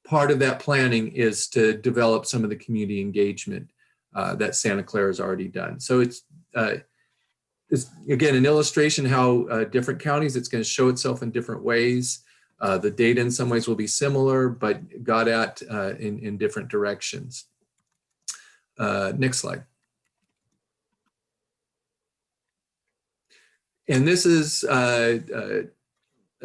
Part of that planning is to develop some of the community engagement that Santa Clara has already done. So it's again, an illustration how different counties, it's going to show itself in different ways. The data in some ways will be similar, but got at in different directions. Next slide. And this is a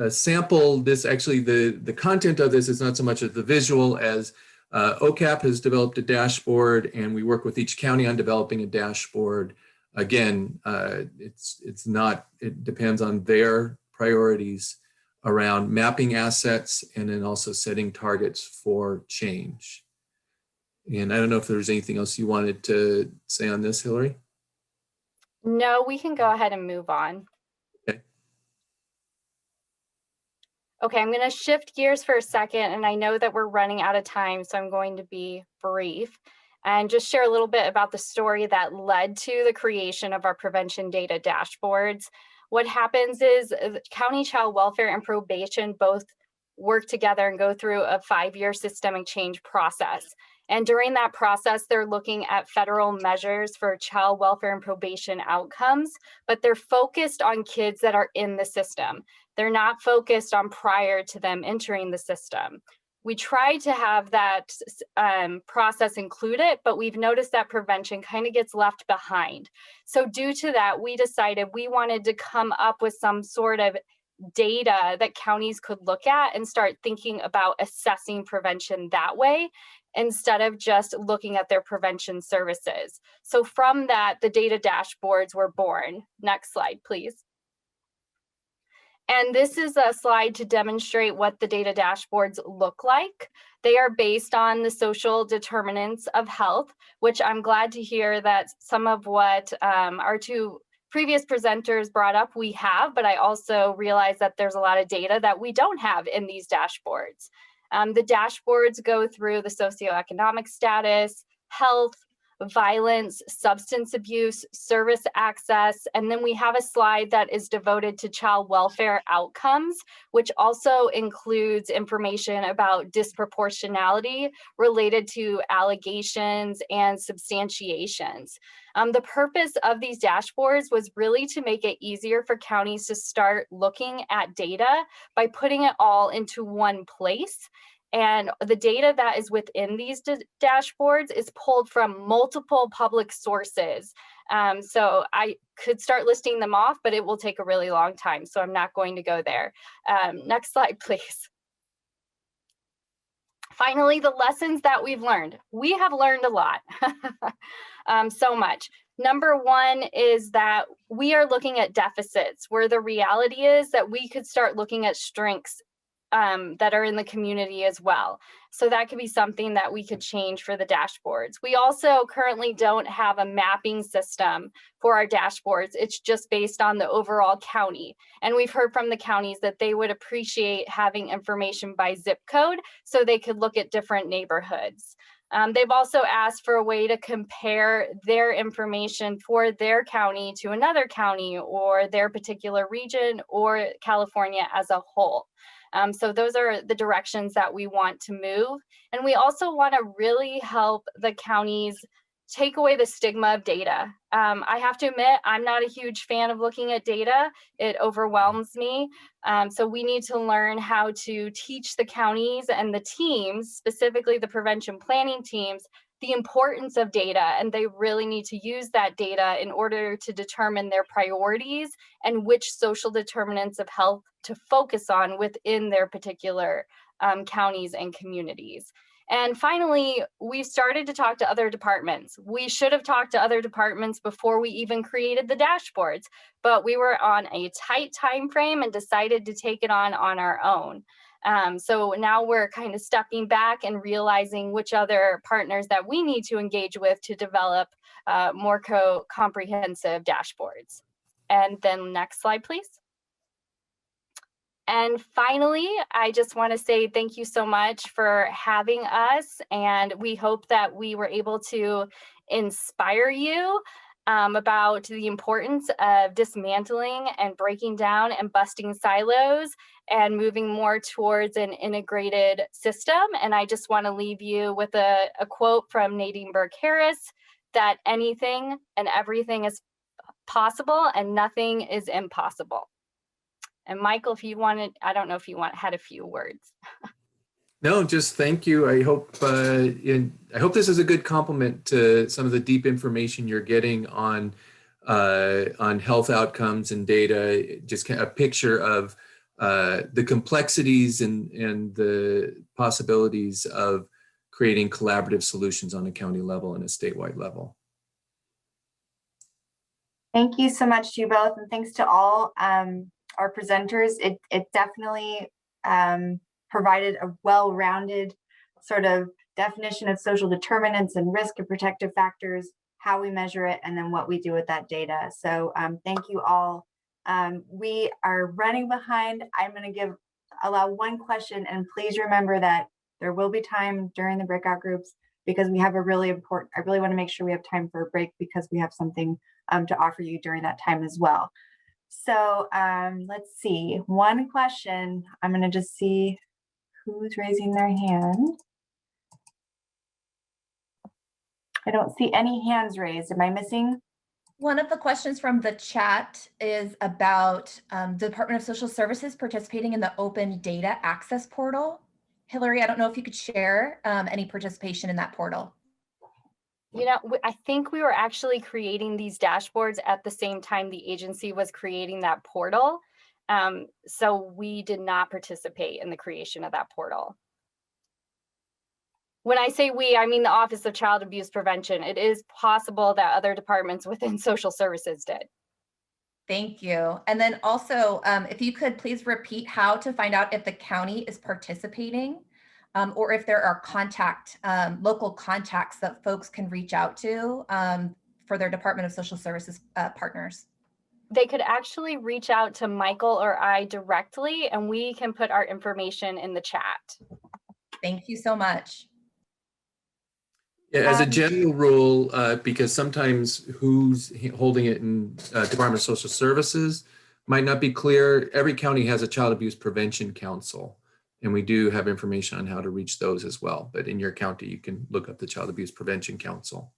sample. This actually, the content of this is not so much of the visual as OCAP has developed a dashboard, and we work with each county on developing a dashboard. Again, it depends on their priorities around mapping assets and then also setting targets for change. And I don't know if there's anything else you wanted to say on this, Hillary? No, we can go ahead and move on. Okay. Okay, I'm going to shift gears for a second, and I know that we're running out of time, so I'm going to be brief and just share a little bit about the story that led to the creation of our prevention data dashboards. What happens is county child welfare and probation both work together and go through a 5-year systemic change process. And during that process, they're looking at federal measures for child welfare and probation outcomes, but they're focused on kids that are in the system. They're not focused on prior to them entering the system. We try to have that process included, but we've noticed that prevention kind of gets left behind. So due to that, we decided we wanted to come up with some sort of data that counties could look at and start thinking about assessing prevention that way, instead of just looking at their prevention services. So from that, the data dashboards were born. Next slide, please. And this is a slide to demonstrate what the data dashboards look like. They are based on the social determinants of health, which I'm glad to hear that some of what our 2 previous presenters brought up we have, but I also realize that there's a lot of data that we don't have in these dashboards. The dashboards go through the socioeconomic status, health, violence, substance abuse, service access, and then we have a slide that is devoted to child welfare outcomes, which also includes information about disproportionality related to allegations and substantiations. The purpose of these dashboards was really to make it easier for counties to start looking at data by putting it all into one place. And the data that is within these dashboards is pulled from multiple public sources. So I could start listing them off, but it will take a really long time, so I'm not going to go there. Next slide, please. Finally, the lessons that we've learned. We have learned a lot, so much. Number one is that we are looking at deficits, where the reality is that we could start looking at strengths that are in the community as well. So that could be something that we could change for the dashboards. We also currently don't have a mapping system for our dashboards. It's just based on the overall county. And we've heard from the counties that they would appreciate having information by zip code so they could look at different neighborhoods. They've also asked for a way to compare their information for their county to another county or their particular region or California as a whole. So those are the directions that we want to move. And we also want to really help the counties take away the stigma of data. I have to admit, I'm not a huge fan of looking at data. It overwhelms me. So we need to learn how to teach the counties and the teams, specifically the prevention planning teams, the importance of data, and they really need to use that data in order to determine their priorities and which social determinants of health to focus on within their particular counties and communities. And finally, we started to talk to other departments. We should have talked to other departments before we even created the dashboards, but we were on a tight time frame and decided to take it on our own. So now we're kind of stepping back and realizing which other partners that we need to engage with to develop more comprehensive dashboards. And then next slide, please. And finally, I just want to say thank you so much for having us. And we hope that we were able to inspire you about the importance of dismantling and breaking down and busting silos and moving more towards an integrated system. And I just want to leave you with a quote from Nadine Burke-Harris, that anything and everything is possible and nothing is impossible. And Michael, if you wanted, I don't know if you had a few words. No, just thank you. I hope this is a good complement to some of the deep information you're getting on health outcomes and data. Just kind of a picture of the complexities and the possibilities of creating collaborative solutions on a county level and a statewide level. Thank you so much to you both, and thanks to all our presenters. It definitely provided a well-rounded sort of definition of social determinants and risk and protective factors, how we measure it, and then what we do with that data. So thank you all. We are running behind. I'm going to allow one question, and please remember that there will be time during the breakout groups because we have I really want to make sure we have time for a break because we have something to offer you during that time as well. So let's see, one question. I'm going to just see who's raising their hand. I don't see any hands raised. Am I missing? One of the questions from the chat is about the Department of Social Services participating in the Open Data Access Portal. Hillary, I don't know if you could share any participation in that portal. You know, I think we were actually creating these dashboards at the same time the agency was creating that portal. So we did not participate in the creation of that portal. When I say we, I mean the Office of Child Abuse Prevention. It is possible that other departments within social services did. Thank you. And then also, if you could please repeat how to find out if the county is participating or if there are local contacts that folks can reach out to for their Department of Social Services partners. They could actually reach out to Michael or I directly, and we can put our information in the chat. Thank you so much. Yeah, as a general rule, because sometimes who's holding it in Department of Social Services might not be clear. Every county has a child abuse prevention council, and we do have information on how to reach those as well. But in your county, you can look up the Child Abuse Prevention Council.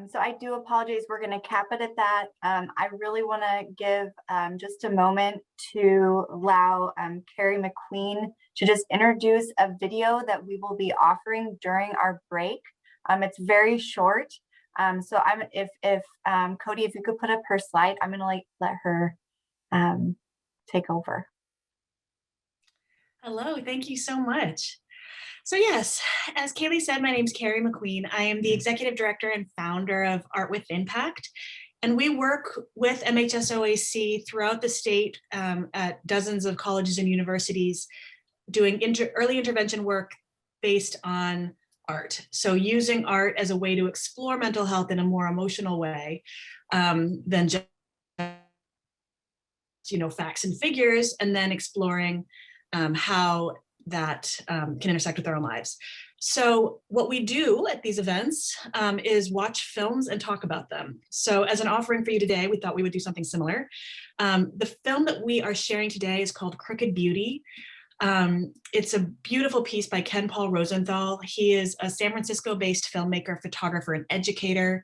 So I do apologize. We're going to cap it at that. I really want to give just a moment to allow Carrie McQueen to just introduce a video that we will be offering during our break. It's very short. So if Cody, if you could put up her slide, I'm going to let her take over. Hello, thank you so much. So yes, as Kaylee said, my name is Carrie McQueen. I am the executive director and founder of Art with Impact. And we work with MHSOAC throughout the state at dozens of colleges and universities doing early intervention work based on art. So using art as a way to explore mental health in a more emotional way than just facts and figures, and then exploring how that can intersect with our own lives. So what we do at these events is watch films and talk about them. So as an offering for you today, we thought we would do something similar. The film that we are sharing today is called Crooked Beauty. It's a beautiful piece by Ken Paul Rosenthal. He is a San Francisco-based filmmaker, photographer, and educator.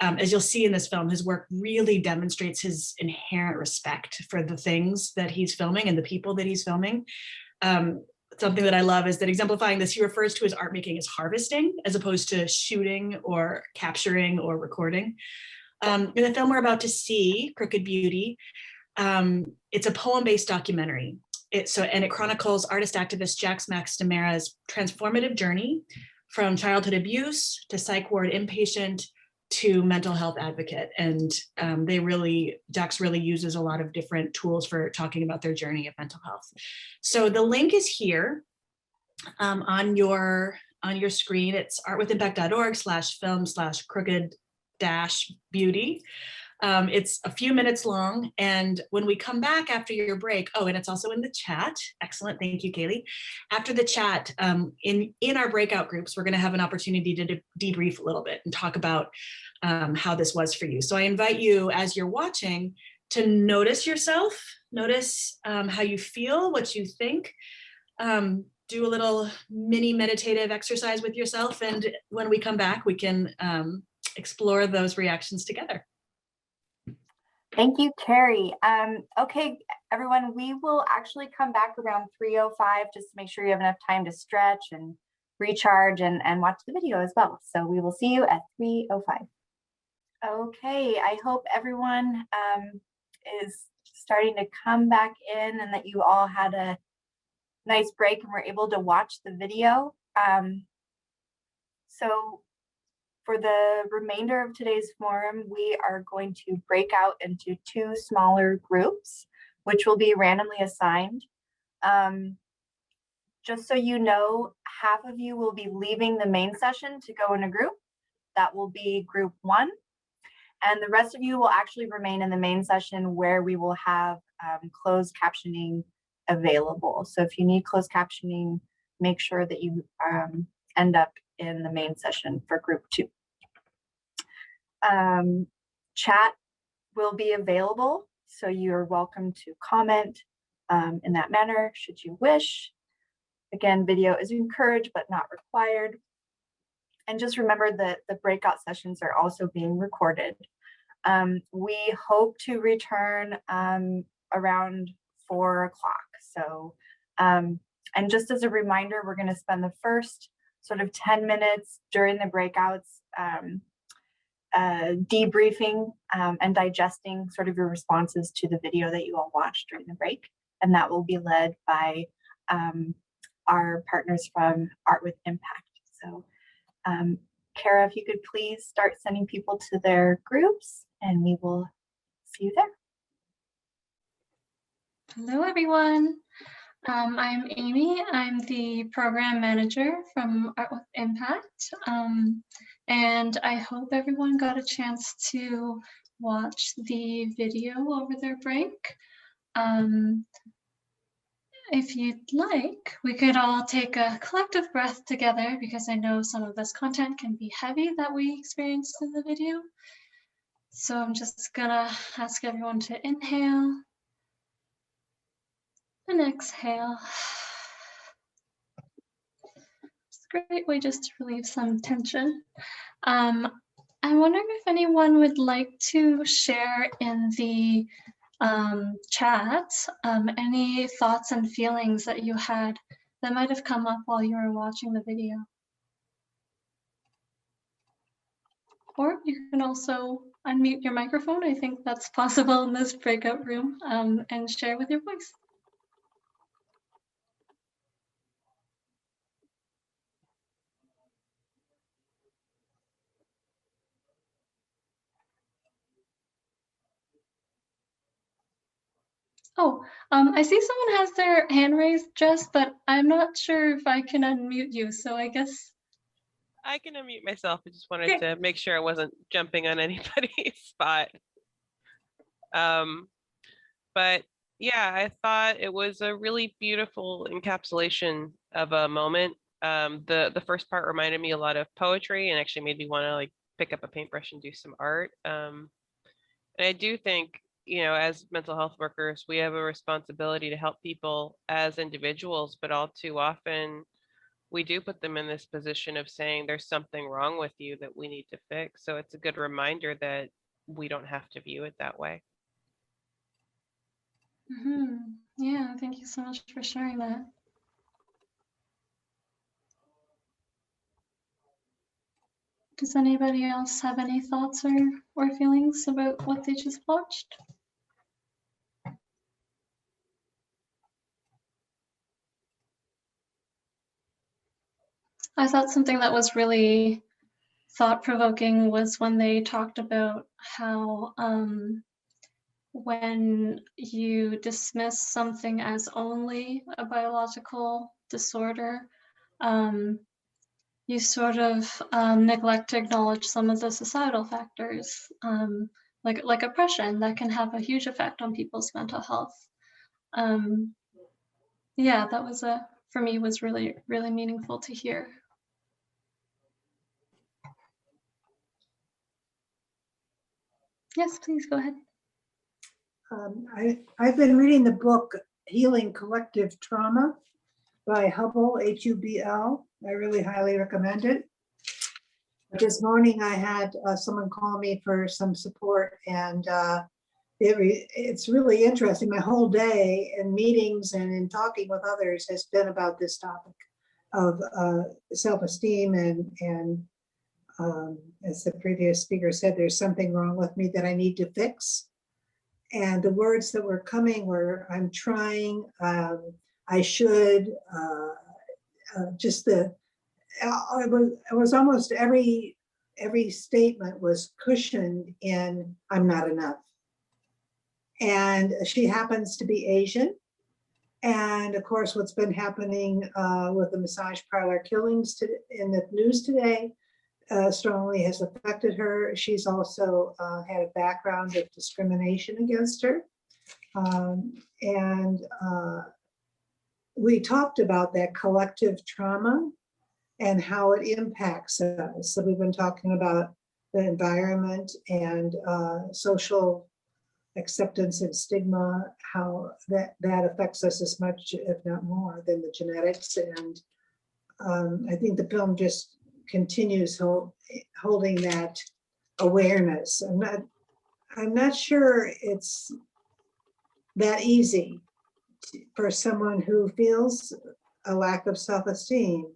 As you'll see in this film, his work really demonstrates his inherent respect for the things that he's filming and the people that he's filming. Something that I love is that exemplifying this, he refers to his art making as harvesting as opposed to shooting or capturing or recording. In the film we're about to see, Crooked Beauty, it's a poem-based documentary. It chronicles artist activist Jax McNamara's transformative journey from childhood abuse to psych ward inpatient to mental health advocate. And Jax really uses a lot of different tools for talking about their journey of mental health. So the link is here on your screen. It's artwithimpact.org/film/crooked-beauty. It's a few minutes long. And when we come back after your break, and it's also in the chat. Excellent. Thank you, Kaylee. After the chat, in our breakout groups, we're going to have an opportunity to debrief a little bit and talk about how this was for you. So I invite you, as you're watching, to notice yourself, notice how you feel, what you think. Do a little mini meditative exercise with yourself. And when we come back, we can explore those reactions together. Thank you, Carrie. Okay, everyone, we will actually come back around 3:05 just to make sure you have enough time to stretch and recharge and watch the video as well. So we will see you at 3:05. Okay, I hope everyone is starting to come back in and that you all had a nice break and were able to watch the video. So for the remainder of today's forum, we are going to break out into 2 smaller groups, which will be randomly assigned. Just so you know, half of you will be leaving the main session to go in a group. That will be group 1. And the rest of you will actually remain in the main session where we will have closed captioning available. So if you need closed captioning, make sure that you end up in the main session for group 2. Chat will be available, so you're welcome to comment in that manner should you wish. Again, video is encouraged but not required. And just remember that the breakout sessions are also being recorded. We hope to return around 4 o'clock. So, and just as a reminder, we're going to spend the first sort of 10 minutes during the breakouts debriefing and digesting sort of your responses to the video that you all watched during the break. And that will be led by our partners from Art with Impact. So Kara, if you could please start sending people to their groups and we will see you there. Hello, everyone. I'm Amy. I'm the program manager from Art with Impact. And I hope everyone got a chance to watch the video over their break. if you'd like, we could all take a collective breath together because I know some of this content can be heavy that we experienced in the video. So I'm just gonna ask everyone to inhale and exhale. It's a great way just to relieve some tension. I'm wondering if anyone would like to share in the chat any thoughts and feelings that you had that might have come up while you were watching the video. Or you can also unmute your microphone. I think that's possible in this breakout room, and share with your voice. Oh, I see someone has their hand raised, Jess, but I'm not sure if I can unmute you, so I guess. I can unmute myself. I just wanted to make sure I wasn't jumping on anybody's spot. But yeah, I thought it was a really beautiful encapsulation of a moment. The first part reminded me a lot of poetry and actually made me want to like pick up a paintbrush and do some art. And I do think, you know, as mental health workers, we have a responsibility to help people as individuals, but all too often we do put them in this position of saying there's something wrong with you that we need to fix. So it's a good reminder that we don't have to view it that way. Yeah, thank you so much for sharing that. Does anybody else have any thoughts or feelings about what they just watched? I thought something that was really thought-provoking was when they talked about how when you dismiss something as only a biological disorder, you sort of neglect to acknowledge some of the societal factors, like oppression, that can have a huge effect on people's mental health. Yeah, that was for me was really, really meaningful to hear. Yes, please go ahead. I've been reading the book Healing Collective Trauma by Hubble, H-U-B-L. I really highly recommend it. This morning I had someone call me for some support, and it's really interesting. My whole day in meetings and in talking with others has been about this topic of self-esteem and as the previous speaker said, there's something wrong with me that I need to fix. And the words that were coming were, I'm trying, I should, it was almost every statement was cushioned in, I'm not enough. And she happens to be Asian. And of course, what's been happening with the massage parlor killings in the news today strongly has affected her. She's also had a background of discrimination against her. We talked about that collective trauma and how it impacts us. So we've been talking about the environment and social acceptance and stigma, how that affects us as much, if not more, than the genetics. And I think the film just continues holding that awareness. I'm not sure it's that easy for someone who feels a lack of self-esteem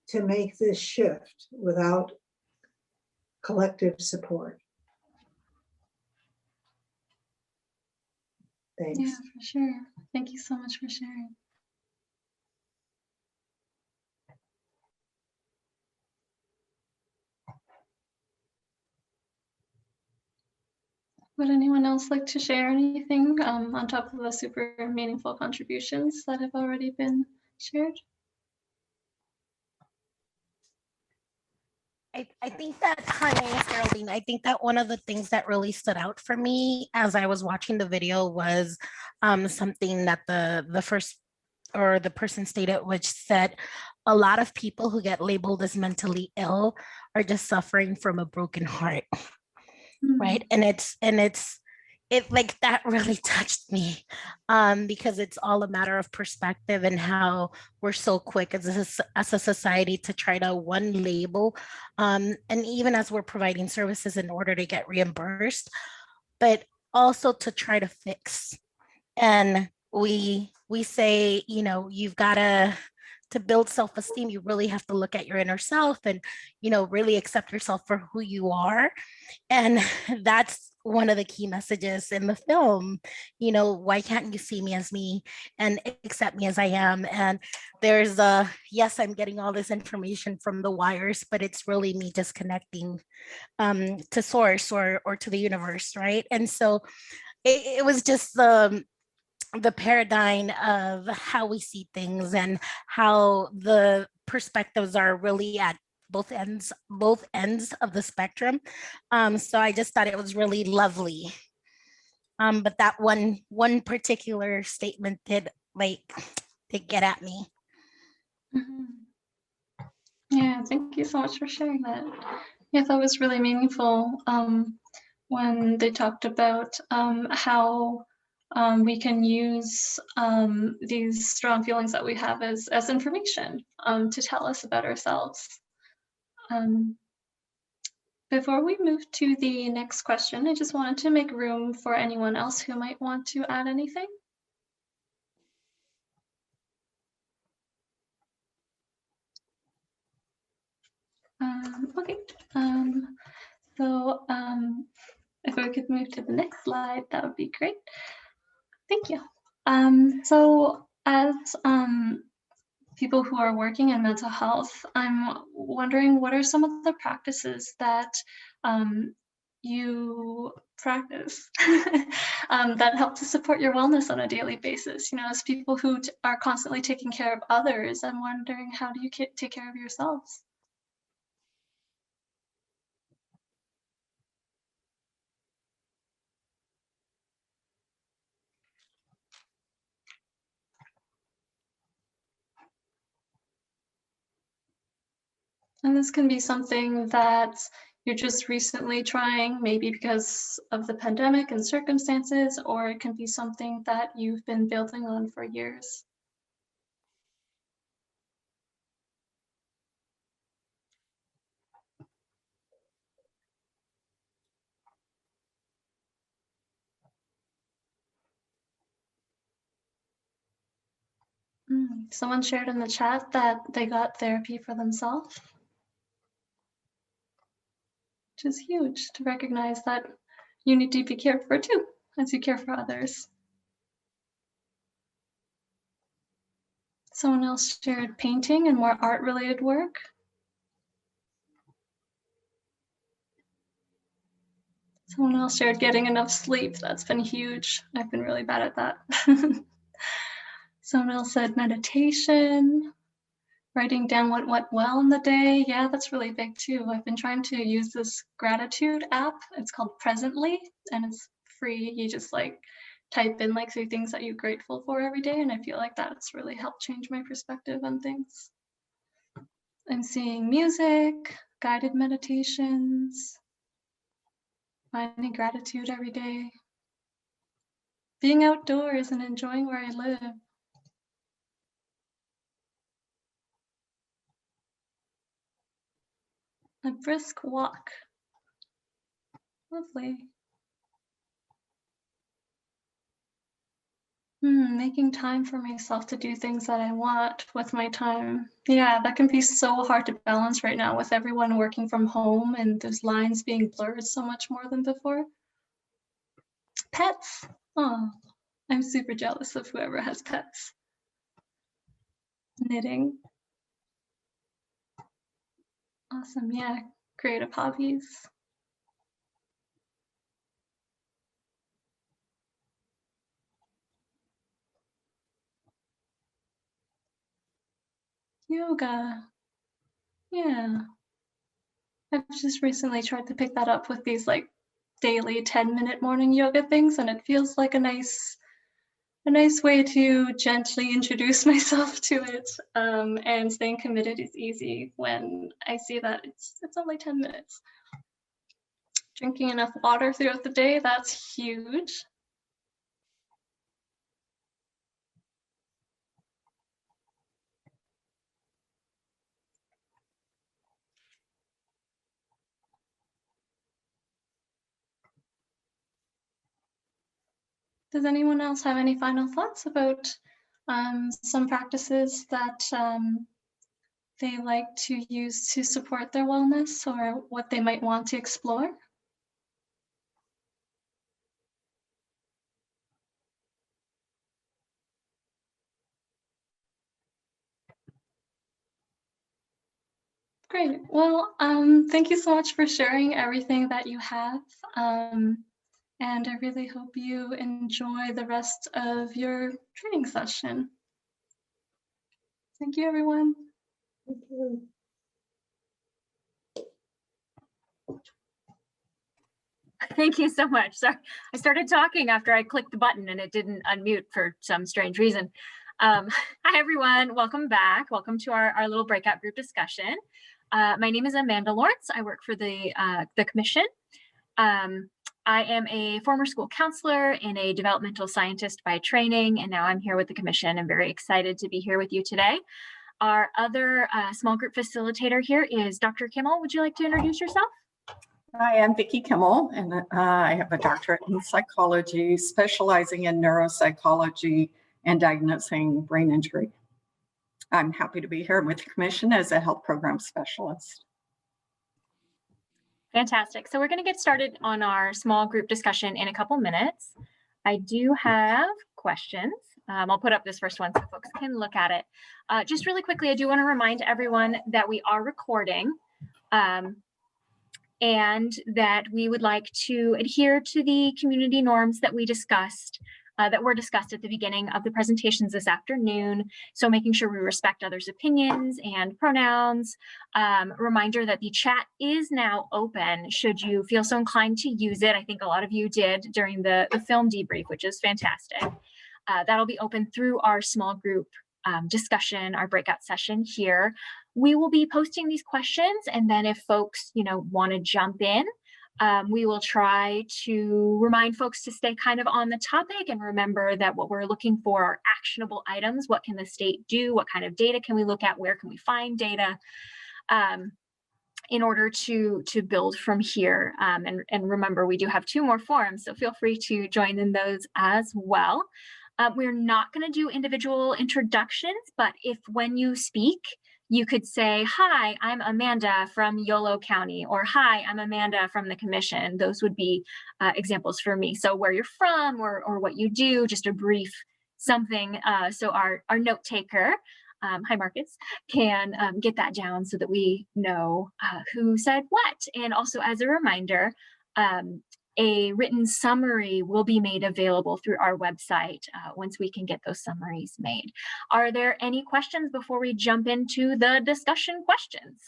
to make this shift without collective support. Thanks. Yeah, for sure. Thank you so much for sharing. Would anyone else like to share anything on top of the super meaningful contributions that have already been shared? I think that, hi, my name is Geraldine. I think that one of the things that really stood out for me as I was watching the video was something that the first or the person stated, which said a lot of people who get labeled as mentally ill are just suffering from a broken heart, right? And it like that really touched me, because it's all a matter of perspective and how we're so quick as a society to try to one label, and even as we're providing services in order to get reimbursed, but also to try to fix. And we say, you know, you've got to build self-esteem, you really have to look at your inner self and, you know, really accept yourself for who you are. And that's one of the key messages in the film. You know, why can't you see me as me and accept me as I am? And there's yes, I'm getting all this information from the wires, but it's really me just connecting to source or to the universe, right? And so it was just the paradigm of how we see things and how the perspectives are really at both ends of the spectrum. So I just thought it was really lovely. But that one particular statement did get at me. Yeah, thank you so much for sharing that. Yeah, that was really meaningful when they talked about how we can use these strong feelings that we have as information to tell us about ourselves. Before we move to the next question, I just wanted to make room for anyone else who might want to add anything. Okay, so if we could move to the next slide, that would be great. Thank you. So as people who are working in mental health, I'm wondering what are some of the practices that you practice that help to support your wellness on a daily basis? You know, as people who are constantly taking care of others, I'm wondering, how do you take care of yourselves? And this can be something that you're just recently trying, maybe because of the pandemic and circumstances, or it can be something that you've been building on for years. Someone shared in the chat that they got therapy for themselves, which is huge to recognize that you need to be cared for too, as you care for others. Someone else shared painting and more art-related work. Someone else shared getting enough sleep. That's been huge. I've been really bad at that. Someone else said meditation, writing down what went well in the day. Yeah, that's really big too. I've been trying to use this gratitude app. It's called Presently, and it's free. You just like type in like 3 things that you're grateful for every day, and I feel like that's really helped change my perspective on things. I'm seeing music, guided meditations, finding gratitude every day, being outdoors and enjoying where I live. A brisk walk. Lovely. Making time for myself to do things that I want with my time. Yeah, that can be so hard to balance right now with everyone working from home and those lines being blurred so much more than before. Pets. Oh, I'm super jealous of whoever has pets. Knitting. Awesome, yeah, creative hobbies. Yoga. Yeah. I've just recently tried to pick that up with these like daily 10-minute morning yoga things, and it feels like a nice a nice way to gently introduce myself to it. And staying committed is easy when I see that it's only 10 minutes. Drinking enough water throughout the day, that's huge. Does anyone else have any final thoughts about some practices that they like to use to support their wellness, or what they might want to explore? Great. Well, thank you so much for sharing everything that you have. And I really hope you enjoy the rest of your training session. Thank you, everyone. Thank you. Thank you so much. Sorry, I started talking after I clicked the button and it didn't unmute for some strange reason. Hi, everyone. Welcome back. Welcome to our little breakout group discussion. My name is Amanda Lawrence. I work for the commission. I am a former school counselor and a developmental scientist by training, and now I'm here with the commission. I'm very excited to be here with you today. Our other small group facilitator here is Dr. Kimmel. Would you like to introduce yourself? Hi, I'm Vicki Kimmel, and I have a doctorate in psychology, specializing in neuropsychology and diagnosing brain injury. I'm happy to be here with the commission as a health program specialist. Fantastic. So we're going to get started on our small group discussion in a couple minutes. I do have questions. I'll put up this first one so folks can look at it. Just really quickly, I do want to remind everyone that we are recording and that we would like to adhere to the community norms that we discussed, that were discussed at the beginning of the presentations this afternoon. So making sure we respect others' opinions and pronouns. Reminder that the chat is now open should you feel so inclined to use it. I think a lot of you did during the film debrief, which is fantastic. That'll be open through our small group discussion, our breakout session here. We will be posting these questions, and then if folks, want to jump in, we will try to remind folks to stay kind of on the topic and remember that what we're looking for are actionable items. What can the state do? What kind of data can we look at? Where can we find data? In order to build from here. And remember, we do have 2 more forums, so feel free to join in those as well. We're not going to do individual introductions, but if when you speak, you could say, hi, I'm Amanda from Yolo County, or hi, I'm Amanda from the commission. Those would be examples for me. So where you're from or what you do, just a brief something. So our note taker, hi Marcus, can get that down so that we know who said what. And also as a reminder, a written summary will be made available through our website once we can get those summaries made. Are there any questions before we jump into the discussion questions?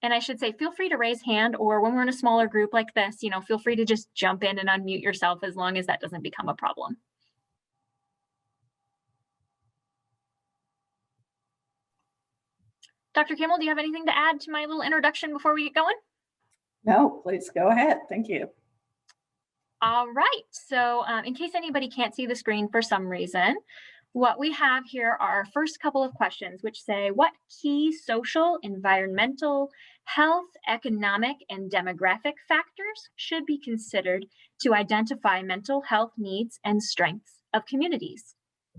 And I should say, feel free to raise hand, or when we're in a smaller group like this, feel free to just jump in and unmute yourself as long as that doesn't become a problem. Dr. Kimmel, do you have anything to add to my little introduction before we get going? No, please go ahead. Thank you. All right. So in case anybody can't see the screen for some reason, what we have here are our first couple of questions, which say, what key social, environmental, health, economic, and demographic factors should be considered to identify mental health needs and strengths of communities?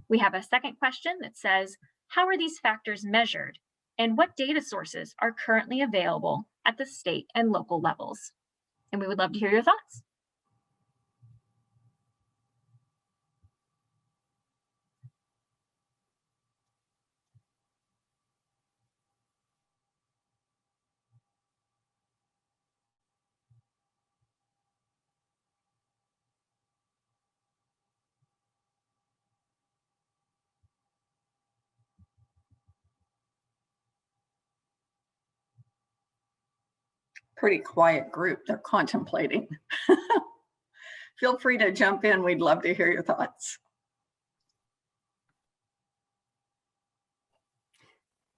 We have a second question that says, how are these factors measured? And what data sources are currently available at the state and local levels? And we would love to hear your thoughts. pretty quiet group. They're contemplating. Feel free to jump in. We'd love to hear your thoughts.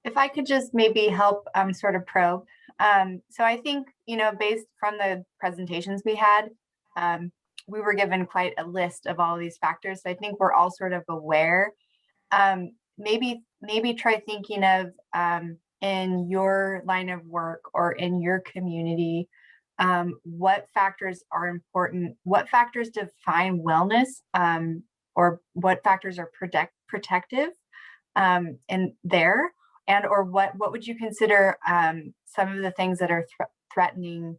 If I could just maybe help sort of probe. So I think, based from the presentations we had, we were given quite a list of all these factors. So I think we're all sort of aware. Maybe try thinking of in your line of work or in your community, what factors are important, what factors define wellness, or what factors are protective in there, and or what would you consider some of the things that are threatening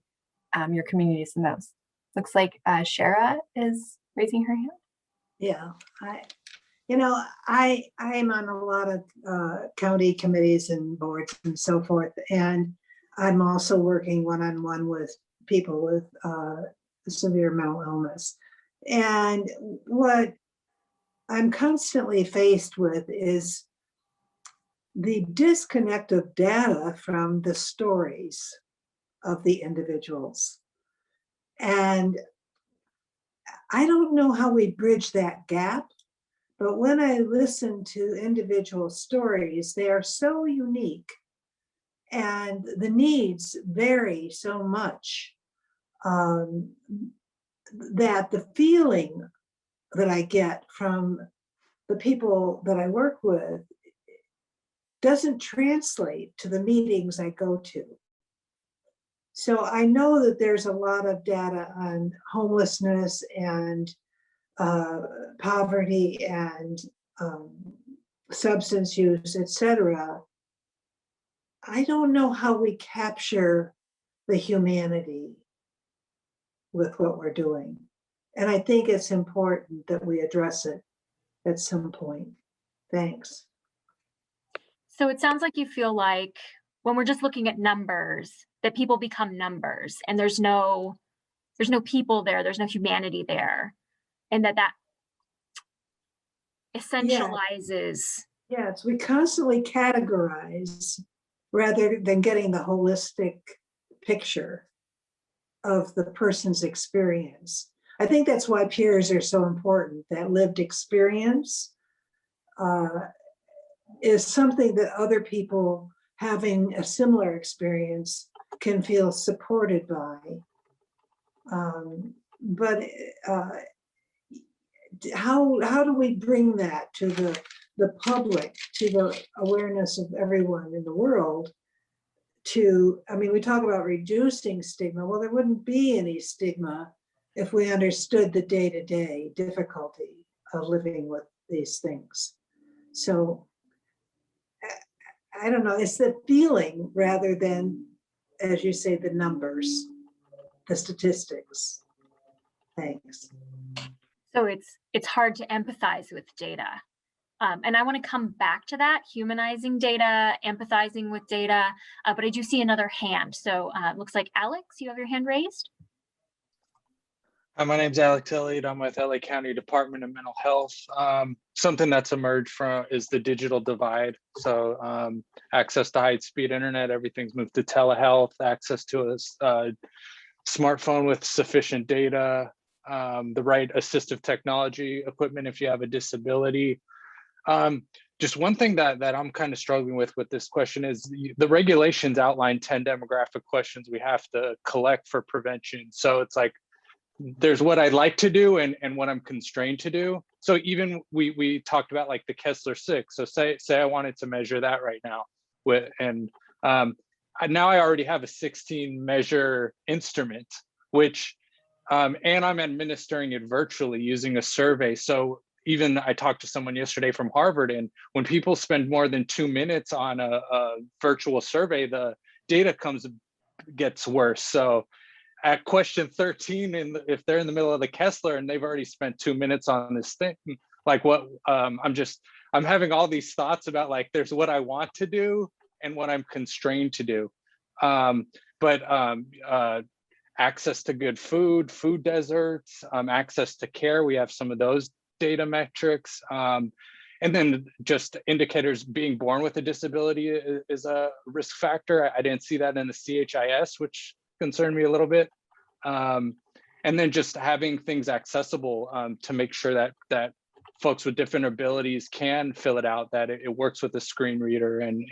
your communities the most? Looks like Shara is raising her hand. Yeah, I am on a lot of county committees and boards and so forth, and I'm also working one-on-one with people with severe mental illness. And what I'm constantly faced with is the disconnect of data from the stories of the individuals. And I don't know how we bridge that gap, but when I listen to individual stories, they are so unique and the needs vary so much that the feeling that I get from the people that I work with doesn't translate to the meetings I go to. So I know that there's a lot of data on homelessness and poverty and substance use, etc. I don't know how we capture the humanity with what we're doing. And I think it's important that we address it at some point. Thanks. So it sounds like you feel like when we're just looking at numbers, that people become numbers and there's no people there, there's no humanity there. And that essentializes. Yes, we constantly categorize rather than getting the holistic picture of the person's experience. I think that's why peers are so important. That lived experience is something that other people having a similar experience can feel supported by. But how do we bring that to the public, to the awareness of everyone in the world? We talk about reducing stigma. Well, there wouldn't be any stigma if we understood the day-to-day difficulty of living with these things. So I don't know, it's the feeling rather than, as you say, the numbers, the statistics. Thanks. So it's hard to empathize with data. And I want to come back to that, humanizing data, empathizing with data, but I do see another hand. So it looks like Alex, you have your hand raised. Hi, my name's Alex Elliott. I'm with LA County Department of Mental Health. Something that's emerged from is the digital divide. So access to high-speed internet, everything's moved to telehealth, access to a smartphone with sufficient data, the right assistive technology equipment if you have a disability. Just one thing that I'm kind of struggling with this question is the regulations outline 10 demographic questions we have to collect for prevention. So it's like, there's what I'd like to do and what I'm constrained to do. So even we talked about like the Kessler-6. So say I wanted to measure that right now now I already have a 16 measure instrument, which, and I'm administering it virtually using a survey. So even I talked to someone yesterday from Harvard, and when people spend more than 2 minutes on a virtual survey, the data gets worse. So at question 13, if they're in the middle of the Kessler and they've already spent 2 minutes on this thing, like what, I'm having all these thoughts about like, there's what I want to do and what I'm constrained to do. Access to good food deserts, access to care, we have some of those data metrics. And then just indicators, being born with a disability is a risk factor. I didn't see that in the CHIS, which concerned me a little bit. And then just having things accessible to make sure that folks with different abilities can fill it out, that it works with the screen reader and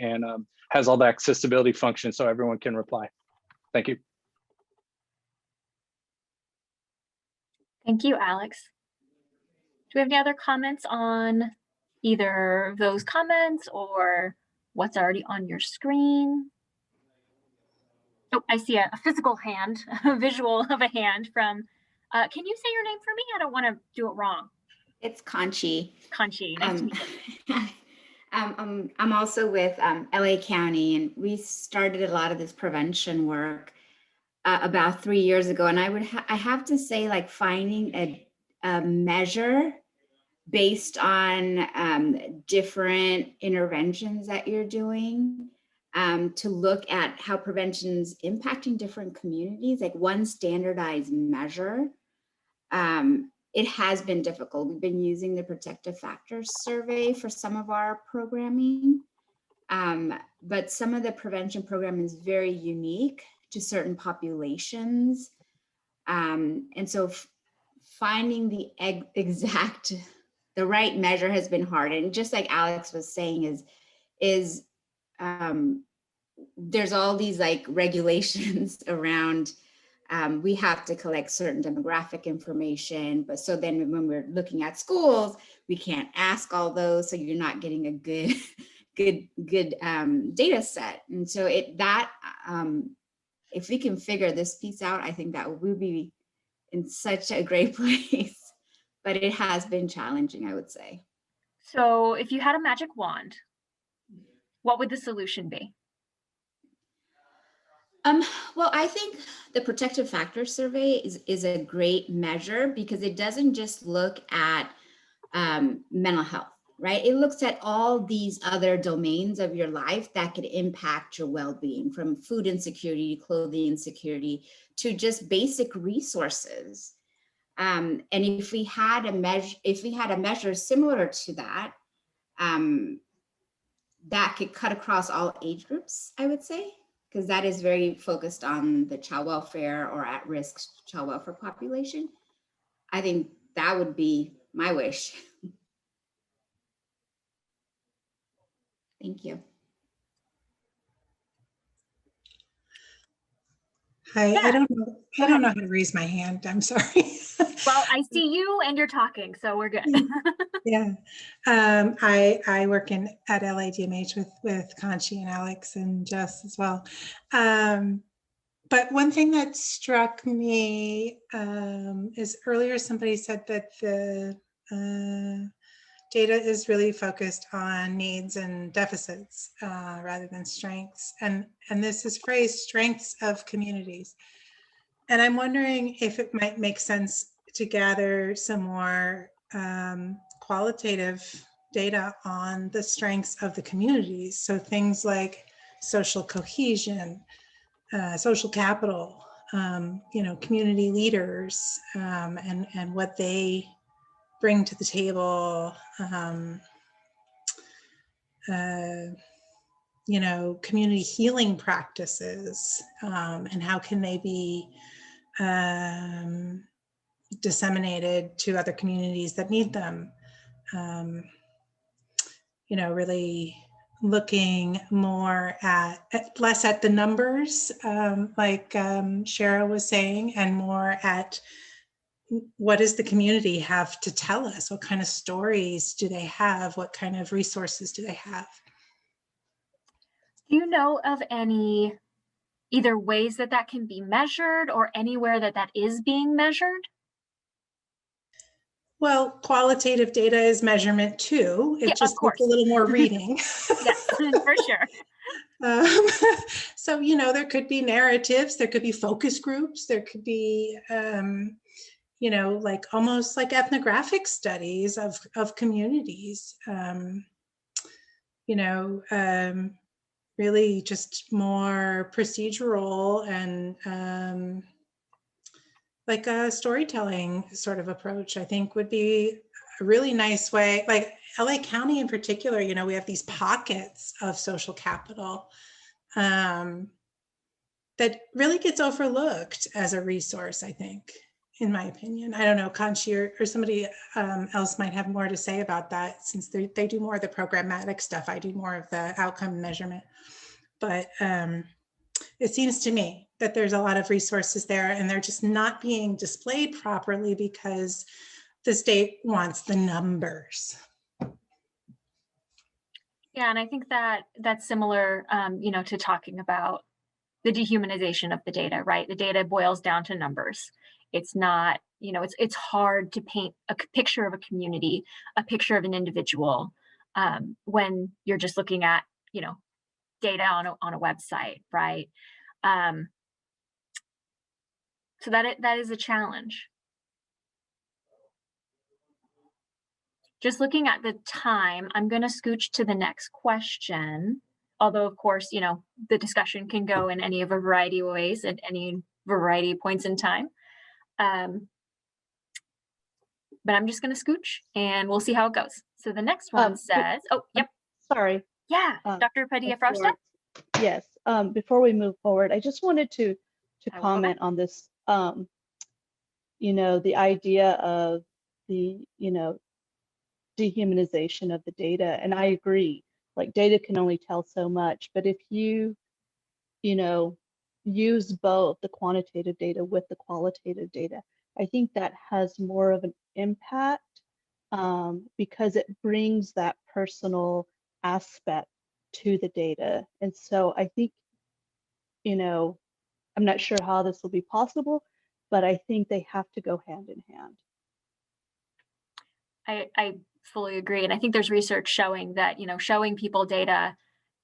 has all the accessibility functions so everyone can reply. Thank you. Thank you, Alex. Do we have any other comments on either those comments or what's already on your screen? Oh, I see a physical hand, a visual of a hand from, can you say your name for me? I don't want to do it wrong. It's Conchi. Conchi, nice to meet you. I'm also with LA County, and we started a lot of this prevention work about 3 years ago. And I have to say, like, finding a measure based on different interventions that you're doing to look at how prevention is impacting different communities, like one standardized measure. It has been difficult. We've been using the protective factors survey for some of our programming, but some of the prevention program is very unique to certain populations. And so finding the right measure has been hard. And just like Alex was saying, there's all these like regulations around we have to collect certain demographic information, but so then when we're looking at schools, we can't ask all those, so you're not getting a good data set. And so if we can figure this piece out, I think that we'll be in such a great place. But it has been challenging, I would say. So if you had a magic wand, what would the solution be? Well, I think the protective factor survey is a great measure because it doesn't just look at mental health, right? It looks at all these other domains of your life that could impact your well-being, from food insecurity, clothing insecurity, to just basic resources. And if we had a measure similar to that, that could cut across all age groups, I would say, because that is very focused on the child welfare or at-risk child welfare population. I think that would be my wish. Thank you. Hi, Yeah. I don't know how to raise my hand. I'm sorry. Well, I see you and you're talking, so we're good. Yeah, I work at LADMH with Conchi and Alex and Jess as well. But one thing that struck me is earlier somebody said that the data is really focused on needs and deficits rather than strengths. And this is phrased strengths of communities. And I'm wondering if it might make sense to gather some more qualitative data on the strengths of the communities. So things like social cohesion, social capital, community leaders, and what they bring to the table, community healing practices, and how can they be disseminated to other communities that need them. Really looking more less at the numbers, like Shara was saying, and more at what does the community have to tell us? What kind of stories do they have? What kind of resources do they have? Do you know of any either ways that can be measured or anywhere that is being measured? Well, qualitative data is measurement too. It just needs a little more reading. Yes, for sure. So, there could be narratives, there could be focus groups, there could be, like almost like ethnographic studies of communities, really just more procedural and like a storytelling sort of approach, I think would be a really nice way. Like LA County in particular, we have these pockets of social capital. that really gets overlooked as a resource, I think, in my opinion. I don't know, Conchi or somebody else might have more to say about that, since they do more of the programmatic stuff. I do more of the outcome measurement. But it seems to me that there's a lot of resources there, and they're just not being displayed properly because the state wants the numbers. Yeah, and I think that that's similar, you know, to talking about the dehumanization of the data, right? The data boils down to numbers. It's not, you know, it's hard to paint a picture of a community, a picture of an individual, when you're just looking at, you know, data on a website, right? So that is a challenge. Just looking at the time, I'm going to scooch to the next question. Although, of course, you know, the discussion can go in any of a variety of ways at any variety of points in time. But I'm just going to scooch and we'll see how it goes. So the next one says, oh, yep. Sorry. Yeah, Dr. Padilla Frosta. Yes, before we move forward, I just wanted to comment on this, you know, the idea of the, you know, dehumanization of the data. And I agree, like data can only tell so much, but if you know, use both the quantitative data with the qualitative data, I think that has more of an impact because it brings that personal aspect to the data. And so I think, you know, I'm not sure how this will be possible, but I think they have to go hand in hand. I fully agree. And I think there's research showing that, you know, showing people data,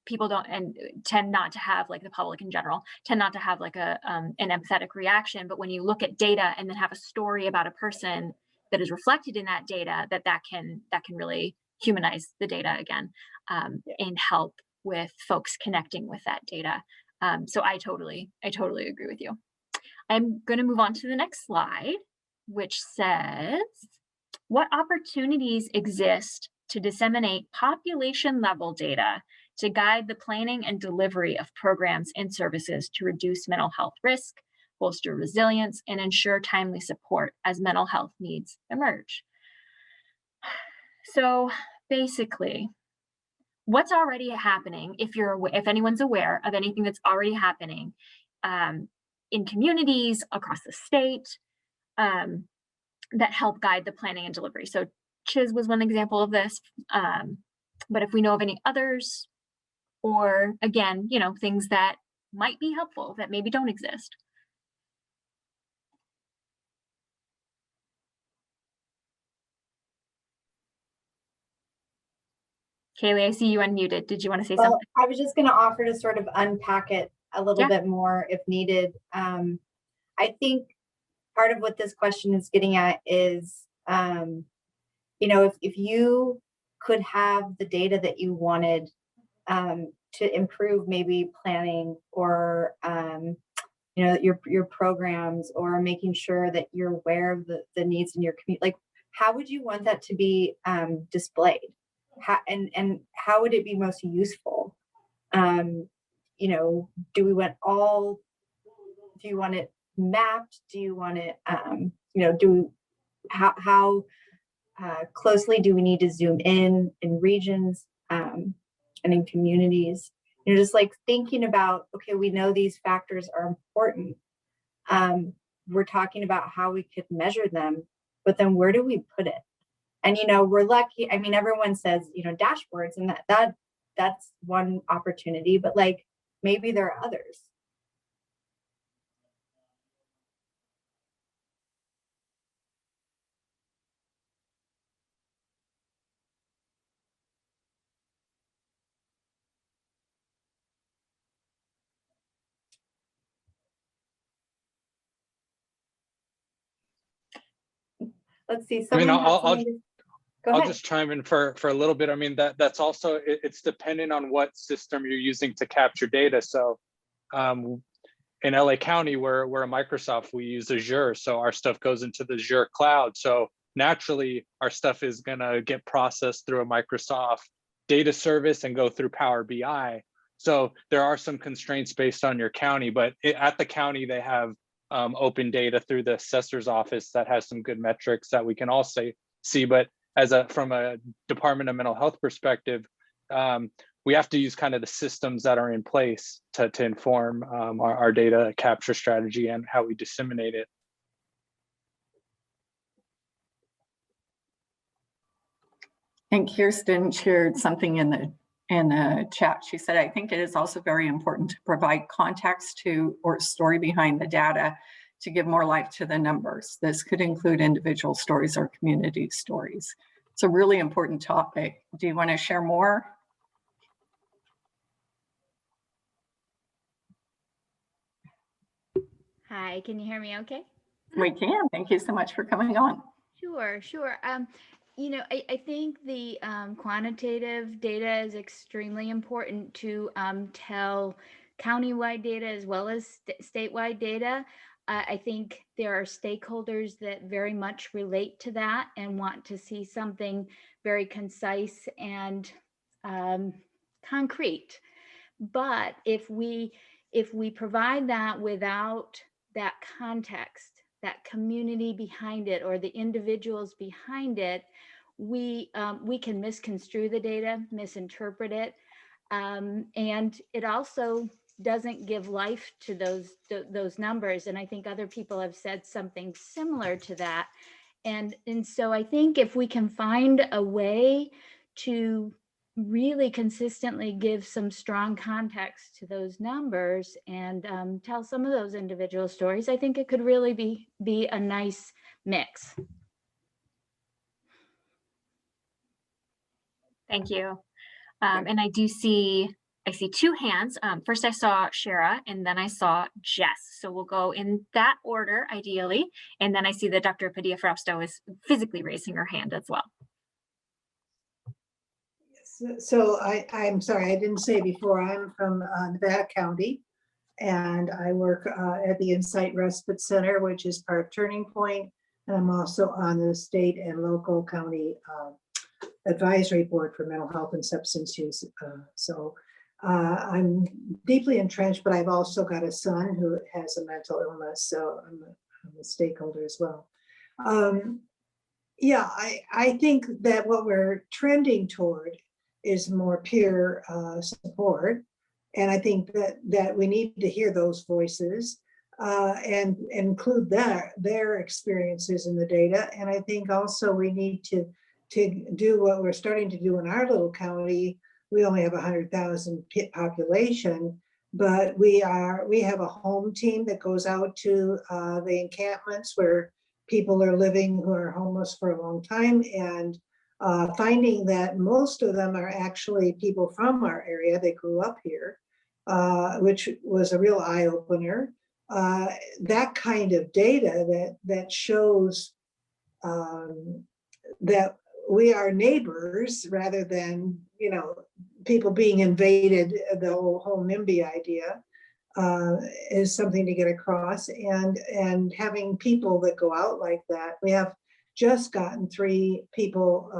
people don't and tend not to have, like the public in general, tend not to have like an empathetic reaction. But when you look at data and then have a story about a person that is reflected in that data, that can really humanize the data again, and help with folks connecting with that data. So I totally agree with you. I'm going to move on to the next slide, which says, what opportunities exist to disseminate population level data to guide the planning and delivery of programs and services to reduce mental health risk, bolster resilience, and ensure timely support as mental health needs emerge? So basically, what's already happening, if anyone's aware of anything that's already happening in communities across the state, that help guide the planning and delivery. So CHIS was one example of this, but if we know of any others, or again, you know, things that might be helpful that maybe don't exist. Kaylee, I see you unmuted. Did you want to say something? I was just going to offer to sort of unpack it a little bit more if needed. I think part of what this question is getting at is, you know, if you could have the data that you wanted to improve maybe planning or, you know, your programs, or making sure that you're aware of the needs in your community, like how would you want that to be displayed? And how would it be most useful? You know, do you want it mapped? Do you want it, you know, how closely do we need to zoom in regions and in communities? You know, just like thinking about, okay, we know these factors are important. We're talking about how we could measure them, but then where do we put it? And, you know, we're lucky. I mean, everyone says, you know, dashboards, and that's one opportunity, but like maybe there are others. Let's see. I mean, Go I'll ahead. just chime in for a little bit. I mean, that's also, it's dependent on what system you're using to capture data. So in LA County, we're a Microsoft, we use Azure. So our stuff goes into the Azure cloud. So naturally, our stuff is gonna get processed through a Microsoft data service and go through Power BI. So there are some constraints based on your county, but at the county, they have open data through the assessor's office that has some good metrics that we can all see. But from a Department of Mental Health perspective, we have to use kind of the systems that are in place to inform our data capture strategy and how we disseminate it. And Kirsten shared something in the chat. She said, I think it is also very important to provide context to or story behind the data to give more life to the numbers. This could include individual stories or community stories. It's a really important topic. Do you want to share more? Hi, can you hear me okay? We can. Thank you so much for coming on. Sure. I think the quantitative data is extremely important to tell countywide data as well as statewide data. I think there are stakeholders that very much relate to that and want to see something very concise and concrete. But if we provide that without that context, that community behind it, or the individuals behind it, we can misconstrue the data, misinterpret it, and it also doesn't give life to those numbers. And I think other people have said something similar to that. And so I think if we can find a way to really consistently give some strong context to those numbers and tell some of those individual stories, I think it could really be a nice mix. Thank you. And I see two hands. First I saw Shara and then I saw Jess. So we'll go in that order ideally. And then I see that Dr. Padilla-Frausto is physically raising her hand as well. So I'm sorry, I didn't say before, I'm from Nevada County, and I work at the Insight Respite Center, which is part of Turning Point, and I'm also on the state and local county advisory board for mental health and substance use. I'm deeply entrenched, but I've also got a son who has a mental illness, so I'm a stakeholder as well. Yeah, I think that what we're trending toward is more peer support. And I think that we need to hear those voices and include their experiences in the data. And I think also we need to do what we're starting to do in our little county. We only have 100,000 population, but we have a home team that goes out to the encampments where people are living who are homeless for a long time, and finding that most of them are actually people from our area. They grew up here, which was a real eye opener. That kind of data that shows that we are neighbors rather than, people being invaded, the whole NIMBY idea, is something to get across, and having people that go out like that. We have just gotten 3 people,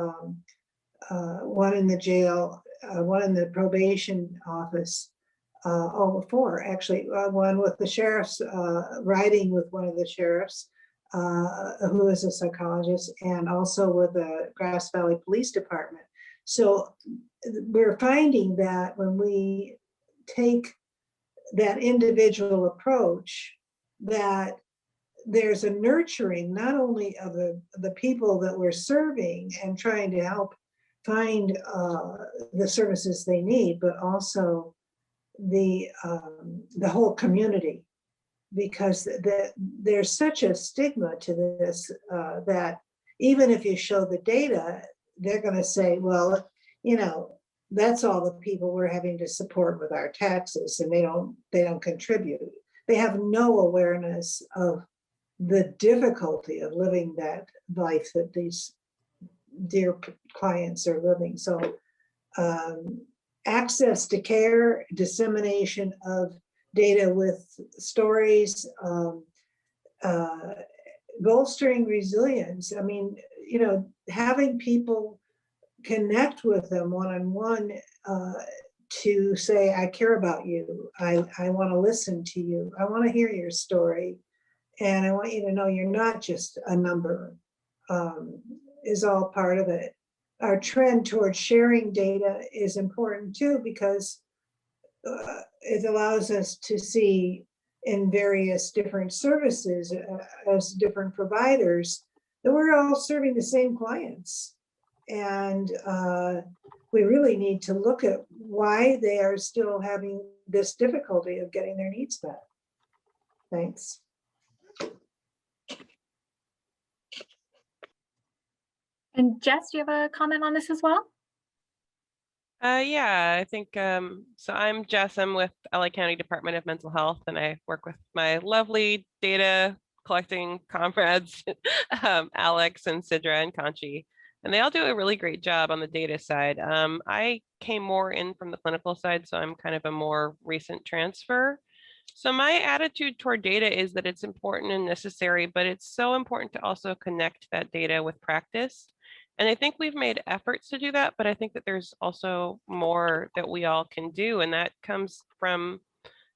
one in the jail, one in the probation office, 4 actually, one with the sheriff's, riding with one of the sheriffs, who is a psychologist, and also with the Grass Valley Police Department. So we're finding that when we take that individual approach, that there's a nurturing not only of the people that we're serving and trying to help find the services they need, but also the whole community, because there's such a stigma to this that even if you show the data, they're going to say, well, that's all the people we're having to support with our taxes, and they don't contribute. They have no awareness of the difficulty of living that life that these dear clients are living. So access to care, dissemination of data with stories, bolstering resilience. I mean, having people connect with them one-on-one to say, I care about you. I want to listen to you. I want to hear your story. And I want you to know you're not just a number, is all part of it. Our trend towards sharing data is important too, because it allows us to see in various different services as different providers that we're all serving the same clients. And we really need to look at why they are still having this difficulty of getting their needs met. Thanks. And Jess, do you have a comment on this as well? Yeah, I think, so I'm Jess, I'm with LA County Department of Mental Health, and I work with my lovely data collecting comrades, Alex and Sidra and Conchi, and they all do a really great job on the data side. I came more in from the clinical side, so I'm kind of a more recent transfer. So my attitude toward data is that it's important and necessary, but it's so important to also connect that data with practice. And I think we've made efforts to do that, but I think that there's also more that we all can do. And that comes from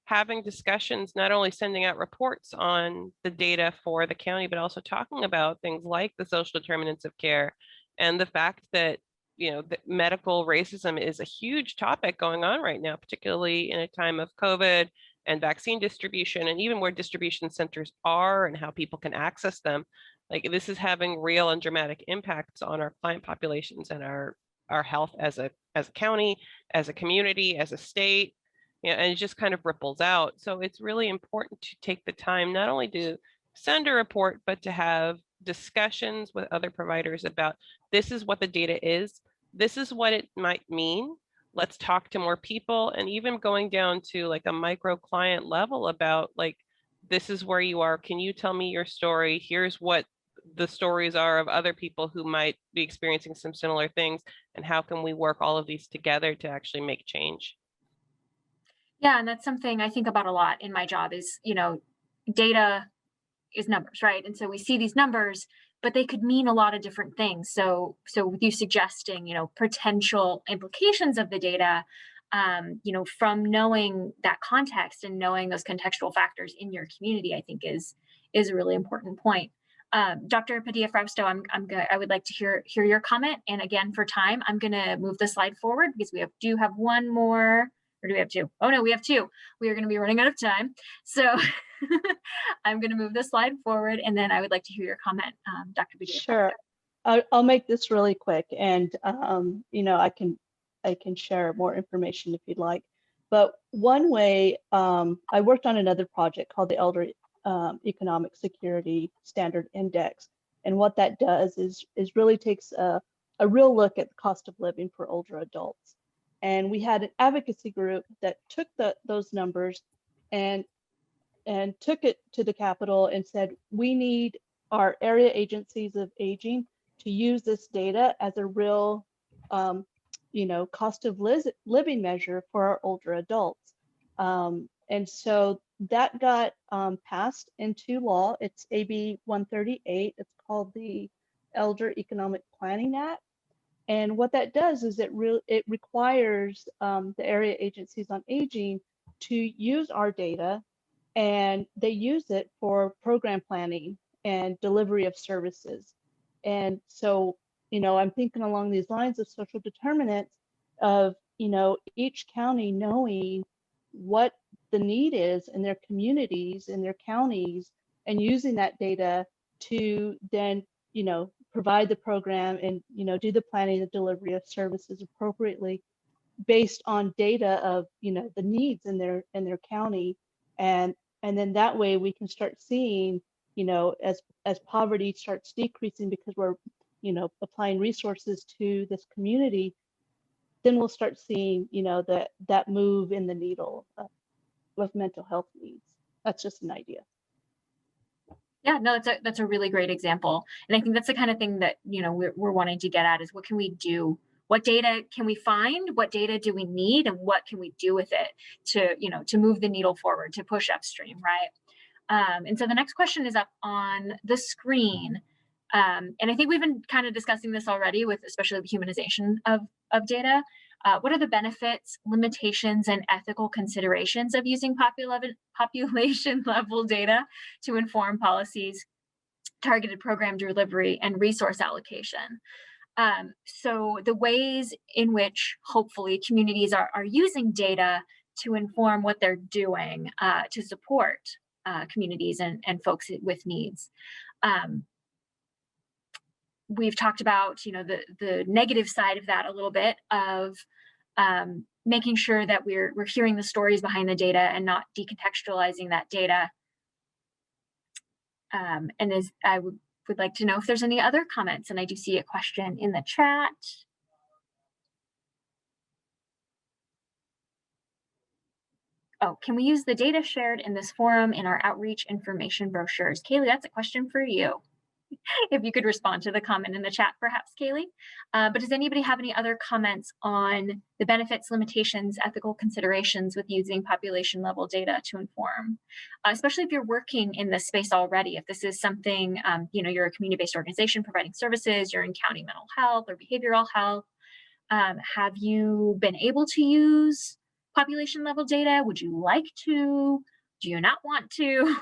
having discussions, not only sending out reports on the data for the county, but also talking about things like the social determinants of care and the fact that, you know, that medical racism is a huge topic going on right now, particularly in a time of COVID and vaccine distribution, and even where distribution centers are and how people can access them. Like, this is having real and dramatic impacts on our client populations and our health as a county, as a community, as a state, you know, and it just kind of ripples out. So it's really important to take the time not only to send a report, but to have discussions with other providers about, this is what the data is, this is what it might mean. Let's talk to more people, and even going down to like a micro client level about, like, this is where you are. Can you tell me your story? Here's what the stories are of other people who might be experiencing some similar things, and how can we work all of these together to actually make change? Yeah, and that's something I think about a lot in my job is, you know, data is numbers, right? And so we see these numbers, but they could mean a lot of different things. So with you suggesting, you know, potential implications of the data, you know, from knowing that context and knowing those contextual factors in your community, I think is a really important point. Dr. Padilla-Frausto, I would like to hear your comment. And again, for time, I'm going to move the slide forward because we do have one more, or do we have two? Oh no, we have two. We are going to be running out of time. So I'm going to move the slide forward, and then I would like to hear your comment, Dr. Padilla-Frausto. Sure. I'll make this really quick, and you know, I can share more information if you'd like. But one way, I worked on another project called the Elder Economic Security Standard Index, and what that does is really takes a real look at the cost of living for older adults. And we had an advocacy group that took those numbers and took it to the Capitol and said, we need our area agencies of aging to use this data as a real, you know, cost of living measure for our older adults. And so that got passed into law. It's AB 138. It's called the Elder Economic Planning Act. And what that does is it requires the area agencies on aging to use our data, and they use it for program planning and delivery of services. And so, you know, I'm thinking along these lines of social determinants of, you know, each county knowing what the need is in their communities, in their counties, and using that data to then, you know, provide the program and, you know, do the planning and delivery of services appropriately based on data of, you know, the needs in their county. And then that way we can start seeing, you know, as poverty starts decreasing because we're, you know, applying resources to this community, then we'll start seeing, you know, that move in the needle of mental health needs. That's just an idea. Yeah, no, that's a really great example. And I think that's the kind of thing that, you know, we're wanting to get at is, what can we do? What data can we find? What data do we need? And what can we do with it to, you know, to move the needle forward, to push upstream, right? And so the next question is up on the screen. And I think we've been kind of discussing this already with especially the humanization of data. What are the benefits, limitations, and ethical considerations of using population level data to inform policies, targeted program delivery, and resource allocation? So the ways in which hopefully communities are using data to inform what they're doing to support communities and folks with needs. We've talked about, the negative side of that a little bit, of making sure that we're hearing the stories behind the data and not decontextualizing that data. And I would like to know if there's any other comments, and I do see a question in the chat. Oh, can we use the data shared in this forum in our outreach information brochures? Kaylee, that's a question for you. If you could respond to the comment in the chat, perhaps, Kaylee. But does anybody have any other comments on the benefits, limitations, ethical considerations with using population level data to inform? Especially if you're working in this space already, if this is something, you're a community-based organization providing services, you're in county mental health or behavioral health. Have you been able to use population level data? Would you like to? Do you not want to?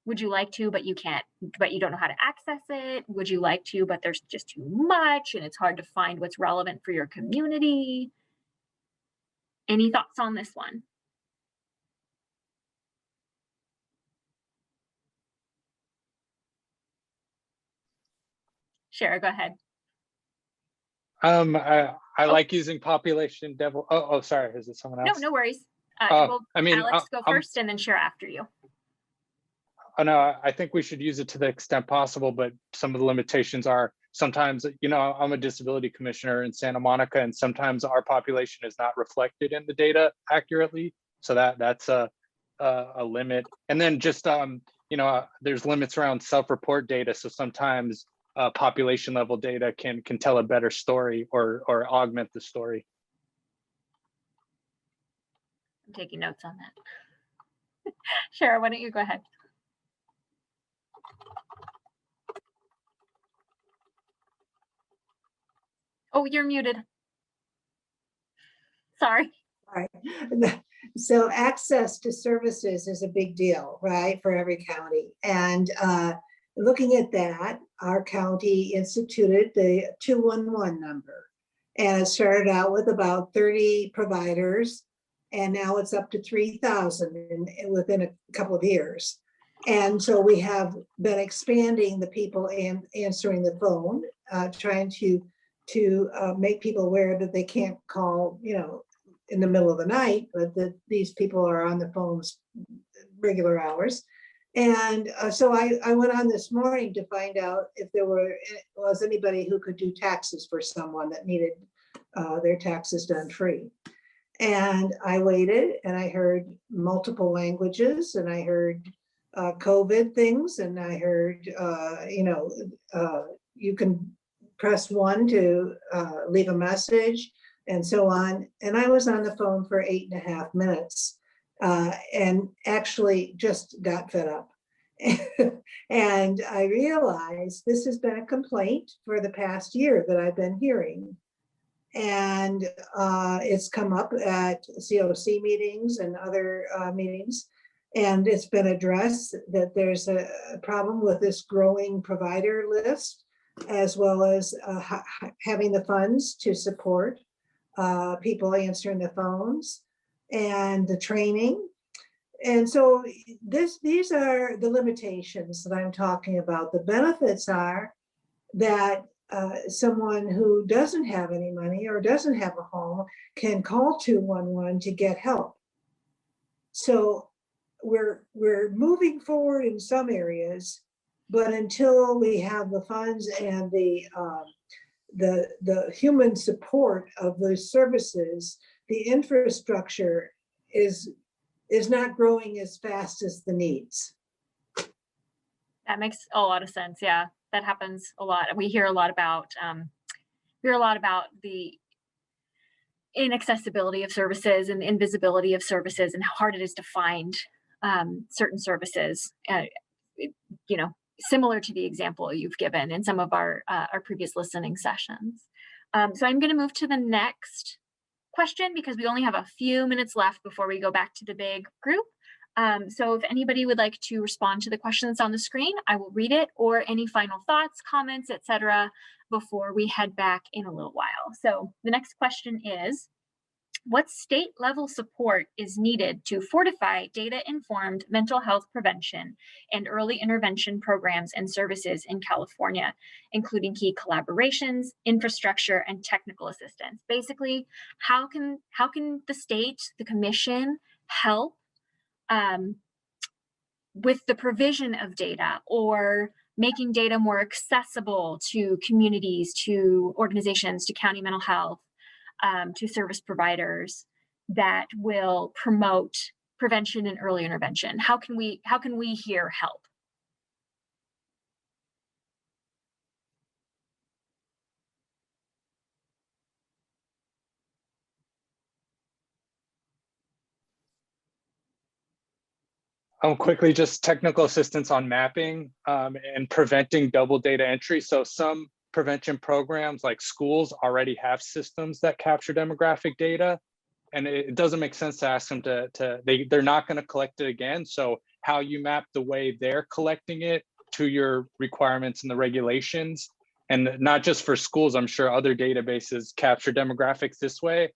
Would you like to, but you can't, but you don't know how to access it? Would you like to, but there's just too much and it's hard to find what's relevant for your community? Any thoughts on this one? Shara, go ahead. I like using population devil. Oh, sorry. Is it someone else? No worries. I mean, Alex, go first and then Shara after you. Oh, no, I think we should use it to the extent possible, but some of the limitations are sometimes, I'm a disability commissioner in Santa Monica, and sometimes our population is not reflected in the data accurately. So that's a limit. And then just, there's limits around self-report data. So sometimes population level data can tell a better story or augment the story. I'm taking notes on that. Shara, why don't you go ahead? Oh, you're muted. Sorry. All right. So access to services is a big deal, right, for every county. And looking at that, our county instituted the 211 number. And it started out with about 30 providers, and now it's up to 3,000 within a couple of years. And so we have been expanding the people answering the phone, trying to make people aware that they can't call, in the middle of the night, but that these people are on the phones regular hours. And so I went on this morning to find out if there was anybody who could do taxes for someone that needed their taxes done free. And I waited and I heard multiple languages, and I heard COVID things, and I heard, you can press 1 to leave a message and so on. And I was on the phone for 8.5 minutes and actually just got fed up. And I realized this has been a complaint for the past year that I've been hearing. And it's come up at COC meetings and other meetings. And it's been addressed that there's a problem with this growing provider list, as well as having the funds to support people answering the phones and the training. And so these are the limitations that I'm talking about. The benefits are that someone who doesn't have any money or doesn't have a home can call 211 to get help. So we're moving forward in some areas, but until we have the funds and the human support of those services, the infrastructure is not growing as fast as the needs. That makes a lot of sense. Yeah, that happens a lot. We hear a lot about the inaccessibility of services and invisibility of services and how hard it is to find certain services, you know, similar to the example you've given in some of our previous listening sessions. So I'm going to move to the next question because we only have a few minutes left before we go back to the big group. So if anybody would like to respond to the question that's on the screen, I will read it, or any final thoughts, comments, etc., before we head back in a little while. So the next question is, what state level support is needed to fortify data-informed mental health prevention and early intervention programs and services in California, including key collaborations, infrastructure, and technical assistance? Basically, how can the state, the commission, help with the provision of data or making data more accessible to communities, to organizations, to county mental health, to service providers that will promote prevention and early intervention? How can we here help? Quickly, just technical assistance on mapping and preventing double data entry. So some prevention programs like schools already have systems that capture demographic data, and it doesn't make sense to ask them they're not going to collect it again. So how you map the way they're collecting it to your requirements and the regulations, and not just for schools, I'm sure other databases capture demographics this way.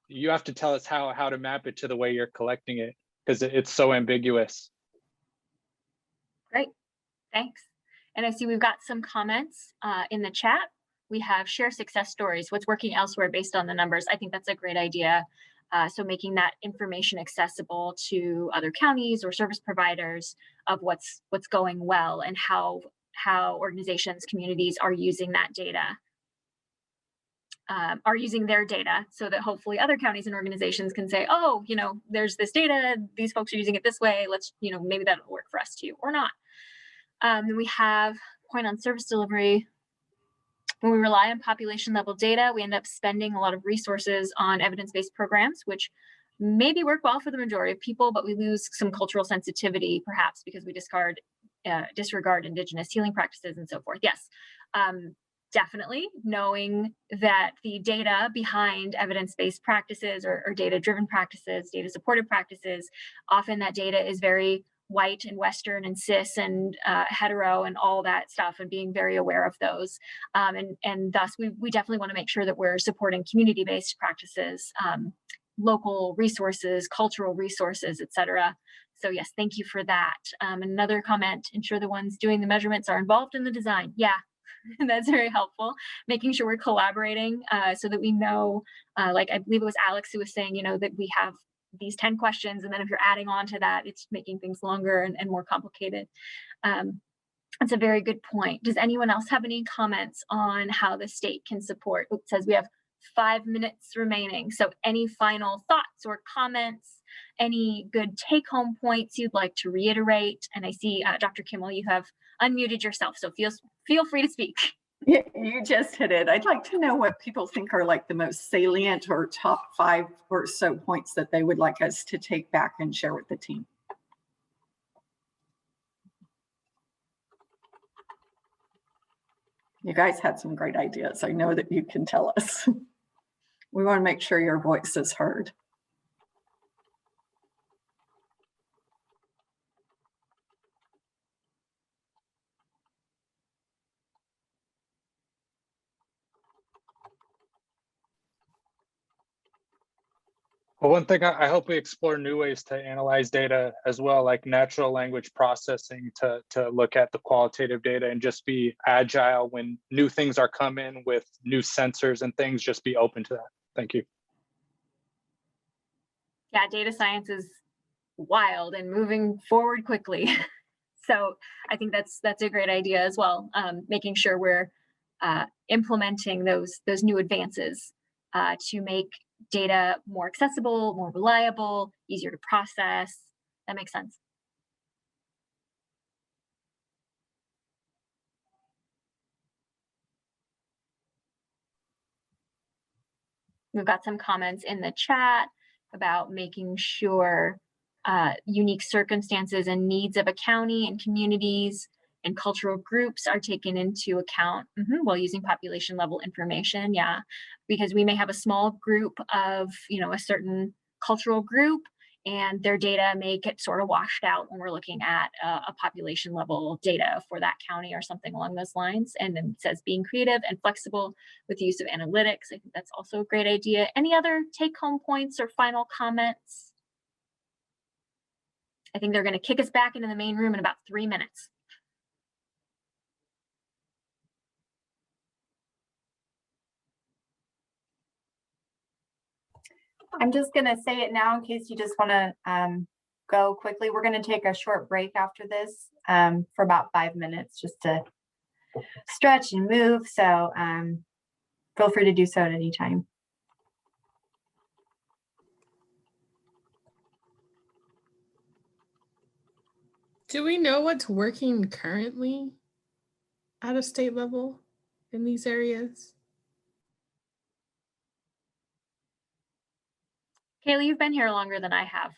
You have to tell us how to map it to the way you're collecting it, because it's so ambiguous. Great, thanks. And I see we've got some comments in the chat. We have share success stories, what's working elsewhere based on the numbers. I think that's a great idea. So making that information accessible to other counties or service providers of what's going well and how organizations, communities are using that data. Are using their data so that hopefully other counties and organizations can say, oh, you know, there's this data, these folks are using it this way, let's, you know, maybe that'll work for us too, or not. Then we have point on service delivery. When we rely on population level data, we end up spending a lot of resources on evidence-based programs, which maybe work well for the majority of people, but we lose some cultural sensitivity perhaps because we disregard Indigenous healing practices and so forth. Yes. Definitely knowing that the data behind evidence-based practices or data-driven practices, data-supported practices, often that data is very white and Western and cis and hetero and all that stuff, and being very aware of those. And thus we definitely want to make sure that we're supporting community-based practices, local resources, cultural resources, etc. So yes, thank you for that. Another comment, ensure the ones doing the measurements are involved in the design. Yeah. That's very helpful. Making sure we're collaborating so that we know, like I believe it was Alex who was saying, you know, that we have these 10 questions, and then if you're adding on to that, it's making things longer and more complicated. That's a very good point. Does anyone else have any comments on how the state can support? It says we have 5 minutes remaining. So any final thoughts or comments, any good take-home points you'd like to reiterate? And I see Dr. Kimmel, you have unmuted yourself, so feel free to speak. Yeah, you just hit it. I'd like to know what people think are like the most salient or top 5 or so points that they would like us to take back and share with the team. You guys had some great ideas. I know that you can tell us. We want to make sure your voice is heard. Well, one thing I hope we explore new ways to analyze data as well, like natural language processing to look at the qualitative data and just be agile when new things are coming with new sensors and things, just be open to that. Thank you. Yeah, data science is wild and moving forward quickly. So I think that's a great idea as well. Making sure we're implementing those new advances to make data more accessible, more reliable, easier to process. That makes sense. We've got some comments in the chat about making sure unique circumstances and needs of a county and communities and cultural groups are taken into account while using population level information. Yeah, because we may have a small group of, a certain cultural group, and their data may get sort of washed out when we're looking at a population level data for that county or something along those lines. And then it says being creative and flexible with the use of analytics. I think that's also a great idea. Any other take home points or final comments? I think they're going to kick us back into the main room in about 3 minutes. I'm just going to say it now in case you just want to go quickly. We're going to take a short break after this for about 5 minutes just to stretch and move. So feel free to do so at any time. Do we know what's working currently at a state level in these areas? Kaylee, you've been here longer than I have.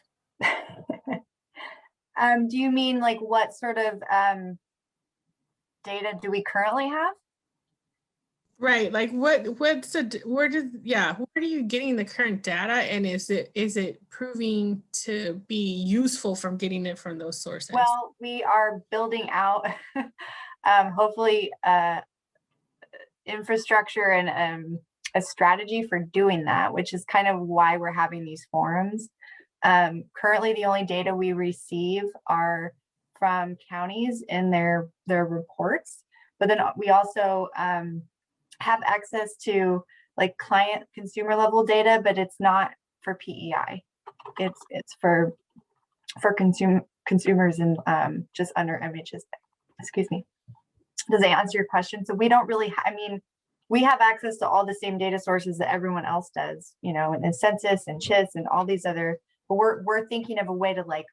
Do you mean like what sort of data do we currently have? Right, like where are you getting the current data, and is it proving to be useful from getting it from those sources? Well, we are building out hopefully infrastructure and a strategy for doing that, which is kind of why we're having these forums. Currently, the only data we receive are from counties in their reports, but then we also have access to like client consumer level data, but it's not for PEI. It's for consumers and just under MHS. Excuse me. Does that answer your question? So we don't really, we have access to all the same data sources that everyone else does, and census and CHIS and all these other, but we're thinking of a way to like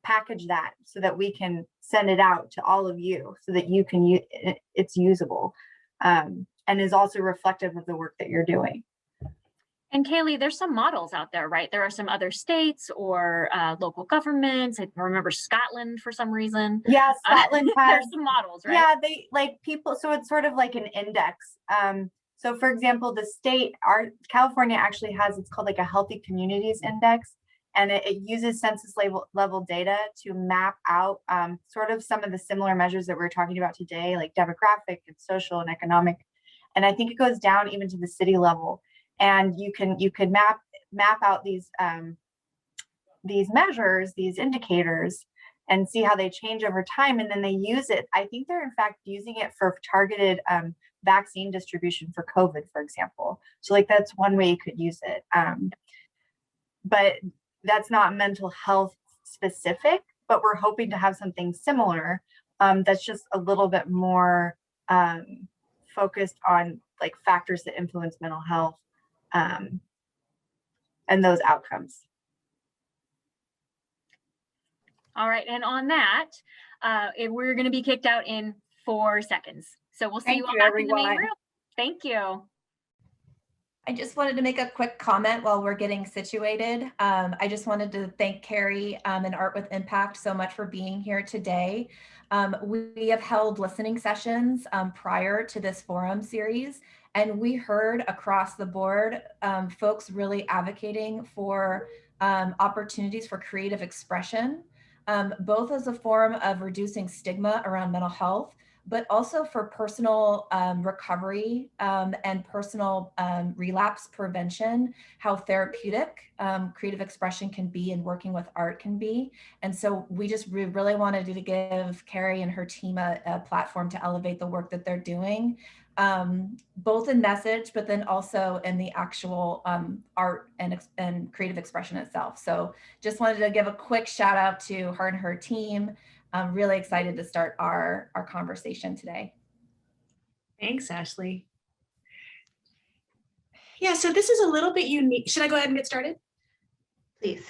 package that so that we can send it out to all of you so that you can use it's usable and is also reflective of the work that you're doing. And Kaylee, there's some models out there, right? There are some other states or local governments. I remember Scotland for some reason. Yeah, Scotland has there's some models, right? Yeah, they like people. So it's sort of like an index. So for example, the state, California actually has, it's called like a Healthy Communities Index, and it uses census level data to map out sort of some of the similar measures that we're talking about today, like demographic and social and economic. And I think it goes down even to the city level. And you could map out these measures, these indicators, and see how they change over time. And then they use it. I think they're in fact using it for targeted vaccine distribution for COVID, for example. So like that's one way you could use it. But that's not mental health specific, but we're hoping to have something similar that's just a little bit more focused on like factors that influence mental health and those outcomes. All right, and on that, we're going to be kicked out in 4 seconds. So we'll see you all back in the main room. Thank you. I just wanted to make a quick comment while we're getting situated. I just wanted to thank Carrie and Art with Impact so much for being here today. We have held listening sessions prior to this forum series, and we heard across the board folks really advocating for opportunities for creative expression, both as a form of reducing stigma around mental health, but also for personal recovery and personal relapse prevention, how therapeutic creative expression can be and working with art can be. And so we really wanted to give Carrie and her team a platform to elevate the work that they're doing, both in message, but then also in the actual art and creative expression itself. So just wanted to give a quick shout out to her and her team. I'm really excited to start our conversation today. Thanks, Ashley. Yeah, so this is a little bit unique. Should I go ahead and get started? Please.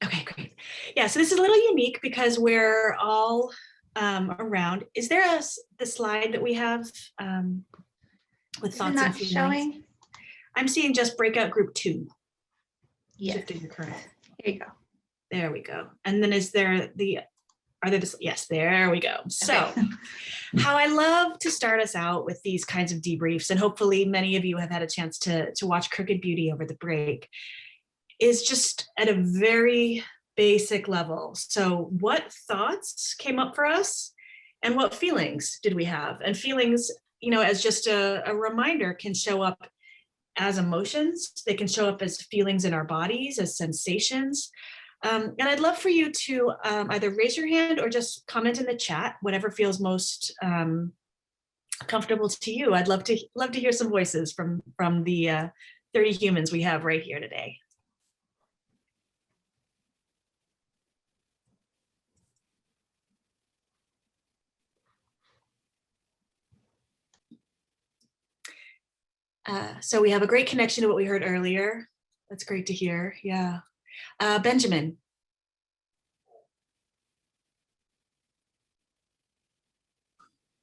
Okay, great. Yeah, so this is a little unique because we're all around. Is there the slide that we have with thoughts and feelings? Showing? I'm seeing just breakout group 2. Yes. Shifting the current. Here you go. There we go. And then is there yes, there we go. So how I love to start us out with these kinds of debriefs, and hopefully many of you have had a chance to watch Crooked Beauty over the break, is just at a very basic level. So what thoughts came up for us and what feelings did we have? And feelings, as just a reminder, can show up as emotions. They can show up as feelings in our bodies, as sensations. And I'd love for you to either raise your hand or just comment in the chat, whatever feels most comfortable to you. I'd love to hear some voices from the 30 humans we have right here today. So we have a great connection to what we heard earlier. That's great to hear. Yeah. Benjamin.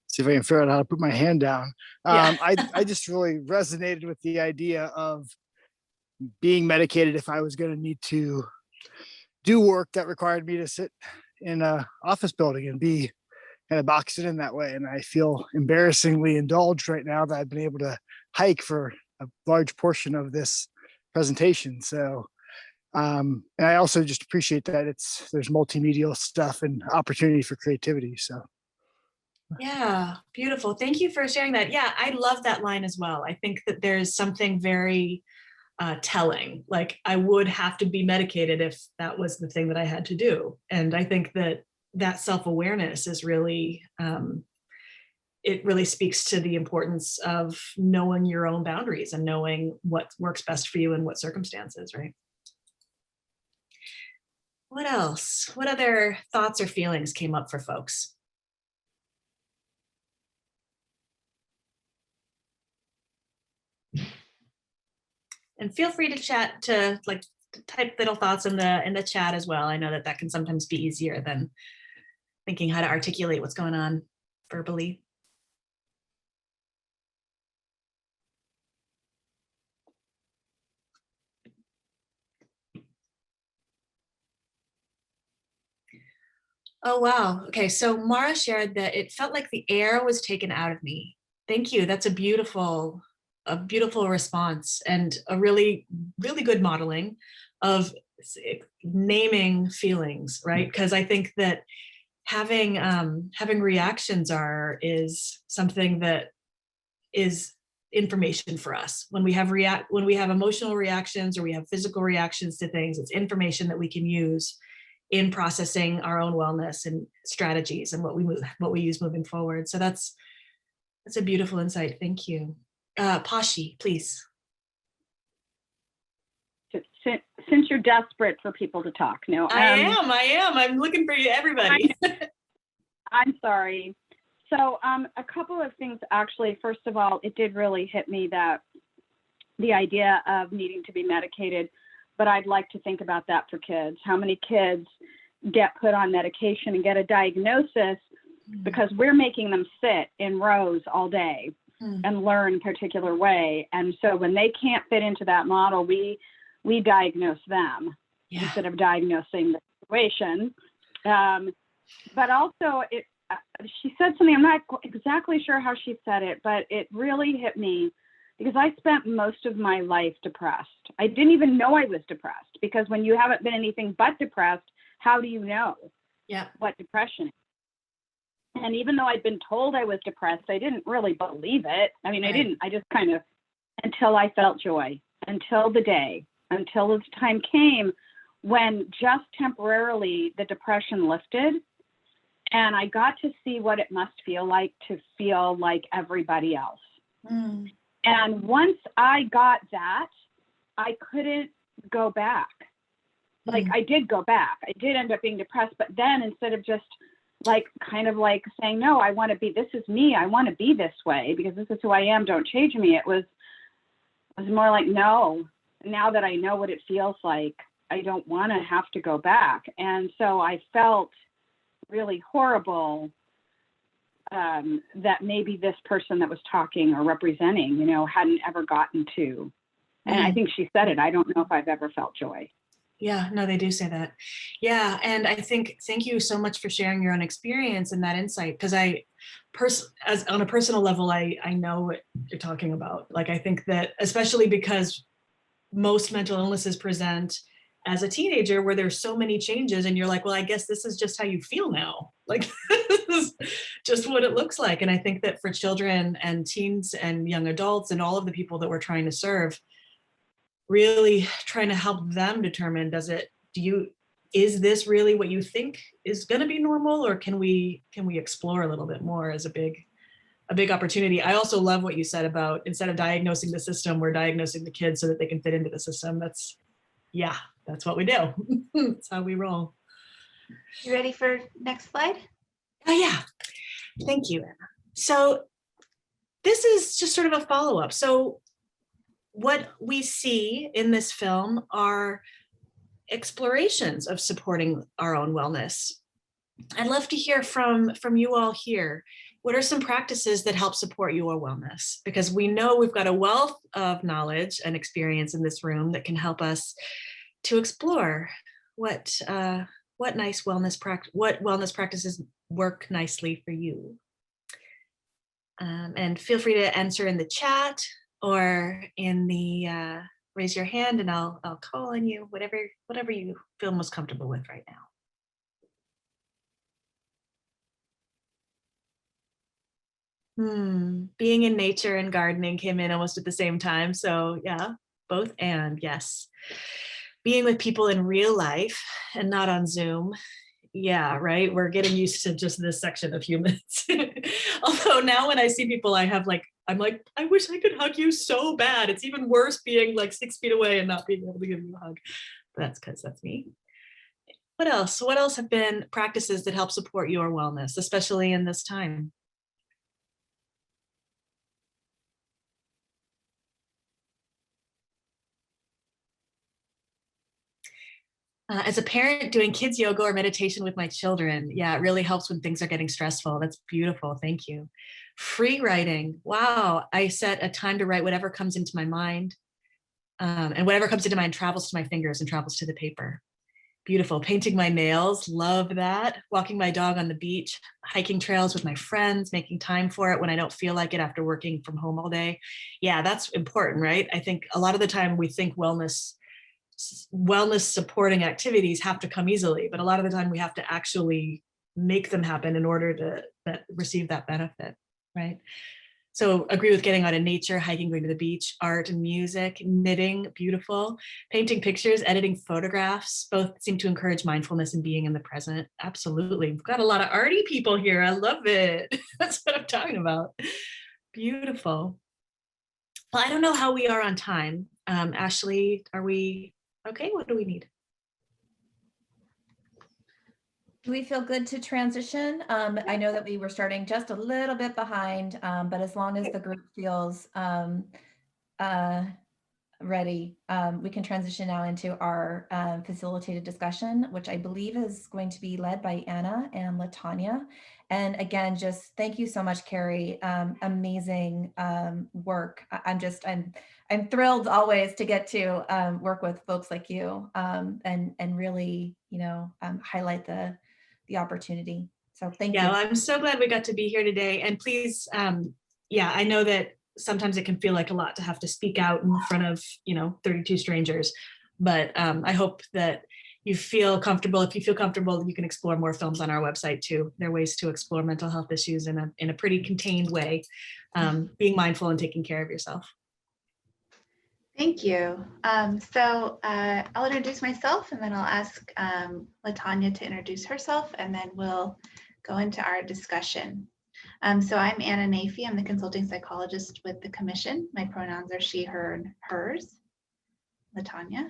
See if I can figure out how to put my hand down. Yeah. I just really resonated with the idea of being medicated if I was going to need to do work that required me to sit in a office building and be kind of boxed in that way. And I feel embarrassingly indulged right now that I've been able to hike for a large portion of this presentation. So, and I also just appreciate that there's multimedia stuff and opportunity for creativity. So. Yeah, beautiful. Thank you for sharing that. Yeah, I love that line as well. I think that there's something very telling, like I would have to be medicated if that was the thing that I had to do. And I think that self-awareness is really, it really speaks to the importance of knowing your own boundaries and knowing what works best for you in what circumstances, right? What else? What other thoughts or feelings came up for folks? And feel free to chat, to type little thoughts in the chat as well. I know that can sometimes be easier than thinking how to articulate what's going on verbally. Oh, wow. Okay, so Mara shared that it felt like the air was taken out of me. Thank you. That's a beautiful response and a really, really good modeling of naming feelings, right? Because I think that having reactions is something that is information for us. When we have emotional reactions or we have physical reactions to things, it's information that we can use in processing our own wellness and strategies and what we use moving forward. So that's a beautiful insight. Thank you. Pashi, please. Since you're desperate for people to talk, no. I am. I'm looking for you, everybody. I'm sorry. So a couple of things, actually. First of all, it did really hit me that the idea of needing to be medicated, but I'd like to think about that for kids. How many kids get put on medication and get a diagnosis because we're making them sit in rows all day and learn a particular way. And so when they can't fit into that model, we diagnose them instead of diagnosing the situation. But also, she said something, I'm not exactly sure how she said it, but it really hit me because I spent most of my life depressed. I didn't even know I was depressed because when you haven't been anything but depressed, how do you know what depression is? And even though I'd been told I was depressed, I didn't really believe it. I mean, I just kind of, until I felt joy, until the time came when just temporarily the depression lifted and I got to see what it must feel like to feel like everybody else. And once I got that, I couldn't go back. Like I did go back. I did end up being depressed, but then instead of just kind of saying, no, I want to be, this is me. I want to be this way because this is who I am. Don't change me. It was more like, no, now that I know what it feels like, I don't want to have to go back. And so I felt really horrible that maybe this person that was talking or representing, hadn't ever gotten to And I think she said it. I don't know if I've ever felt joy. Yeah, no, they do say that. Yeah, and I think, thank you so much for sharing your own experience and that insight, because as on a personal level, I know what you're talking about. Like, I think that, especially because most mental illnesses present as a teenager, where there's so many changes, and you're like, well, I guess this is just how you feel now. Like, this is just what it looks like. And I think that for children and teens and young adults and all of the people that we're trying to serve, really trying to help them determine, is this really what you think is going to be normal, or can we explore a little bit more, as a big opportunity. I also love what you said about, instead of diagnosing the system, we're diagnosing the kids so that they can fit into the system. That's what we do. That's how we roll. You ready for next slide? Oh yeah, thank you, Anna. So this is just sort of a follow-up. So what we see in this film are explorations of supporting our own wellness. I'd love to hear from you all here. What are some practices that help support your wellness? Because we know we've got a wealth of knowledge and experience in this room that can help us to explore what wellness practices work nicely for you. And feel free to answer in the chat or in the raise your hand, and I'll call on you, whatever you feel most comfortable with right now. Being in nature and gardening came in almost at the same time. So yeah, both and yes. Being with people in real life and not on Zoom. Yeah, right. We're getting used to just this section of humans. Although now when I see people, I'm like, I wish I could hug you so bad. It's even worse being like 6 feet away and not being able to give you a hug. But that's because that's me. What else? What else have been practices that help support your wellness, especially in this time? As a parent, doing kids yoga or meditation with my children. Yeah, it really helps when things are getting stressful. That's beautiful. Thank you. Free writing. Wow. I set a time to write whatever comes into my mind. And whatever comes into mind travels to my fingers and travels to the paper. Beautiful. Painting my nails. Love that. Walking my dog on the beach, hiking trails with my friends, making time for it when I don't feel like it after working from home all day. Yeah, that's important, right? I think a lot of the time we think wellness supporting activities have to come easily, but a lot of the time we have to actually make them happen in order to receive that benefit, right? So agree with getting out in nature, hiking, going to the beach, art and music, knitting, beautiful, painting pictures, editing photographs, both seem to encourage mindfulness and being in the present. Absolutely. We've got a lot of arty people here. I love it. That's what I'm talking about. Beautiful. Well, I don't know how we are on time. Ashley, are we okay? What do we need? Do we feel good to transition? I know that we were starting just a little bit behind, but as long as the group feels ready, we can transition now into our facilitated discussion, which I believe is going to be led by Anna and LaTanya. And again, just thank you so much, Carrie. Amazing work. I'm thrilled always to get to work with folks like you and really, highlight the opportunity. So thank you. Yeah, well, I'm so glad we got to be here today. And please, I know that sometimes it can feel like a lot to have to speak out in front of, 32 strangers, but I hope that you feel comfortable. If you feel comfortable, you can explore more films on our website too. There are ways to explore mental health issues in a pretty contained way, being mindful and taking care of yourself. Thank you. So I'll introduce myself and then I'll ask LaTanya to introduce herself and then we'll go into our discussion. So I'm Anna Nafee. I'm the consulting psychologist with the Commission. My pronouns are she, her, and hers. LaTanya.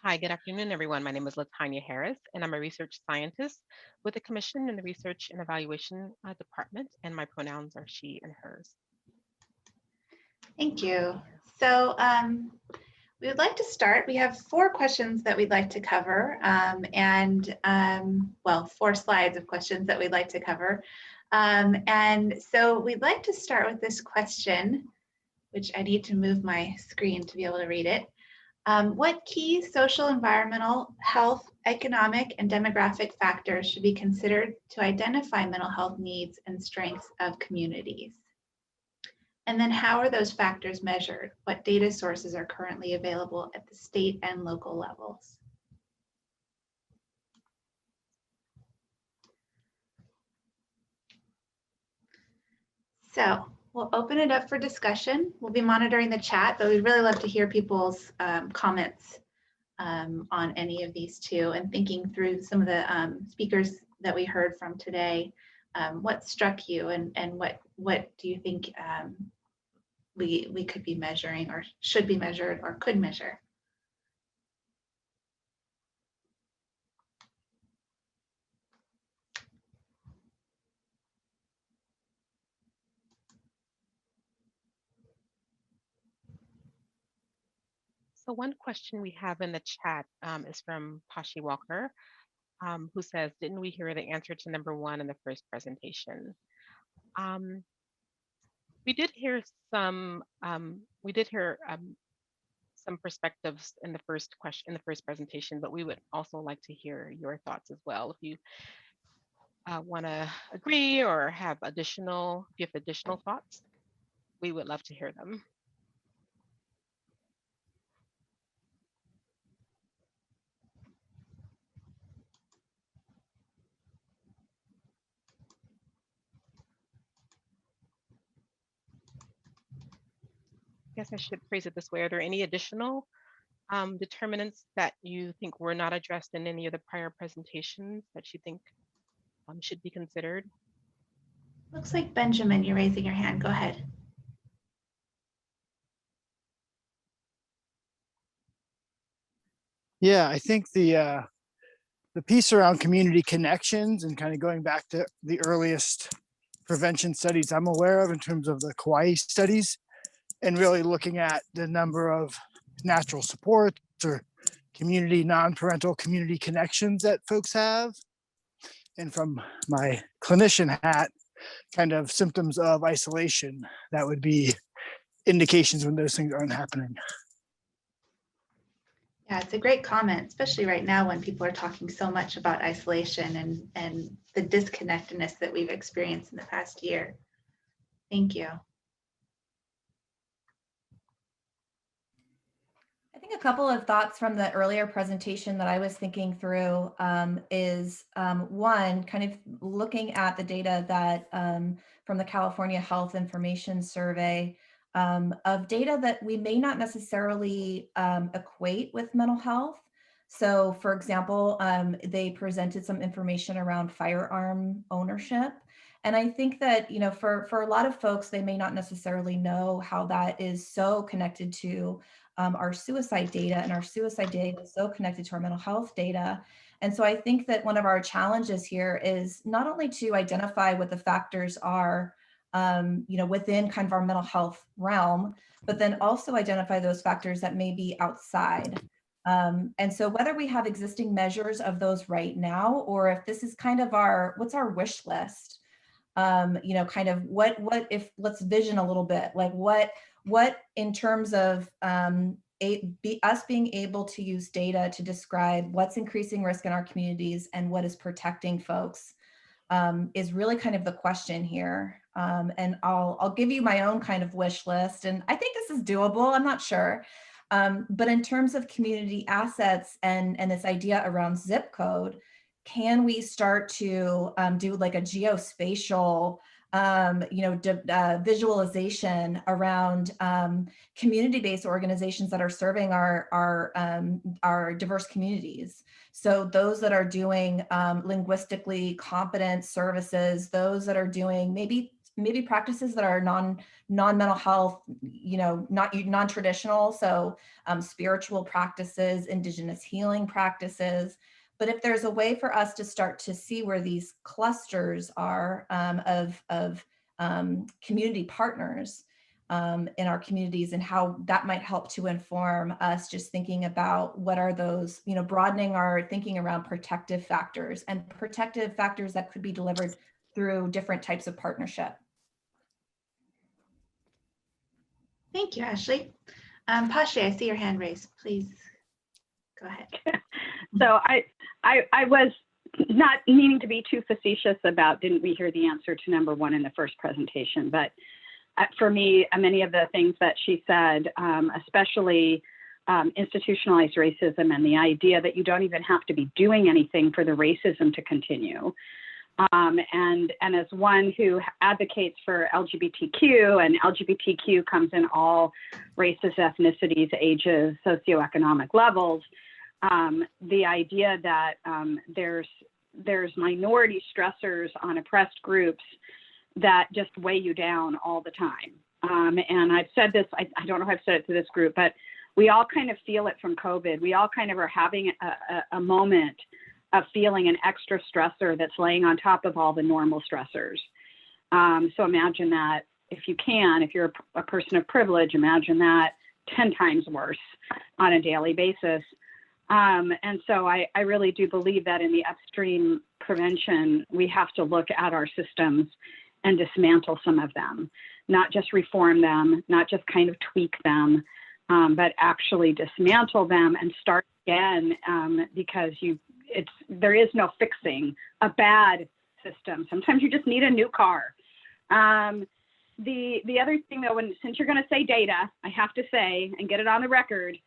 Hi, good afternoon, everyone. My name is LaTanya Harris, and I'm a research scientist with the Commission in the Research and Evaluation Department, and my pronouns are she and hers. Thank you. So we would like to start. We have 4 questions that we'd like to cover well, 4 slides of questions that we'd like to cover. And so we'd like to start with this question, which I need to move my screen to be able to read it. What key social, environmental, health, economic, and demographic factors should be considered to identify mental health needs and strengths of communities? And then how are those factors measured? What data sources are currently available at the state and local levels? So we'll open it up for discussion. We'll be monitoring the chat, but we'd really love to hear people's comments on any of these two, and thinking through some of the speakers that we heard from today. What struck you, and what do you think we could be measuring, or should be measured, or could measure? So one question we have in the chat is from Pashi Walker, who says, didn't we hear the answer to number 1 in the first presentation? We did hear some some perspectives in the first question, in the first presentation, but we would also like to hear your thoughts as well. If you want to agree or have additional thoughts, we would love to hear them. I guess I should phrase it this way. Are there any additional determinants that you think were not addressed in any of the prior presentations that you think should be considered? Looks like Benjamin, you're raising your hand. Go ahead. Yeah, I think the piece around community connections and kind of going back to the earliest prevention studies I'm aware of in terms of the Kauai studies, and really looking at the number of natural supports or community, non-parental community connections that folks have. And from my clinician hat, kind of symptoms of isolation, that would be indications when those things aren't happening. Yeah, it's a great comment, especially right now when people are talking so much about isolation and the disconnectedness that we've experienced in the past year. Thank you. I think a couple of thoughts from the earlier presentation that I was thinking through is one, kind of looking at the data that from the California Health Information Survey of data that we may not necessarily equate with mental health. So for example, they presented some information around firearm ownership. And I think that, you know, for a lot of folks, they may not necessarily know how that is so connected to our suicide data, and our suicide data is so connected to our mental health data. And so I think that one of our challenges here is not only to identify what the factors are, you know, within kind of our mental health realm, but then also identify those factors that may be outside. And so whether we have existing measures of those right now, or if this is kind of what's our wish list, you know, kind of what if, let's vision a little bit, like what in terms of us being able to use data to describe what's increasing risk in our communities and what is protecting folks is really kind of the question here. And I'll give you my own kind of wish list, and I think this is doable, I'm not sure. But in terms of community assets and this idea around zip code, can we start to do like a geospatial you know, visualization around community-based organizations that are serving our diverse communities. So those that are doing linguistically competent services, those that are doing maybe practices that are non-mental health, you know, non-traditional, so spiritual practices, indigenous healing practices. But if there's a way for us to start to see where these clusters are of community partners in our communities, and how that might help to inform us just thinking about what are those, you know, broadening our thinking around protective factors that could be delivered through different types of partnership. Thank you, Ashley. Pasha, I see your hand raised. Please go ahead. So I was not meaning to be too facetious about didn't we hear the answer to number one in the first presentation, but for me, many of the things that she said, especially institutionalized racism and the idea that you don't even have to be doing anything for the racism to continue. And as one who advocates for LGBTQ, and LGBTQ comes in all races, ethnicities, ages, socioeconomic levels, the idea that there's minority stressors on oppressed groups that just weigh you down all the time. And I've said this, I don't know if I've said it to this group, but we all kind of feel it from COVID. We all kind of are having a moment of feeling an extra stressor that's laying on top of all the normal stressors. So imagine that if you can, if you're a person of privilege, imagine that 10 times worse on a daily basis. And so I really do believe that in the upstream prevention, we have to look at our systems and dismantle some of them, not just reform them, not just kind of tweak them, but actually dismantle them and start again, because there is no fixing a bad system. Sometimes you just need a new car. The other thing though, since you're going to say data, I have to say and get it on the record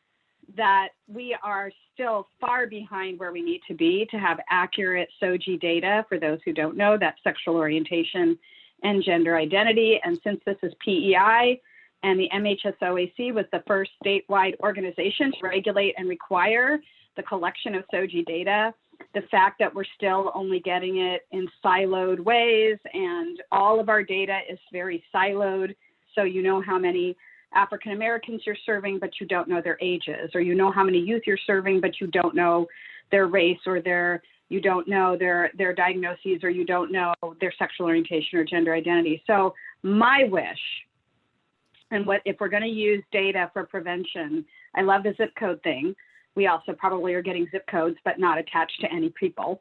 that we are still far behind where we need to be to have accurate SOGI data. For those who don't know, that's sexual orientation and gender identity. And since this is PEI and the MHSOAC was the first statewide organization to regulate and require the collection of SOGI data, the fact that we're still only getting it in siloed ways and all of our data is very siloed. So you know how many African Americans you're serving, but you don't know their ages, or you know how many youth you're serving, but you don't know their race or you don't know their diagnoses, or you don't know their sexual orientation or gender identity. So my wish, and if we're going to use data for prevention, I love the zip code thing. We also probably are getting zip codes, but not attached to any people,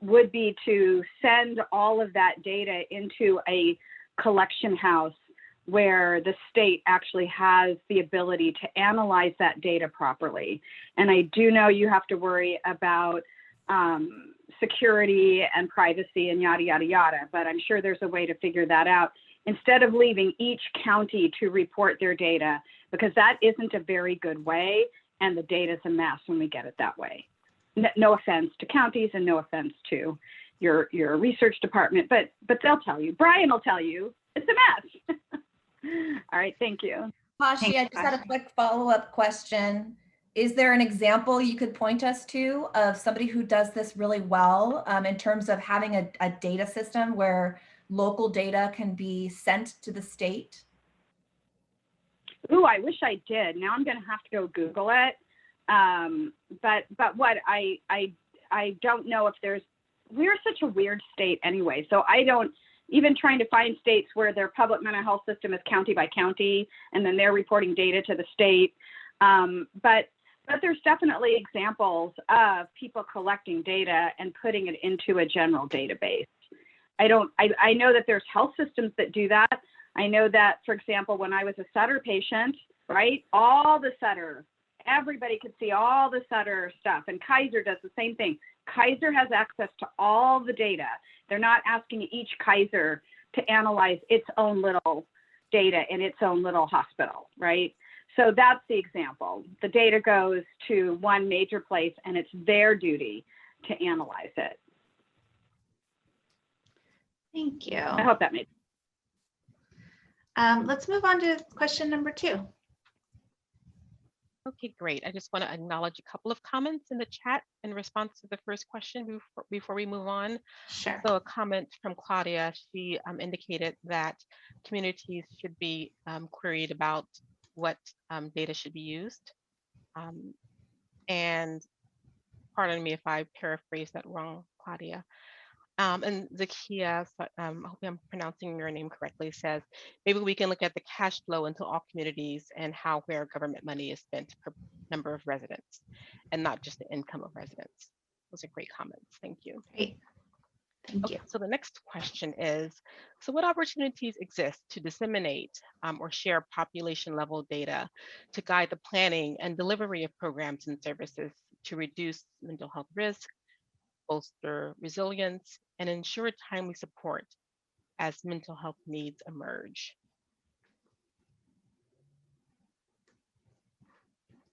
would be to send all of that data into a collection house where the state actually has the ability to analyze that data properly. And I do know you have to worry about security and privacy and yada, yada, yada, but I'm sure there's a way to figure that out instead of leaving each county to report their data, because that isn't a very good way. And the data's a mess when we get it that way. No offense to counties and no offense to your research department, but they'll tell you, Brian will tell you, it's a mess. All right, thank you. Pashi, I just had a quick follow-up question. Is there an example you could point us to of somebody who does this really well in terms of having a data system where local data can be sent to the state? Ooh, I wish I did. Now I'm going to have to go Google it. But what I don't know if we're such a weird state anyway. So I don't, even trying to find states where their public mental health system is county by county, and then they're reporting data to the state. But there's definitely examples of people collecting data and putting it into a general database. I know that there's health systems that do that. I know that, for example, when I was a Sutter patient, right, all the Sutter, everybody could see all the Sutter stuff, and Kaiser does the same thing. Kaiser has access to all the data. They're not asking each Kaiser to analyze its own little data in its own little hospital, right? So that's the example. The data goes to one major place and it's their duty to analyze it. Thank you. I hope that made sense. Let's move on to question number 2. Okay, great. I just want to acknowledge a couple of comments in the chat in response to the first question before we move on. Sure. So a comment from Claudia, she indicated that communities should be queried about what data should be used. And pardon me if I paraphrase that wrong, Claudia. And Zakia, I hope I'm pronouncing your name correctly, says, maybe we can look at the cash flow into all communities and where government money is spent per number of residents and not just the income of residents. Those are great comments. Thank you. Great. Thank you. So the next question is, so what opportunities exist to disseminate or share population level data to guide the planning and delivery of programs and services to reduce mental health risk, bolster resilience, and ensure timely support as mental health needs emerge?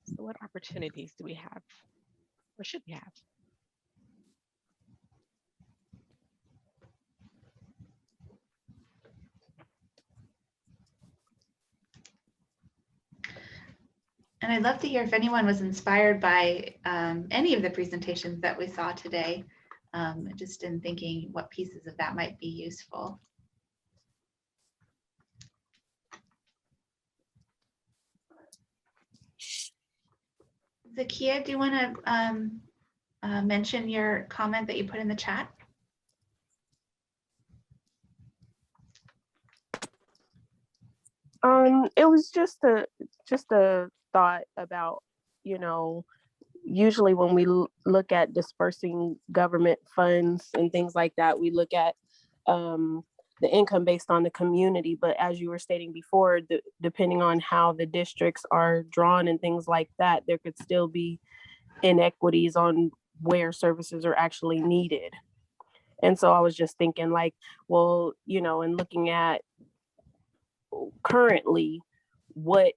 So what opportunities do we have, or should we have? And I'd love to hear if anyone was inspired by any of the presentations that we saw today, just in thinking what pieces of that might be useful. Zakia, do you want to mention your comment that you put in the chat? It was just a thought about, you know, usually when we look at dispersing government funds and things like that, we look at the income based on the community. But as you were stating before, depending on how the districts are drawn and things like that, there could still be inequities on where services are actually needed. And so I was just thinking like, well, you know, and looking at currently what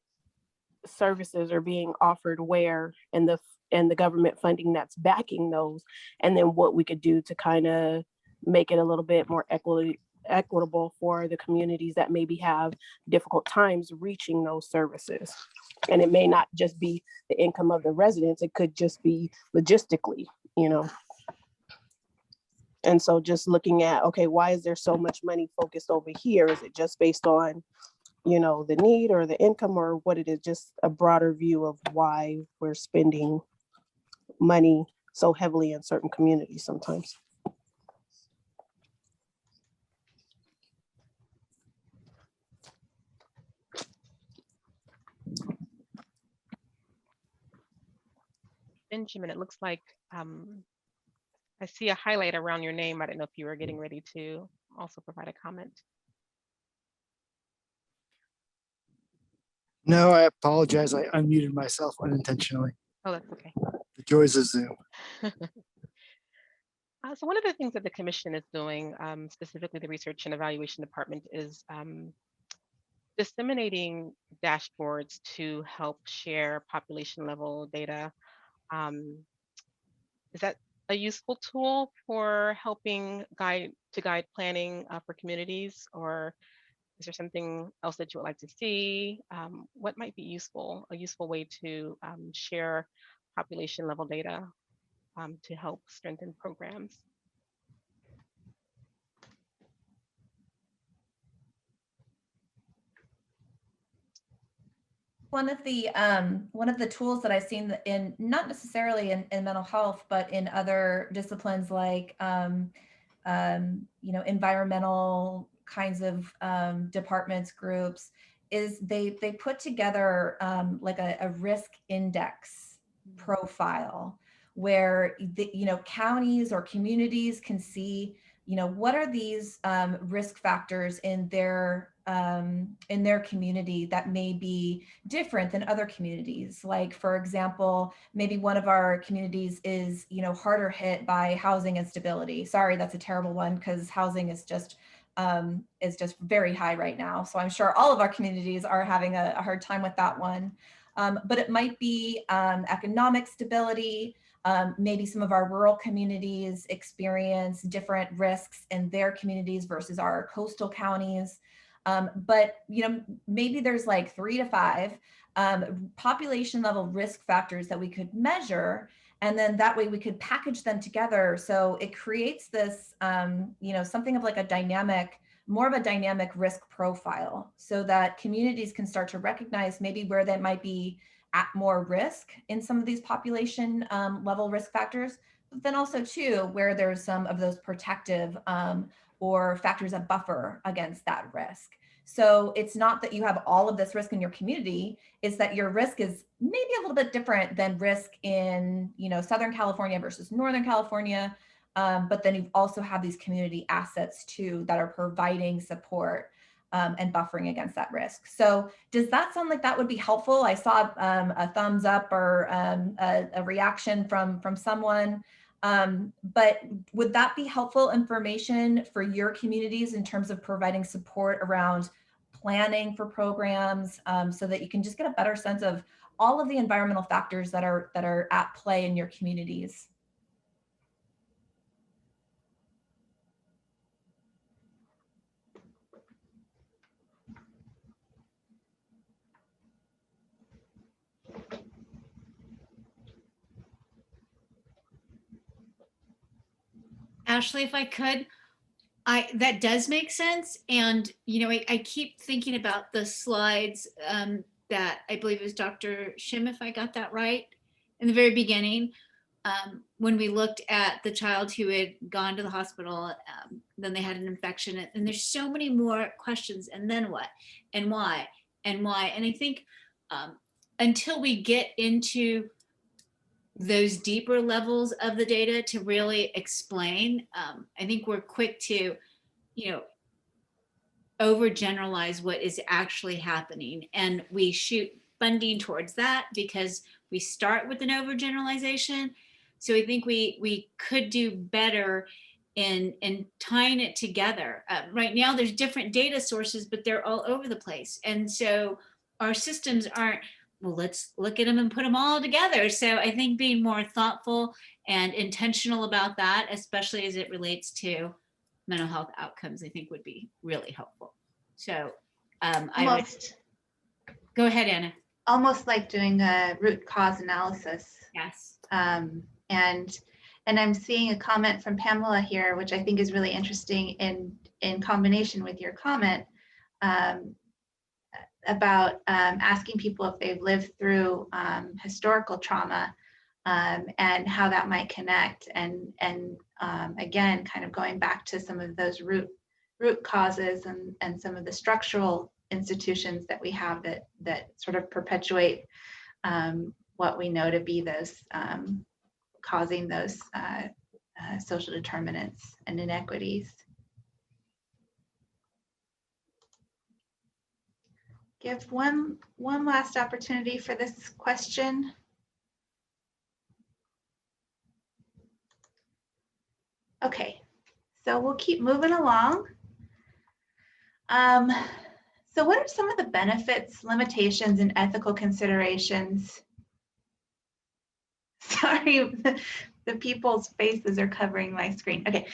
services are being offered where and the government funding that's backing those, and then what we could do to kind of make it a little bit more equitable for the communities that maybe have difficult times reaching those services. And it may not just be the income of the residents, it could just be logistically, you know. And so just looking at, okay, why is there so much money focused over here? Is it just based on, you know, the need or the income, or what it is, just a broader view of why we're spending money so heavily in certain communities sometimes? Benjamin, it looks like I see a highlight around your name. I don't know if you were getting ready to also provide a comment. No, I apologize. I unmuted myself unintentionally. Oh, that's okay. The joys of Zoom. So one of the things that the commission is doing, specifically the research and evaluation department, is disseminating dashboards to help share population level data. Is that a useful tool for helping guide planning for communities, or is there something else that you would like to see? What might be useful, a useful way to share population level data to help strengthen programs? One of the tools that I've seen in, not necessarily in mental health, but in other disciplines like you know, environmental kinds of departments, groups, is they put together like a risk index profile where you know, counties or communities can see, you know, what are these risk factors in their community that may be different than other communities. Like, for example, maybe one of our communities is, you know, harder hit by housing instability. Sorry, that's a terrible one, because housing is just very high right now. So I'm sure all of our communities are having a hard time with that one. But it might be economic stability. Maybe some of our rural communities experience different risks in their communities versus our coastal counties. But you know, maybe there's like 3 to 5 population level risk factors that we could measure, and then that way we could package them together. So it creates this, you know, something of like a dynamic, more of a dynamic risk profile, so that communities can start to recognize maybe where they might be at more risk in some of these population level risk factors, but then also too, where there's some of those protective or factors that buffer against that risk. So it's not that you have all of this risk in your community, it's that your risk is maybe a little bit different than risk in, you know, Southern California versus Northern California, but then you also have these community assets too that are providing support and buffering against that risk. So does that sound like that would be helpful? I saw a thumbs up or a reaction from someone, but would that be helpful information for your communities in terms of providing support around planning for programs, so that you can just get a better sense of all of the environmental factors that are at play in your communities? Ashley, if I could, that does make sense. And, you know, I keep thinking about the slides that I believe it was Dr. Shim, if I got that right, in the very beginning, when we looked at the child who had gone to the hospital, then they had an infection. And there's so many more questions. And then what? And why? And why? And I think until we get into those deeper levels of the data to really explain, I think we're quick to, you know, overgeneralize what is actually happening. And we shoot funding towards that because we start with an overgeneralization. So I think we could do better in tying it together. Right now, there's different data sources, but they're all over the place. And so our systems aren't, well, let's look at them and put them all together. So I think being more thoughtful and intentional about that, especially as it relates to mental health outcomes, I think would be really helpful. So Almost, go ahead, Anna. almost like doing a root cause analysis. Yes. And I'm seeing a comment from Pamela here, which I think is really interesting in combination with your comment about asking people if they've lived through historical trauma and how that might connect. And again, kind of going back to some of those root causes and some of the structural institutions that we have that sort of perpetuate what we know to be those causing those social determinants and inequities. Give one last opportunity for this question. Okay, so we'll keep moving along. So what are some of the benefits, limitations, and ethical considerations? Sorry, the people's faces are covering my screen. Okay,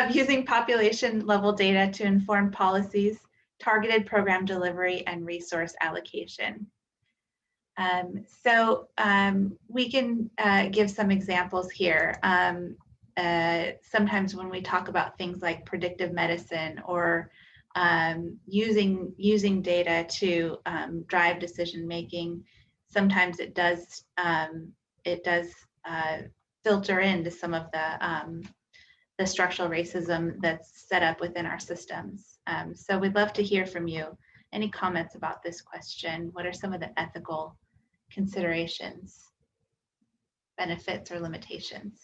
of using population level data to inform policies, targeted program delivery, and resource allocation. We can give some examples here. Sometimes when we talk about things like predictive medicine or using data to drive decision making, sometimes it does filter into some of the structural racism that's set up within our systems. So we'd love to hear from you. Any comments about this question? What are some of the ethical considerations, benefits, or limitations?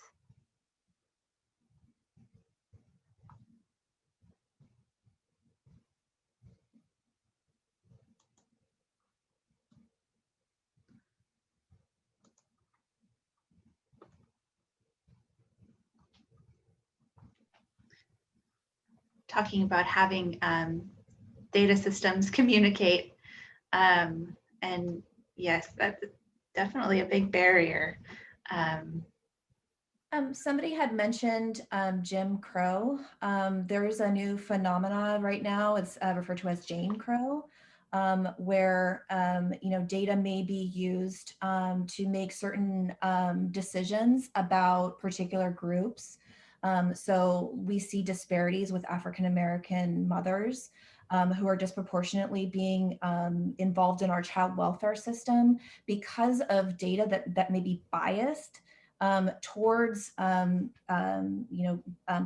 Talking about having data systems communicate, and yes, that's definitely a big barrier. Somebody had mentioned Jim Crow. There is a new phenomena right now. It's referred to as Jane Crow, where data may be used to make certain decisions about particular groups. So we see disparities with African American mothers who are disproportionately being involved in our child welfare system because of data that may be biased towards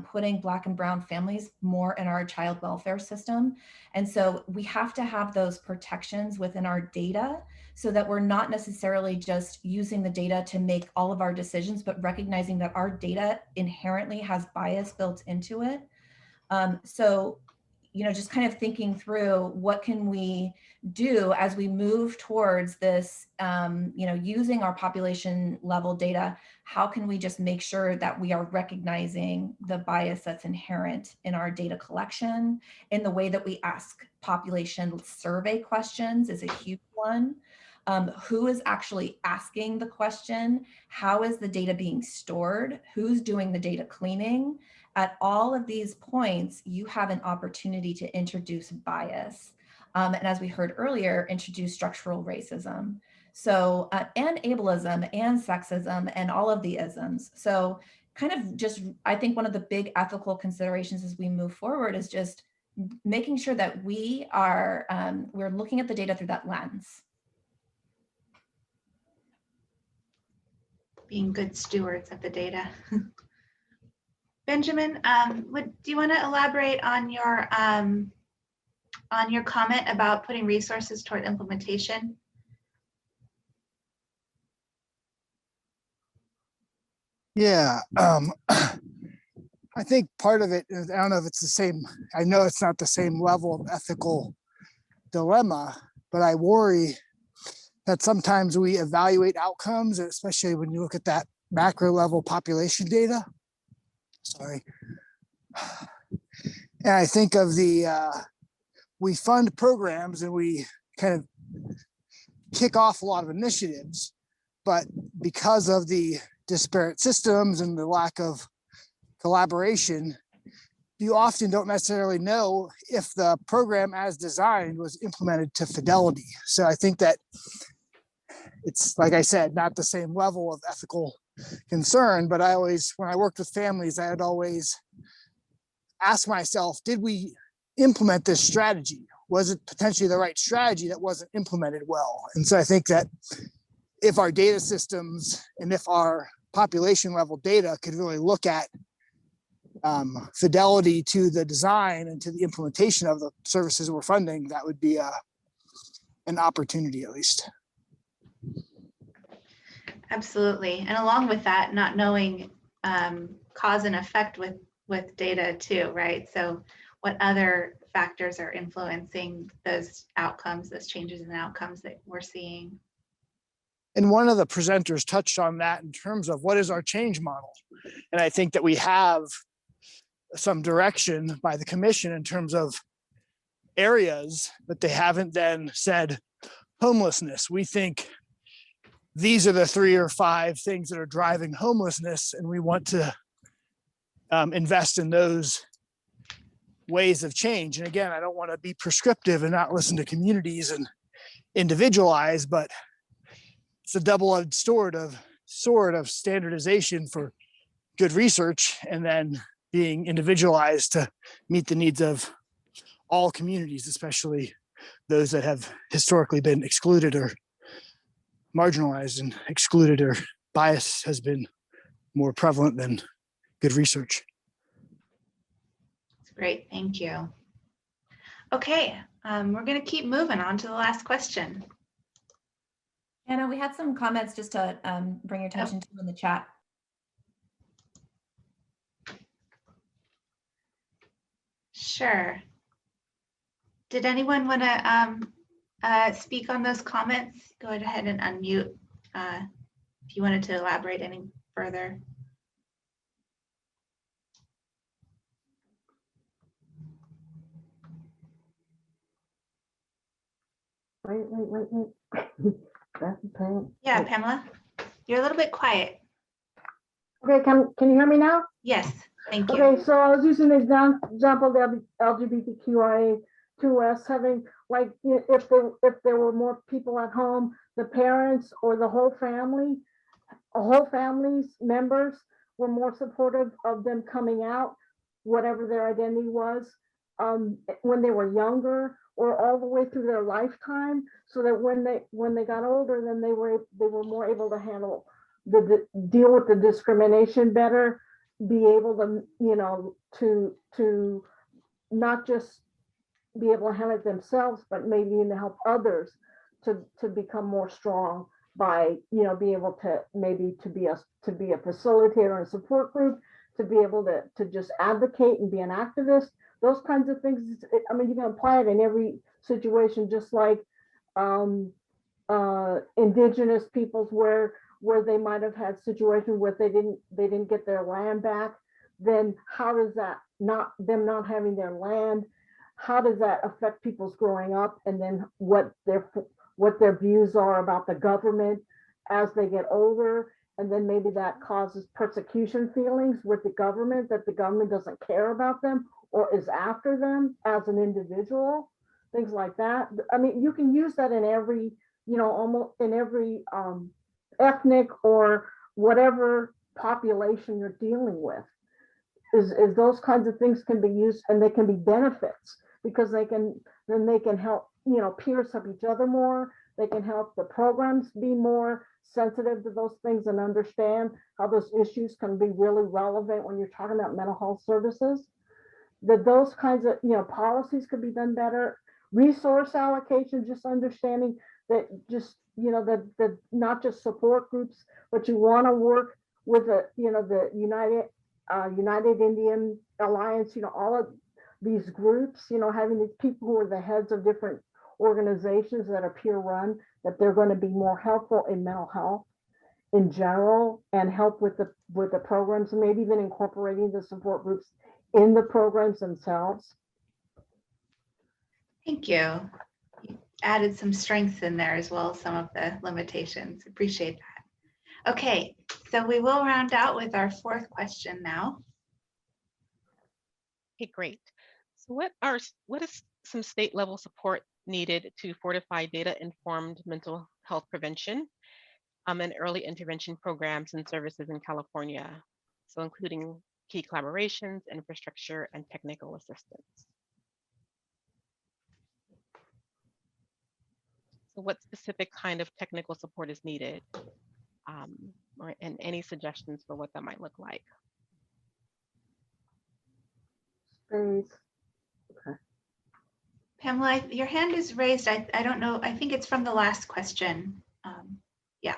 putting Black and brown families more in our child welfare system. And so we have to have those protections within our data so that we're not necessarily just using the data to make all of our decisions, but recognizing that our data inherently has bias built into it. So, just kind of thinking through what can we do as we move towards this, using our population level data, how can we just make sure that we are recognizing the bias that's inherent in our data collection, in the way that we ask population survey questions is a huge one. Who is actually asking the question? How is the data being stored? Who's doing the data cleaning? At all of these points, you have an opportunity to introduce bias. And as we heard earlier, introduce structural racism. So, and ableism and sexism and all of the isms. So kind of just, I think one of the big ethical considerations as we move forward is just making sure that we are, we're looking at the data through that lens. Being good stewards of the data. Benjamin, do you want to elaborate on your comment about putting resources toward implementation? Yeah, I think part of it is, I don't know if it's the same, I know it's not the same level of ethical dilemma, but I worry that sometimes we evaluate outcomes, especially when you look at that macro level population data. Sorry. And I think of we fund programs and we kind of kick off a lot of initiatives, but because of the disparate systems and the lack of collaboration, you often don't necessarily know if the program as designed was implemented to fidelity. So I think that it's, like I said, not the same level of ethical concern, but I always, when I worked with families, I would always ask myself, did we implement this strategy? Was it potentially the right strategy that wasn't implemented well? And so I think that if our data systems and if our population level data could really look at fidelity to the design and to the implementation of the services we're funding, that would be an opportunity at least. Absolutely. And along with that, not knowing cause and effect with data too, right? So what other factors are influencing those outcomes, those changes in outcomes that we're seeing? And one of the presenters touched on that in terms of what is our change model. And I think that we have some direction by the commission in terms of areas, but they haven't then said homelessness. We think these are the 3 or 5 things that are driving homelessness, and we want to invest in those ways of change. And again, I don't want to be prescriptive and not listen to communities and individualize, but it's a double-edged sword of standardization for good research and then being individualized to meet the needs of all communities, especially those that have historically been excluded or marginalized and excluded, or bias has been more prevalent than good research. That's great, thank you. Okay, we're gonna keep moving on to the last question. Anna, we had some comments just to bring your attention to in the chat. Sure. Did anyone want to speak on those comments? Go ahead and unmute if you wanted to elaborate any further. Wait. That's Pam. Yeah, Pamela, you're a little bit quiet. Okay, can you hear me now? Yes, thank you. Okay, so I was using the example of LGBTQIA2S having, like, if there were more people at home, the parents or the whole family, family's members were more supportive of them coming out, whatever their identity was, when they were younger or all the way through their lifetime, so that when they got older, then they were more able to handle deal with the discrimination better, be able to, to not just be able to handle it themselves, but maybe even to help others to become more strong by, be able to maybe to be a facilitator and support group, to be able to just advocate and be an activist, those kinds of things. I mean, you can apply it in every situation, just like indigenous peoples where they might have had situations where they didn't get their land back. Then how does that not having their land, how does that affect people's growing up, and then what their views are about the government as they get older, and then maybe that causes persecution feelings with the government, that the government doesn't care about them or is after them as an individual, things like that. I mean, you can use that in every, almost in every ethnic or whatever population you're dealing with. Is those kinds of things can be used, and they can be benefits, because they can help, peers help each other more. They can help the programs be more sensitive to those things and understand how those issues can be really relevant when you're talking about mental health services. That those kinds of, policies could be done better. Resource allocation, just understanding that just, that not just support groups, but you want to work with the United Indian Alliance, all of these groups, having these people who are the heads of different organizations that are peer run, that they're going to be more helpful in mental health in general, and help with the programs, and maybe even incorporating the support groups in the programs themselves. Thank you. You added some strengths in there as well as some of the limitations. Appreciate that. Okay, so we will round out with our fourth question now. Okay, great. So what is some state level support needed to fortify data-informed mental health prevention and early intervention programs and services in California? So including key collaborations, infrastructure, and technical assistance. So what specific kind of technical support is needed? And any suggestions for what that might look like? Okay. Pamela, your hand is raised. I don't know. I think it's from the last question. Yeah.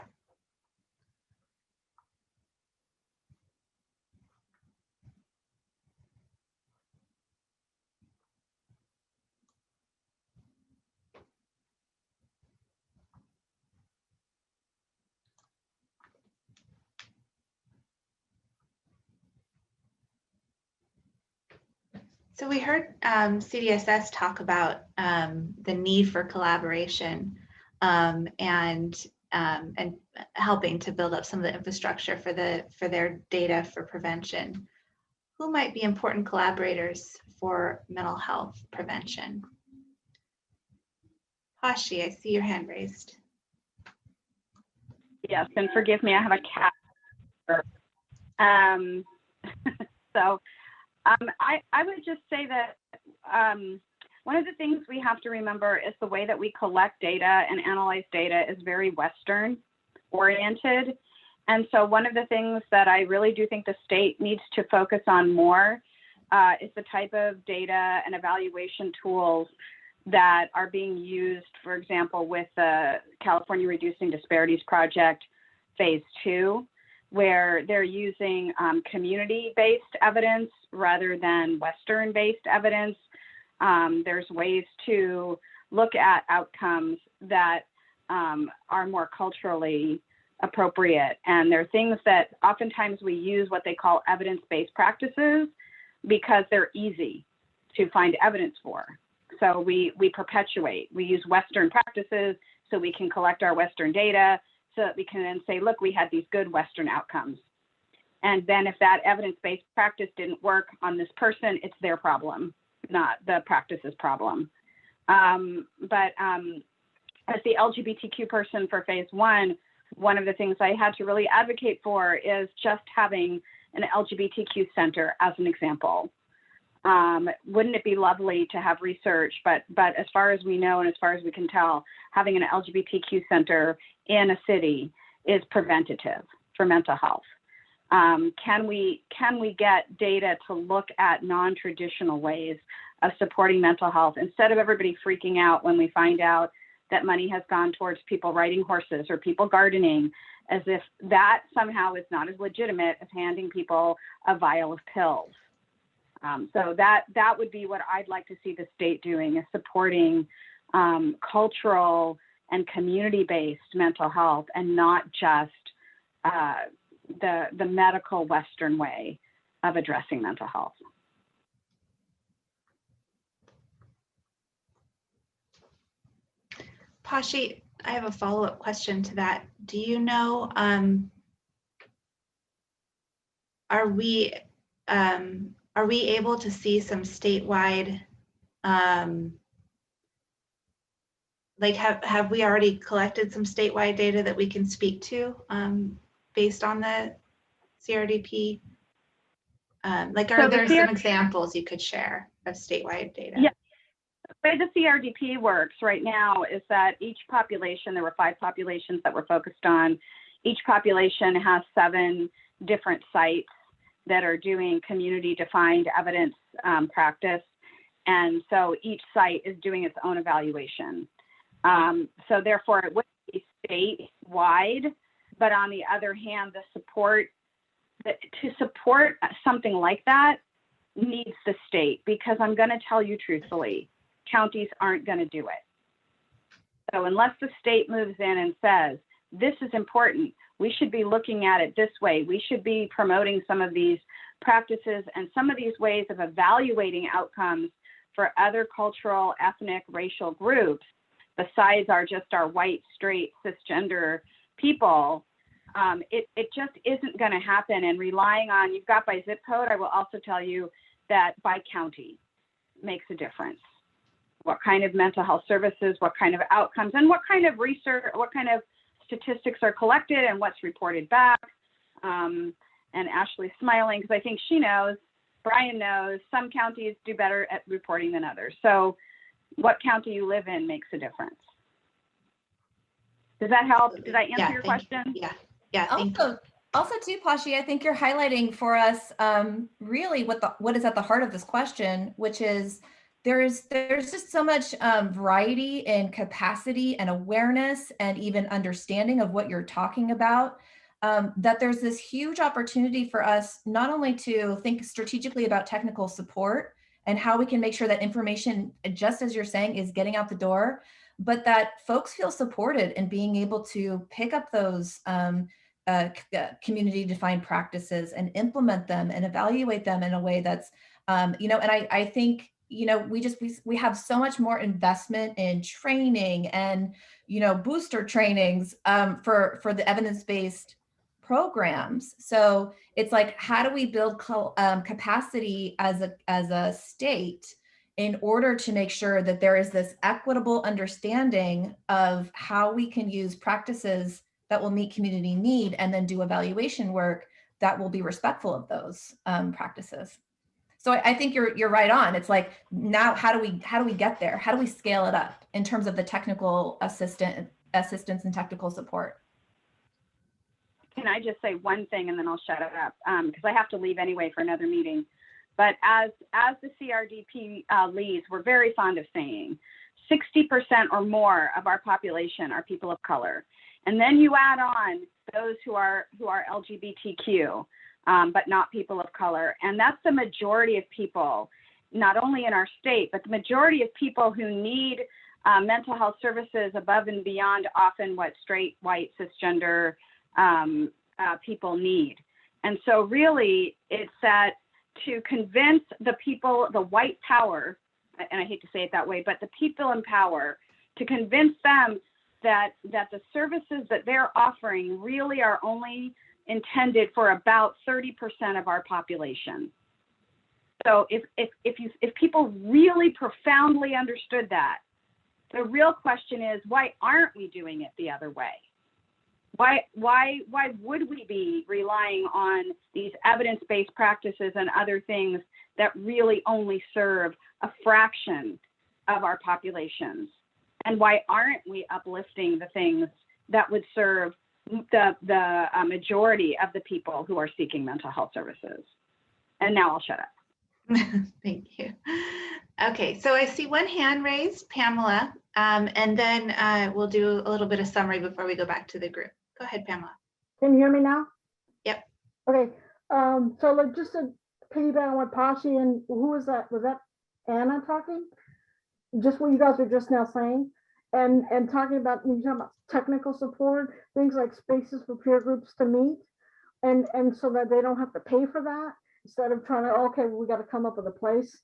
So we heard CDSS talk about the need for collaboration and helping to build up some of the infrastructure for their data for prevention. Who might be important collaborators for mental health prevention? Hashi, I see your hand raised. Yes, and forgive me, I have a cat. I would just say that one of the things we have to remember is the way that we collect data and analyze data is very Western oriented. And so one of the things that I really do think the state needs to focus on more is the type of data and evaluation tools that are being used, for example, with the California Reducing Disparities Project Phase 2, where they're using community-based evidence rather than Western-based evidence. There's ways to look at outcomes that are more culturally appropriate. And there are things that oftentimes we use what they call evidence-based practices because they're easy to find evidence for. So we perpetuate, we use Western practices so we can collect our Western data so that we can then say, look, we had these good Western outcomes. And then if that evidence-based practice didn't work on this person, it's their problem, not the practice's problem. But as the LGBTQ person for Phase 1, one of the things I had to really advocate for is just having an LGBTQ center as an example. Wouldn't it be lovely to have research, but as far as we know and as far as we can tell, having an LGBTQ center in a city is preventative. for mental health? Can we get data to look at non-traditional ways of supporting mental health instead of everybody freaking out when we find out that money has gone towards people riding horses or people gardening, as if that somehow is not as legitimate as handing people a vial of pills. So that would be what I'd like to see the state doing, is supporting cultural and community-based mental health, and not just the medical Western way of addressing mental health. Pashi, I have a follow-up question to that. Do you know, are we able to see some statewide, like have we already collected some statewide data that we can speak to based on the CRDP? Like, are there some examples you could share of statewide data? Yeah. The way the CRDP works right now is that each population, there were 5 populations that were focused on, each population has 7 different sites that are doing community-defined evidence practice. And so each site is doing its own evaluation. So therefore, it would be statewide, but on the other hand, to support something like that needs the state, because I'm going to tell you truthfully, counties aren't going to do it. So unless the state moves in and says, this is important, we should be looking at it this way, we should be promoting some of these practices and some of these ways of evaluating outcomes for other cultural, ethnic, racial groups, besides our white, straight, cisgender people, it just isn't going to happen. And relying on, you've got by zip code, I will also tell you that by county makes a difference. What kind of mental health services, what kind of outcomes, and what kind of research, what kind of statistics are collected and what's reported back. And Ashley's smiling because I think she knows, Brian knows, some counties do better at reporting than others. So what county you live in makes a difference. Does that help? Did I answer your question? Yeah, thank you. Also too, Pashi, I think you're highlighting for us really what is at the heart of this question, which is there's just so much variety in capacity and awareness and even understanding of what you're talking about, that there's this huge opportunity for us not only to think strategically about technical support and how we can make sure that information, just as you're saying, is getting out the door, but that folks feel supported in being able to pick up those community-defined practices and implement them and evaluate them in a way that's, and I think, we have so much more investment in training and, booster trainings for the evidence-based programs. So it's like, how do we build capacity as a state in order to make sure that there is this equitable understanding of how we can use practices that will meet community need, and then do evaluation work that will be respectful of those practices. So I think you're right on. It's like, now how do we get there? How do we scale it up in terms of the technical assistance and technical support? Can I just say one thing and then I'll shut it up, because I have to leave anyway for another meeting. But as the CRDP leads, we're very fond of saying 60% or more of our population are people of color. And then you add on those who are LGBTQ, but not people of color. And that's the majority of people, not only in our state, but the majority of people who need mental health services above and beyond often what straight, white, cisgender people need. And so really it's that to convince the people, the white power, and I hate to say it that way, but the people in power, to convince them that the services that they're offering really are only intended for about 30% of our population. So if people really profoundly understood that, the real question is, why aren't we doing it the other way? Why would we be relying on these evidence-based practices and other things that really only serve a fraction of our populations? And why aren't we uplifting the things that would serve the majority of the people who are seeking mental health services. And now I'll shut up. Thank you. Okay, so I see one hand raised, Pamela, and then we'll do a little bit of summary before we go back to the group. Go ahead, Pamela. Can you hear me now? Yep. Okay, so like just to piggyback on what Pashi and who was that? Was that Anna talking? Just what you guys were just now saying? And talking about, when you talk about technical support, things like spaces for peer groups to meet, and so that they don't have to pay for that, instead of trying to, okay, well, we got to come up with a place,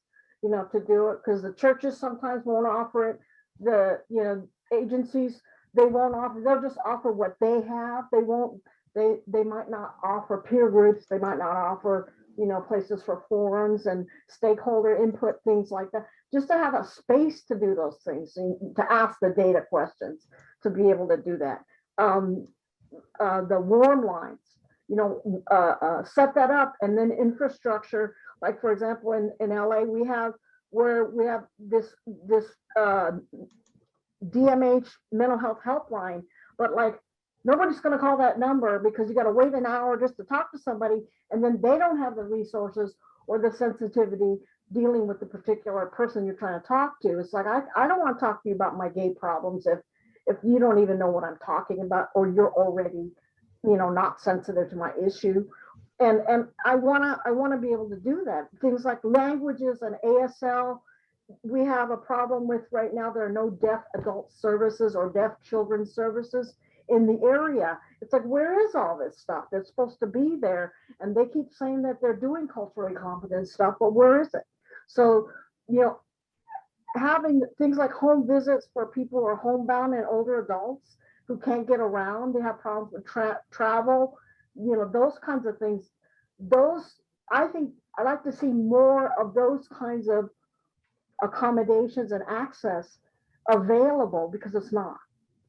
to do it, because the churches sometimes won't offer it. The, agencies, they won't offer, they'll just offer what they have. They won't, they might not offer peer groups. They might not offer, places for forums and stakeholder input, things like that, just to have a space to do those things, and to ask the data questions, to be able to do that. The warm lines, set that up, and then infrastructure, like for example, in LA, we have this DMH mental health helpline, but like nobody's going to call that number, because you got to wait an hour just to talk to somebody, and then they don't have the resources or the sensitivity dealing with the particular person you're trying to talk to. It's like, I don't want to talk to you about my gay problems if you don't even know what I'm talking about, or you're already, not sensitive to my issue. And I wanna be able to do that. Things like languages and ASL, we have a problem with right now. There are no deaf adult services or deaf children's services in the area. It's like, where is all this stuff that's supposed to be there? And they keep saying that they're doing culturally competent stuff, but where is it? So, having things like home visits for people who are homebound and older adults who can't get around, they have problems with travel, those kinds of things. I think I'd like to see more of those kinds of accommodations and access available, because it's not,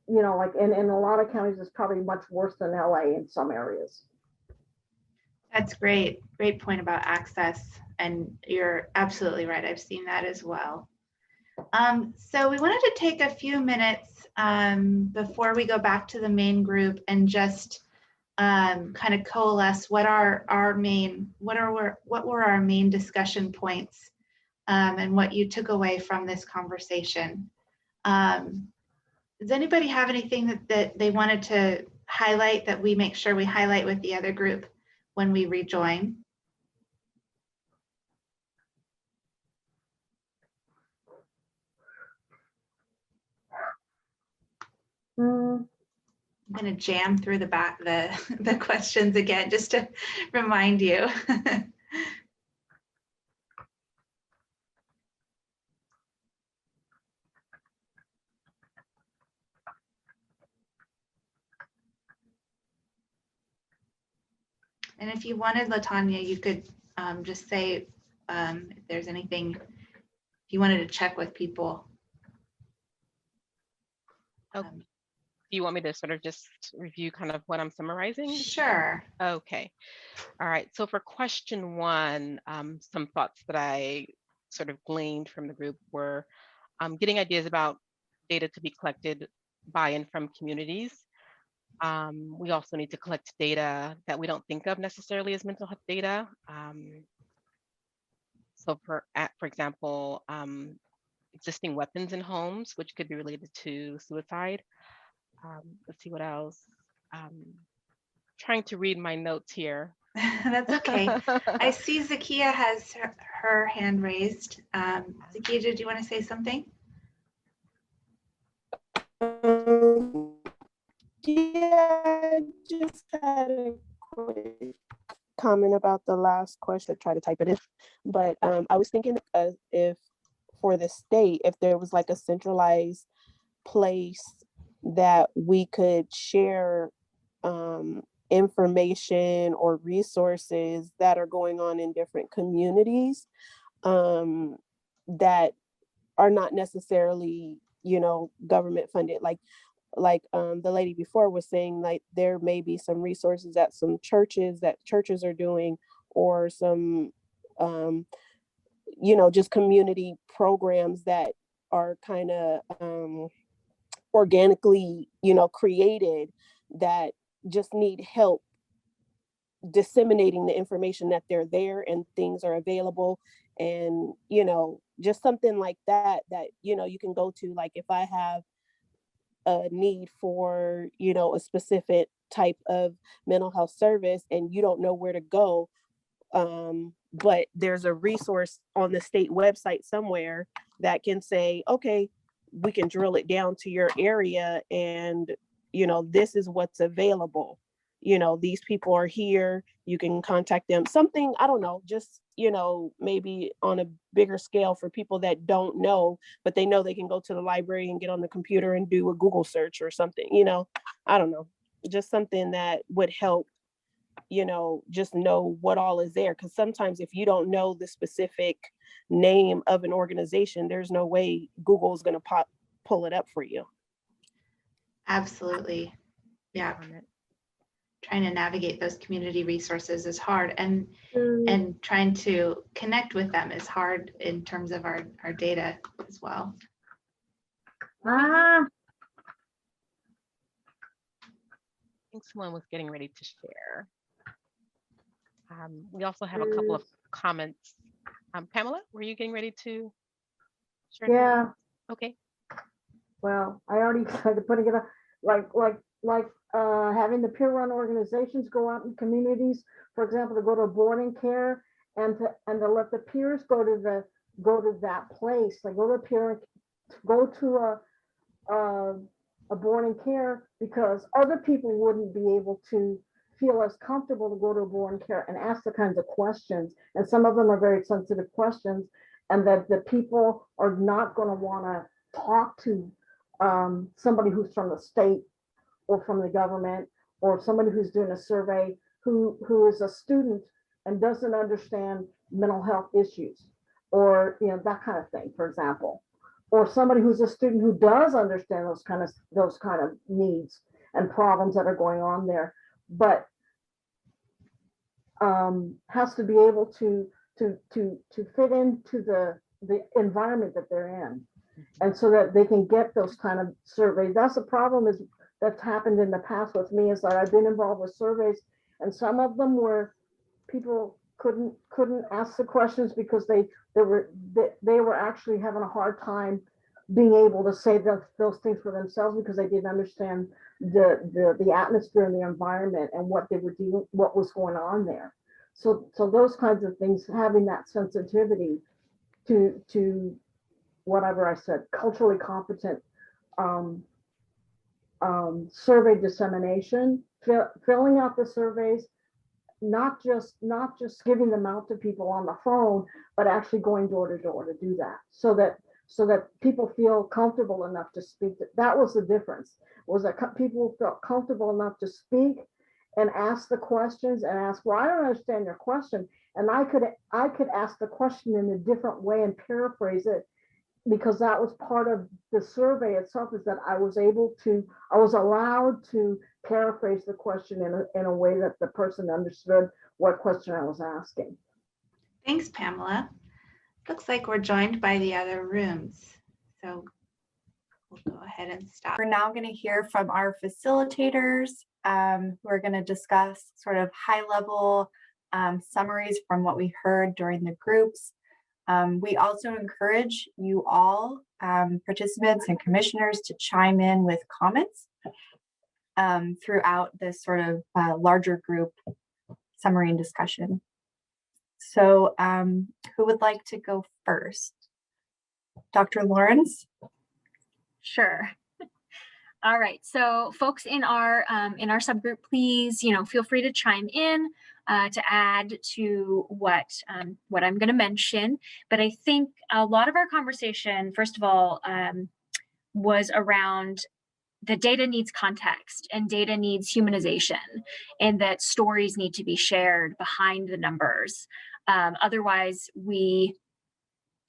like in a lot of counties, it's probably much worse than LA in some areas. That's great. Great point about access. And you're absolutely right. I've seen that as well. So we wanted to take a few minutes before we go back to the main group and just kind of coalesce what were our main discussion points and what you took away from this conversation. Does anybody have anything that they wanted to highlight that we make sure we highlight with the other group when we rejoin? I'm going to jam through the questions again, just to remind you. And if you wanted, LaTanya, you could just say if there's anything, if you wanted to check with people. Do you want me to sort of just review kind of what I'm summarizing? Sure. Okay. All right. So for question one, some thoughts that I sort of gleaned from the group were getting ideas about data to be collected by and from communities. We also need to collect data that we don't think of necessarily as mental health data. So for example, existing weapons in homes, which could be related to suicide. Let's see what else. Trying to read my notes here. That's okay. I see Zakia has her hand raised. Zakia, did you want to say something? Yeah, just had a quick comment about the last question. Try to type it in, but I was thinking if for the state, if there was like a centralized place that we could share information or resources that are going on in different communities that are not necessarily, government funded. Like the lady before was saying, like there may be some resources at some churches that churches are doing, or some just community programs that are kind of organically created, that just need help disseminating the information that they're there and things are available. And, you know, just something like that, you know, you can go to, like if I have a need for, you know, a specific type of mental health service and you don't know where to go, but there's a resource on the state website somewhere that can say, okay, we can drill it down to your area and, you know, this is what's available. You know, these people are here, you can contact them. Something, I don't know, just, you know, maybe on a bigger scale for people that don't know, but they know they can go to the library and get on the computer and do a Google search or something, you know, I don't know, just something that would help, you know, just know what all is there. Because sometimes if you don't know the specific name of an organization, there's no way Google is going to pull it up for you. Absolutely. Yeah. Trying to navigate those community resources is hard, and trying to connect with them is hard in terms of our data as well. I think someone was getting ready to share. We also have a couple of comments. Pamela, were you getting ready to share? Yeah. Okay. Well, I already started putting it up, like having the peer-run organizations go out in communities, for example, to go to boarding care and to let the peers go to that place, like go to a boarding care, because other people wouldn't be able to feel as comfortable to go to a boarding care and ask the kinds of questions. And some of them are very sensitive questions, and that the people are not going to want to talk to somebody who's from the state or from the government, or somebody who's doing a survey who is a student and doesn't understand mental health issues, or that kind of thing, for example, or somebody who's a student who does understand those kind of needs and problems that are going on there, but has to be able to fit into the environment that they're in, and so that they can get those kind of surveys. That's the problem that's happened in the past with me, is that I've been involved with surveys, and some of them where people couldn't ask the questions because they were actually having a hard time being able to say those things for themselves, because they didn't understand the atmosphere and the environment and what they were doing, what was going on there. So those kinds of things, having that sensitivity to whatever I said, culturally competent survey dissemination, filling out the surveys, not just giving them out to people on the phone, but actually going door to door to do that, so that people feel comfortable enough to speak. That was the difference, was that people felt comfortable enough to speak and ask the questions and ask, well, I don't understand your question. And I could ask the question in a different way and paraphrase it, because that was part of the survey itself, is that I was allowed to paraphrase the question in a way that the person understood what question I was asking. Thanks, Pamela. Looks like we're joined by the other rooms. So we'll go ahead and stop. We're now going to hear from our facilitators, who are going to discuss sort of high-level summaries from what we heard during the groups. We also encourage you all, participants and commissioners, to chime in with comments throughout this sort of larger group summary and discussion. So who would like to go first? Dr. Lawrence? Sure. All right, so folks in our subgroup, please, feel free to chime in to add to what I'm going to mention. But I think a lot of our conversation, first of all, was around the data needs context and data needs humanization, and that stories need to be shared behind the numbers. Otherwise, we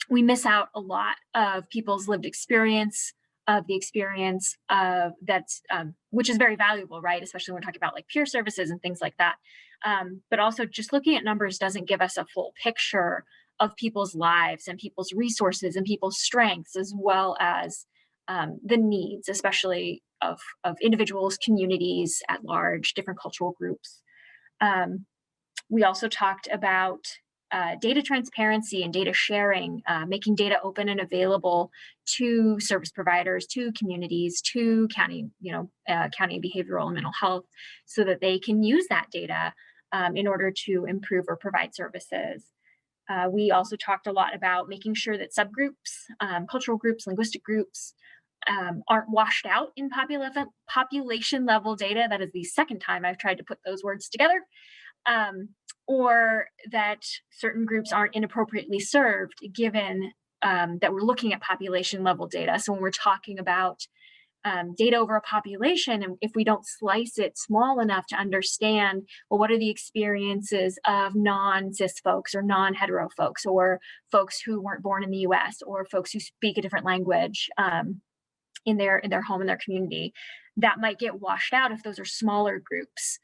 miss out a lot of people's lived experience, of the experience of that's which is very valuable, right? Especially when we're talking about like peer services and things like that. But also just looking at numbers doesn't give us a full picture of people's lives and people's resources and people's strengths, as well as the needs, especially of individuals, communities at large, different cultural groups. We also talked about data transparency and data sharing, making data open and available to service providers, to communities, to county, county behavioral and mental health, so that they can use that data in order to improve or provide services. We also talked a lot about making sure that subgroups, cultural groups, linguistic groups, aren't washed out in population level data. That is the second time I've tried to put those words together. Or that certain groups aren't inappropriately served, given that we're looking at population level data. So when we're talking about data over a population, and if we don't slice it small enough to understand, well, what are the experiences of non-cis folks or non-hetero folks, or folks who weren't born in the US, or folks who speak a different language in their home, in their community, that might get washed out if those are smaller groups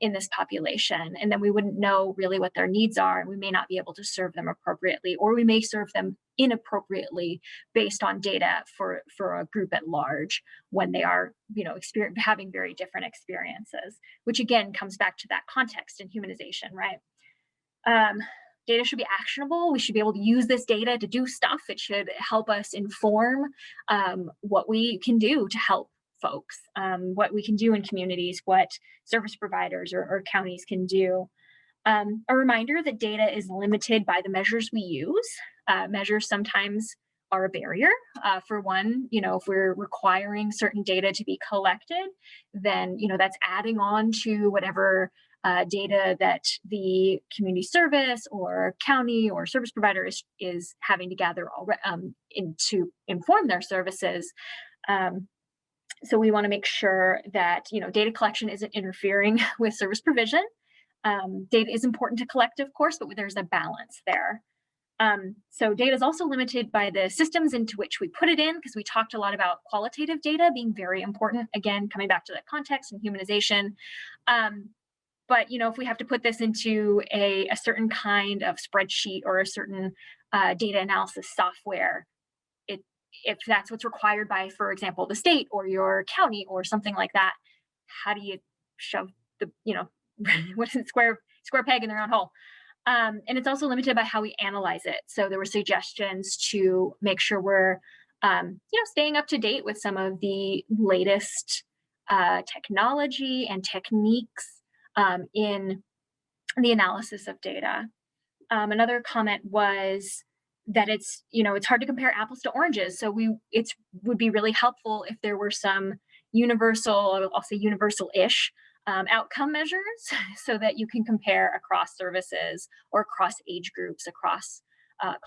in this population. And then we wouldn't know really what their needs are, and we may not be able to serve them appropriately, or we may serve them inappropriately based on data for a group at large when they are, having very different experiences, which again comes back to that context and humanization, right? Data should be actionable. We should be able to use this data to do stuff. It should help us inform what we can do to help folks, what we can do in communities, what service providers or counties can do. A reminder that data is limited by the measures we use. Measures sometimes are a barrier. For one, if we're requiring certain data to be collected, then that's adding on to whatever data that the community service or county or service provider is having to gather to inform their services. So we want to make sure that data collection isn't interfering with service provision. Data is important to collect, of course, but there's a balance there. So data is also limited by the systems into which we put it in, because we talked a lot about qualitative data being very important, again, coming back to that context and humanization. But if we have to put this into a certain kind of spreadsheet or a certain data analysis software, if that's what's required by, for example, the state or your county or something like that, how do you shove the, what is it, square peg in the round hole? And it's also limited by how we analyze it. So there were suggestions to make sure we're, staying up to date with some of the latest technology and techniques in the analysis of data. Another comment was that it's hard to compare apples to oranges. So it would be really helpful if there were some universal, I'll say universal-ish outcome measures, so that you can compare across services or across age groups, across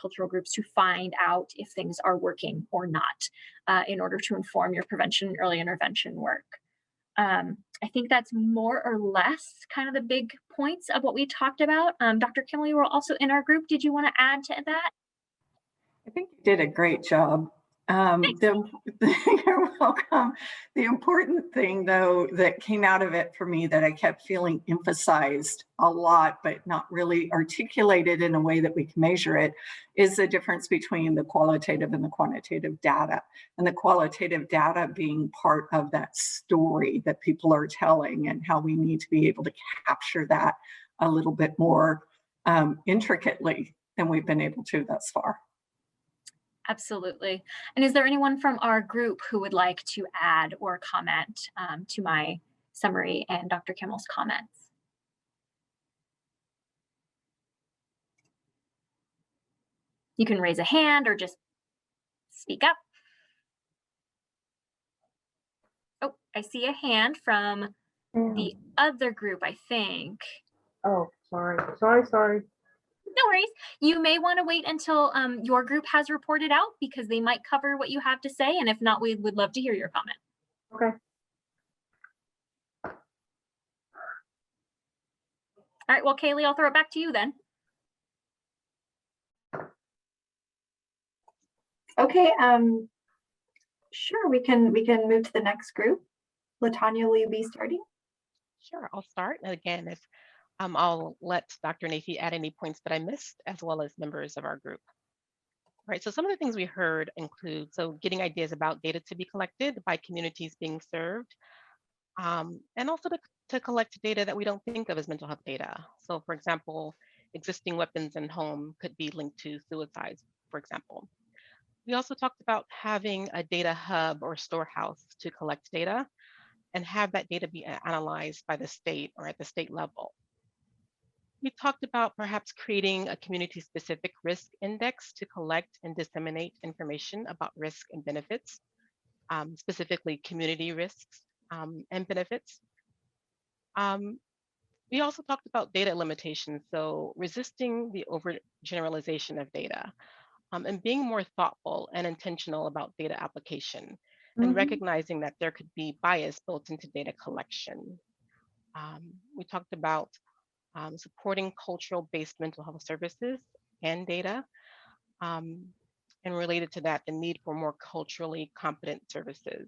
cultural groups, to find out if things are working or not in order to inform your prevention and early intervention work. I think that's more or less kind of the big points of what we talked about. Dr. Kimmel, you were also in our group. Did you want to add to that? I think you did a great job. You're welcome. The important thing, though, that came out of it for me that I kept feeling emphasized a lot, but not really articulated in a way that we can measure it, is the difference between the qualitative and the quantitative data. And the qualitative data being part of that story that people are telling, and how we need to be able to capture that a little bit more intricately than we've been able to thus far. Absolutely. And is there anyone from our group who would like to add or comment to my summary and Dr. Kimmel's comments? You can raise a hand or just speak up. Oh, I see a hand from the other group, I think. Oh, sorry. No worries. You may want to wait until your group has reported out, because they might cover what you have to say. And if not, we would love to hear your comment. Okay. All right. Well, Kaylee, I'll throw it back to you then. Okay. Sure. We can move to the next group. LaTanya, will you be starting? Sure, I'll start. And again, if I'll let Dr. Nafi add any points that I missed, as well as members of our group. Right, so some of the things we heard include, so getting ideas about data to be collected by communities being served, and also to collect data that we don't think of as mental health data. So for example, existing weapons in home could be linked to suicides, for example. We also talked about having a data hub or storehouse to collect data and have that data be analyzed by the state or at the state level. We talked about perhaps creating a community-specific risk index to collect and disseminate information about risk and benefits, specifically community risks and benefits. We also talked about data limitations, so resisting the overgeneralization of data and being more thoughtful and intentional about data application and recognizing that there could be bias built into data collection. We talked about supporting cultural-based mental health services and data. And related to that, the need for more culturally competent services.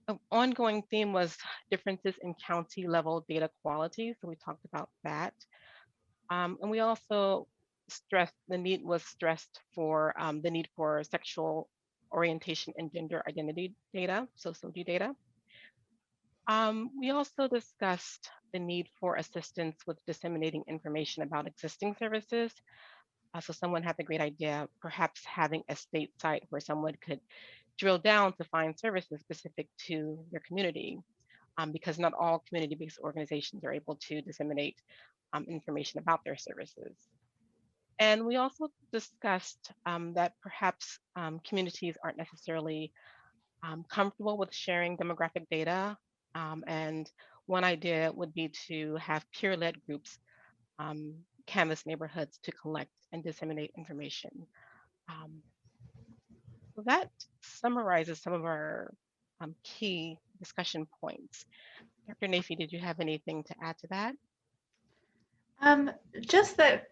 An ongoing theme was differences in county level data quality. So we talked about that. And we also stressed for the need for sexual orientation and gender identity data, so SOGI data. We also discussed the need for assistance with disseminating information about existing services. So someone had the great idea, perhaps having a state site where someone could drill down to find services specific to their community, because not all community-based organizations are able to disseminate information about their services. And we also discussed that perhaps communities aren't necessarily comfortable with sharing demographic data. And one idea would be to have peer-led groups canvass neighborhoods to collect and disseminate information. So that summarizes some of our key discussion points. Dr. Nafi, did you have anything to add to that? Just that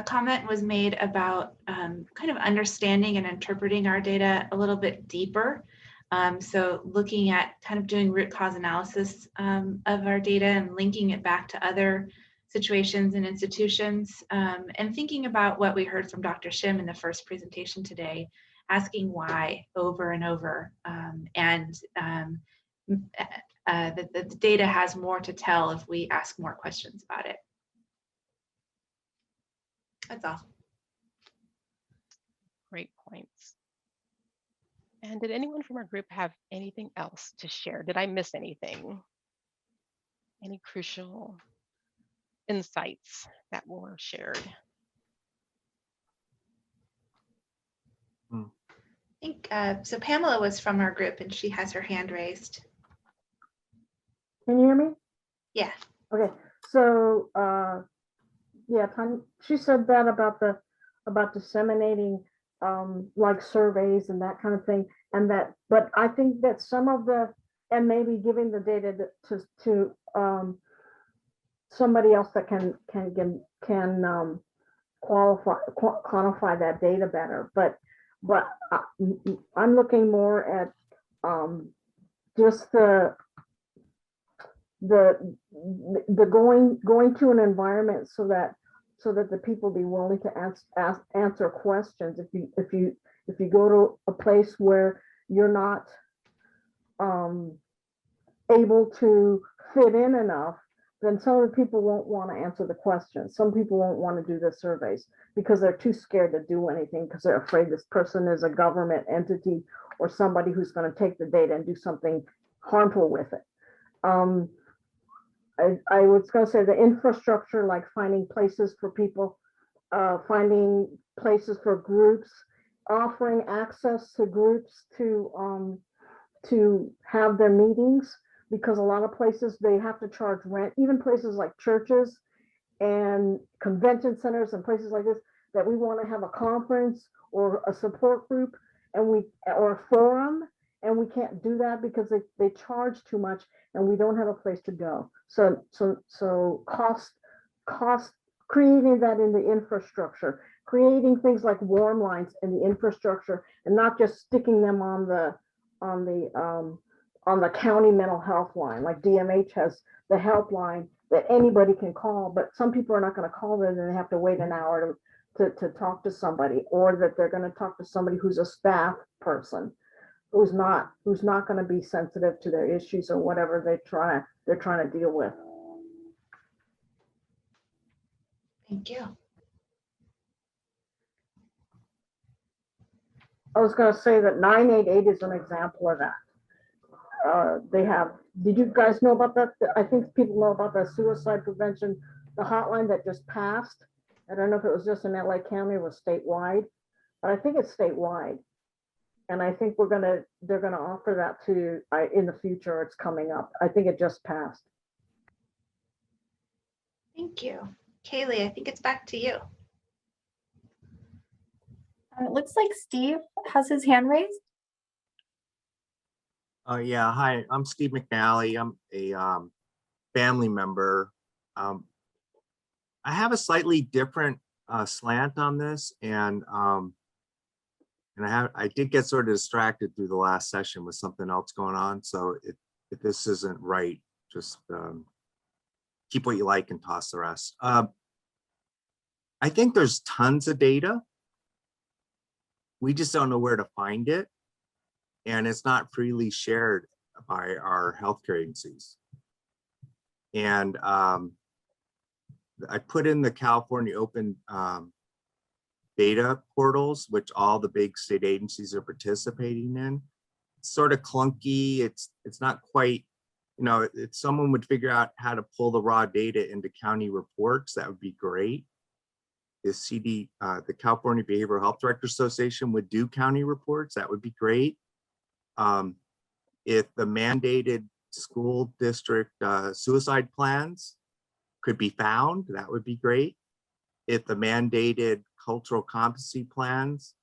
comment was made about kind of understanding and interpreting our data a little bit deeper. So looking at kind of doing root cause analysis of our data and linking it back to other situations and institutions, and thinking about what we heard from Dr. Shim in the first presentation today, asking why over and over, the data has more to tell if we ask more questions about it. That's all. Great points. And did anyone from our group have anything else to share? Did I miss anything? Any crucial insights that were shared? I think, so Pamela was from our group and she has her hand raised. Can you hear me? Yeah. Okay, so yeah, she said that about disseminating like surveys and that kind of thing, and that, but I think that some of the, and maybe giving the data to somebody else that can quantify that data better, but I'm looking more at just the going to an environment so that the people be willing to answer questions. If you go to a place where you're not able to fit in enough, then some of the people won't want to answer the questions. Some people won't want to do the surveys because they're too scared to do anything because they're afraid this person is a government entity or somebody who's going to take the data and do something harmful with it. I was going to say the infrastructure, like finding places for people, finding places for groups, offering access to groups to have their meetings, because a lot of places they have to charge rent, even places like churches and convention centers and places like this, that we want to have a conference or a support group or a forum, and we can't do that because they charge too much and we don't have a place to go. So cost creating that in the infrastructure, creating things like warm lines in the infrastructure, and not just sticking them on the county mental health line. Like DMH has the helpline that anybody can call, but some people are not going to call there, and they have to wait an hour to talk to somebody, or that they're going to talk to somebody who's a staff person who's not going to be sensitive to their issues or whatever they're trying to deal with. Thank you. I was going to say that 988 is an example of that. Did you guys know about that? I think people know about the suicide prevention, the hotline that just passed. I don't know if it was just in LA County or was statewide, but I think it's statewide. And I think they're gonna offer that to in the future. It's coming up. I think it just passed. Thank you. Kaylee, I think it's back to you. It looks like Steve has his hand raised. Yeah, hi, I'm Steve McNally. I'm a family member. I have a slightly different slant on this, and I did get sort of distracted through the last session with something else going on. So if this isn't right, just keep what you like and toss the rest. I think there's tons of data. We just don't know where to find it. And it's not freely shared by our healthcare agencies. And I put in the California Open data portals, which all the big state agencies are participating in. It's sort of clunky. It's not quite, if someone would figure out how to pull the raw data into county reports, that would be great. The California Behavioral Health Directors Association would do county reports, that would be great. If the mandated school district suicide plans could be found, that would be great. If the mandated cultural competency plans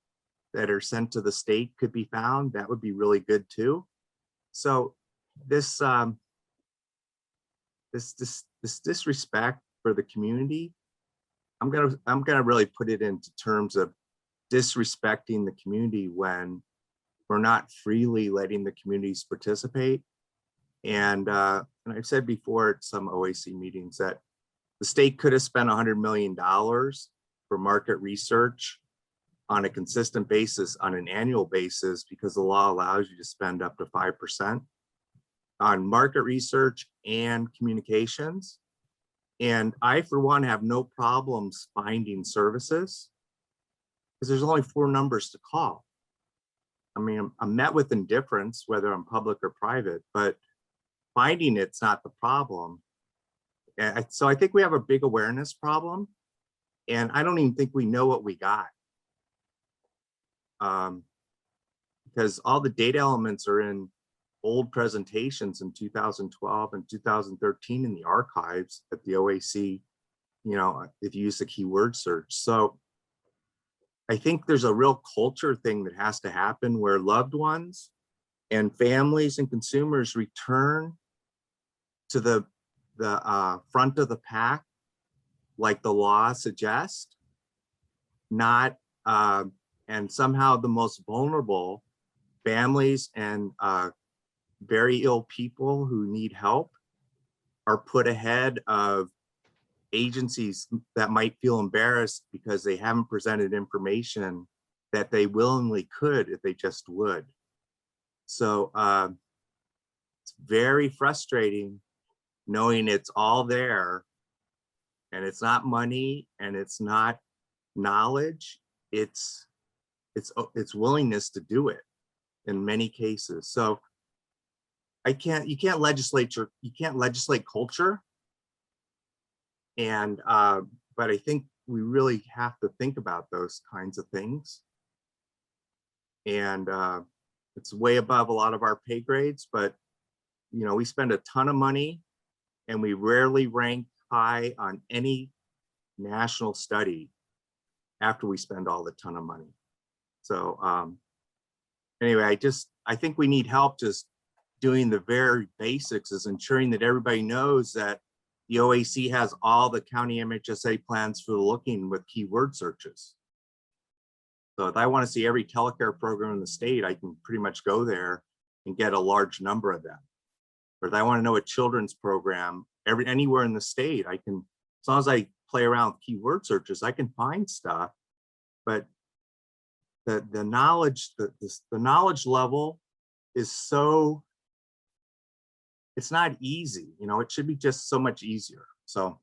that are sent to the state could be found, that would be really good too. So this disrespect for the community, I'm gonna really put it into terms of disrespecting the community when we're not freely letting the communities participate. And I've said before at some OAC meetings that the state could have spent $100 million for market research on a consistent basis, on an annual basis, because the law allows you to spend up to 5% on market research and communications. And I, for one, have no problems finding services because there's only 4 numbers to call. I mean, I'm met with indifference, whether I'm public or private, but finding it's not the problem. So I think we have a big awareness problem, and I don't even think we know what we got. Because all the data elements are in old presentations in 2012 and 2013 in the archives at the OAC, if you use the keyword search. So I think there's a real culture thing that has to happen where loved ones and families and consumers return to the front of the pack, like the law suggests, not and somehow the most vulnerable families and very ill people who need help are put ahead of agencies that might feel embarrassed because they haven't presented information that they willingly could if they just would. So it's very frustrating knowing it's all there and it's not money and it's not knowledge, it's willingness to do it in many cases. So you can't legislate culture. And but I think we really have to think about those kinds of things. And it's way above a lot of our pay grades, but we spend a ton of money and we rarely rank high on any national study after we spend all the ton of money. So anyway, I think we need help just doing the very basics, is ensuring that everybody knows that the OAC has all the county MHSA plans for looking with keyword searches. So if I want to see every telecare program in the state, I can pretty much go there and get a large number of them. Or if I want to know a children's program anywhere in the state, I can, as long as I play around with keyword searches, I can find stuff but the knowledge, the knowledge level is so, it's not easy, you know, it should be just so much easier. So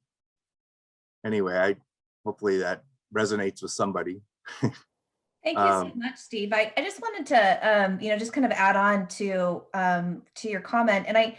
anyway, hopefully that resonates with somebody. Thank you so much, Steve. I just wanted to, just kind of add on to your comment. And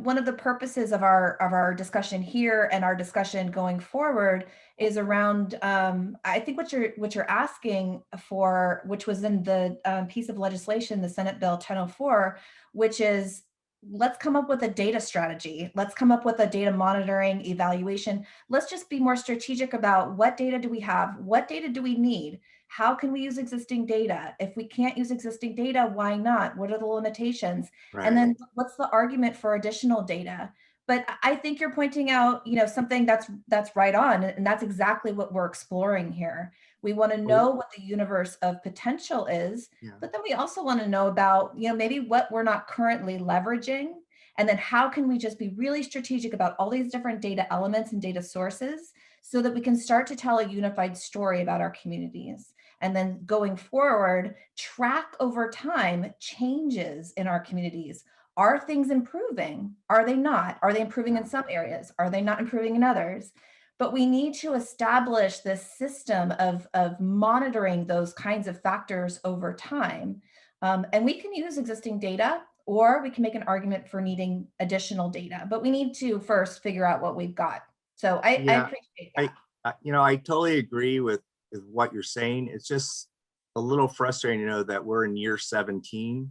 one of the purposes of our discussion here and our discussion going forward is around, I think what you're asking for, which was in the piece of legislation, the Senate Bill 1004, which is, let's come up with a data strategy. Let's come up with a data monitoring evaluation. Let's just be more strategic about what data do we have? What data do we need? How can we use existing data? If we can't use existing data, why not? What are the limitations? Right. And then what's the argument for additional data? But I think you're pointing out, something that's right on, and that's exactly what we're exploring here. We want to know what the universe of potential is, but then we also want to know about, maybe what we're not currently leveraging, and then how can we just be really strategic about all these different data elements and data sources so that we can start to tell a unified story about our communities. And then going forward, track over time changes in our communities. Are things improving? Are they not? Are they improving in some areas? Are they not improving in others? But we need to establish this system of monitoring those kinds of factors over time. And we can use existing data, or we can make an argument for needing additional data, but we need to first figure out what we've got. So I appreciate that. I totally agree with what you're saying. It's just a little frustrating to know that we're in year 17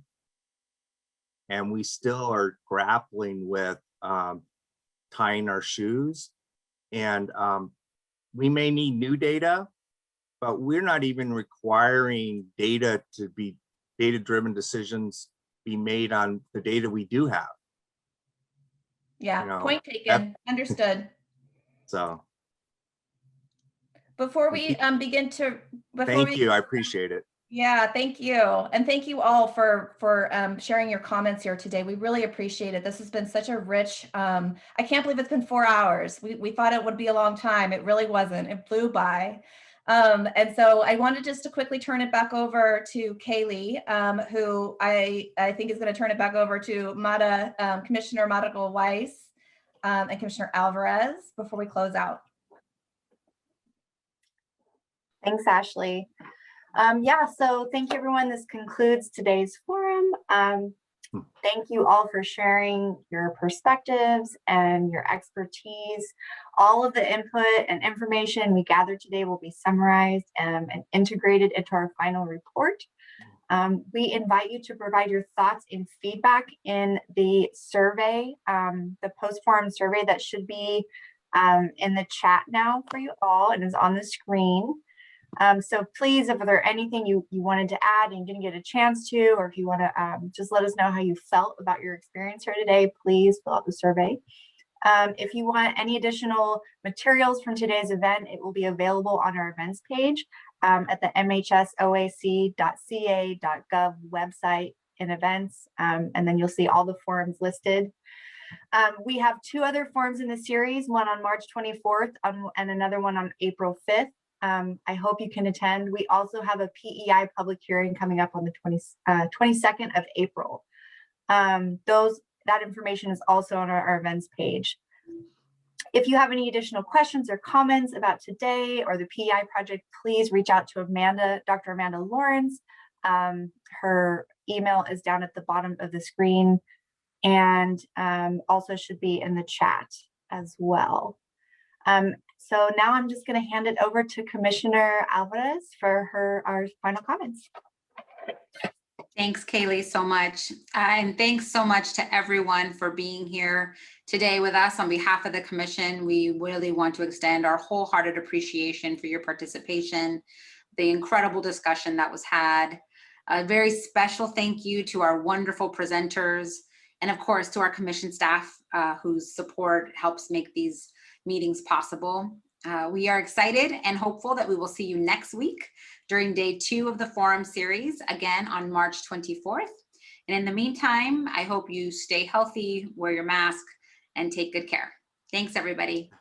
and we still are grappling with tying our shoes. And we may need new data, but we're not even requiring data to be data-driven decisions be made on the data we do have. Yeah, point taken, understood. So. Before we begin to, thank you, I appreciate it. Yeah, thank you. And thank you all for sharing your comments here today. We really appreciate it. This has been such a rich, I can't believe it's been 4 hours. We thought it would be a long time. It really wasn't, it flew by. And so I wanted just to quickly turn it back over to Kaylee, who I think is going to turn it back over to Commissioner Madical Weiss and Commissioner Alvarez before we close out. Thanks, Ashley. So thank you, everyone. This concludes today's forum. Thank you all for sharing your perspectives and your expertise. All of the input and information we gathered today will be summarized and integrated into our final report. We invite you to provide your thoughts and feedback in the survey, the post-forum survey that should be in the chat now for you all and is on the screen. So please, if there anything you wanted to add and didn't get a chance to, or if you want to just let us know how you felt about your experience here today, please fill out the survey. If you want any additional materials from today's event, it will be available on our events page at the mhsoac.ca.gov website in events, and then you'll see all the forums listed. We have 2 other forums in the series, one on March 24th and another one on April 5th. I hope you can attend. We also have a PEI public hearing coming up on the 22nd of April. That information is also on our events page. If you have any additional questions or comments about today or the PEI project, please reach out to Dr. Amanda Lawrence. Her email is down at the bottom of the screen and also should be in the chat as well. So now I'm just going to hand it over to Commissioner Alvarez for our final comments. Thanks, Kaylee, so much. And thanks so much to everyone for being here today with us. On behalf of the Commission, we really want to extend our wholehearted appreciation for your participation, the incredible discussion that was had. A very special thank you to our wonderful presenters, and of course to our Commission staff whose support helps make these meetings possible. We are excited and hopeful that we will see you next week during day 2 of the forum series, again on March 24th. And in the meantime, I hope you stay healthy, wear your mask, and take good care. Thanks, everybody.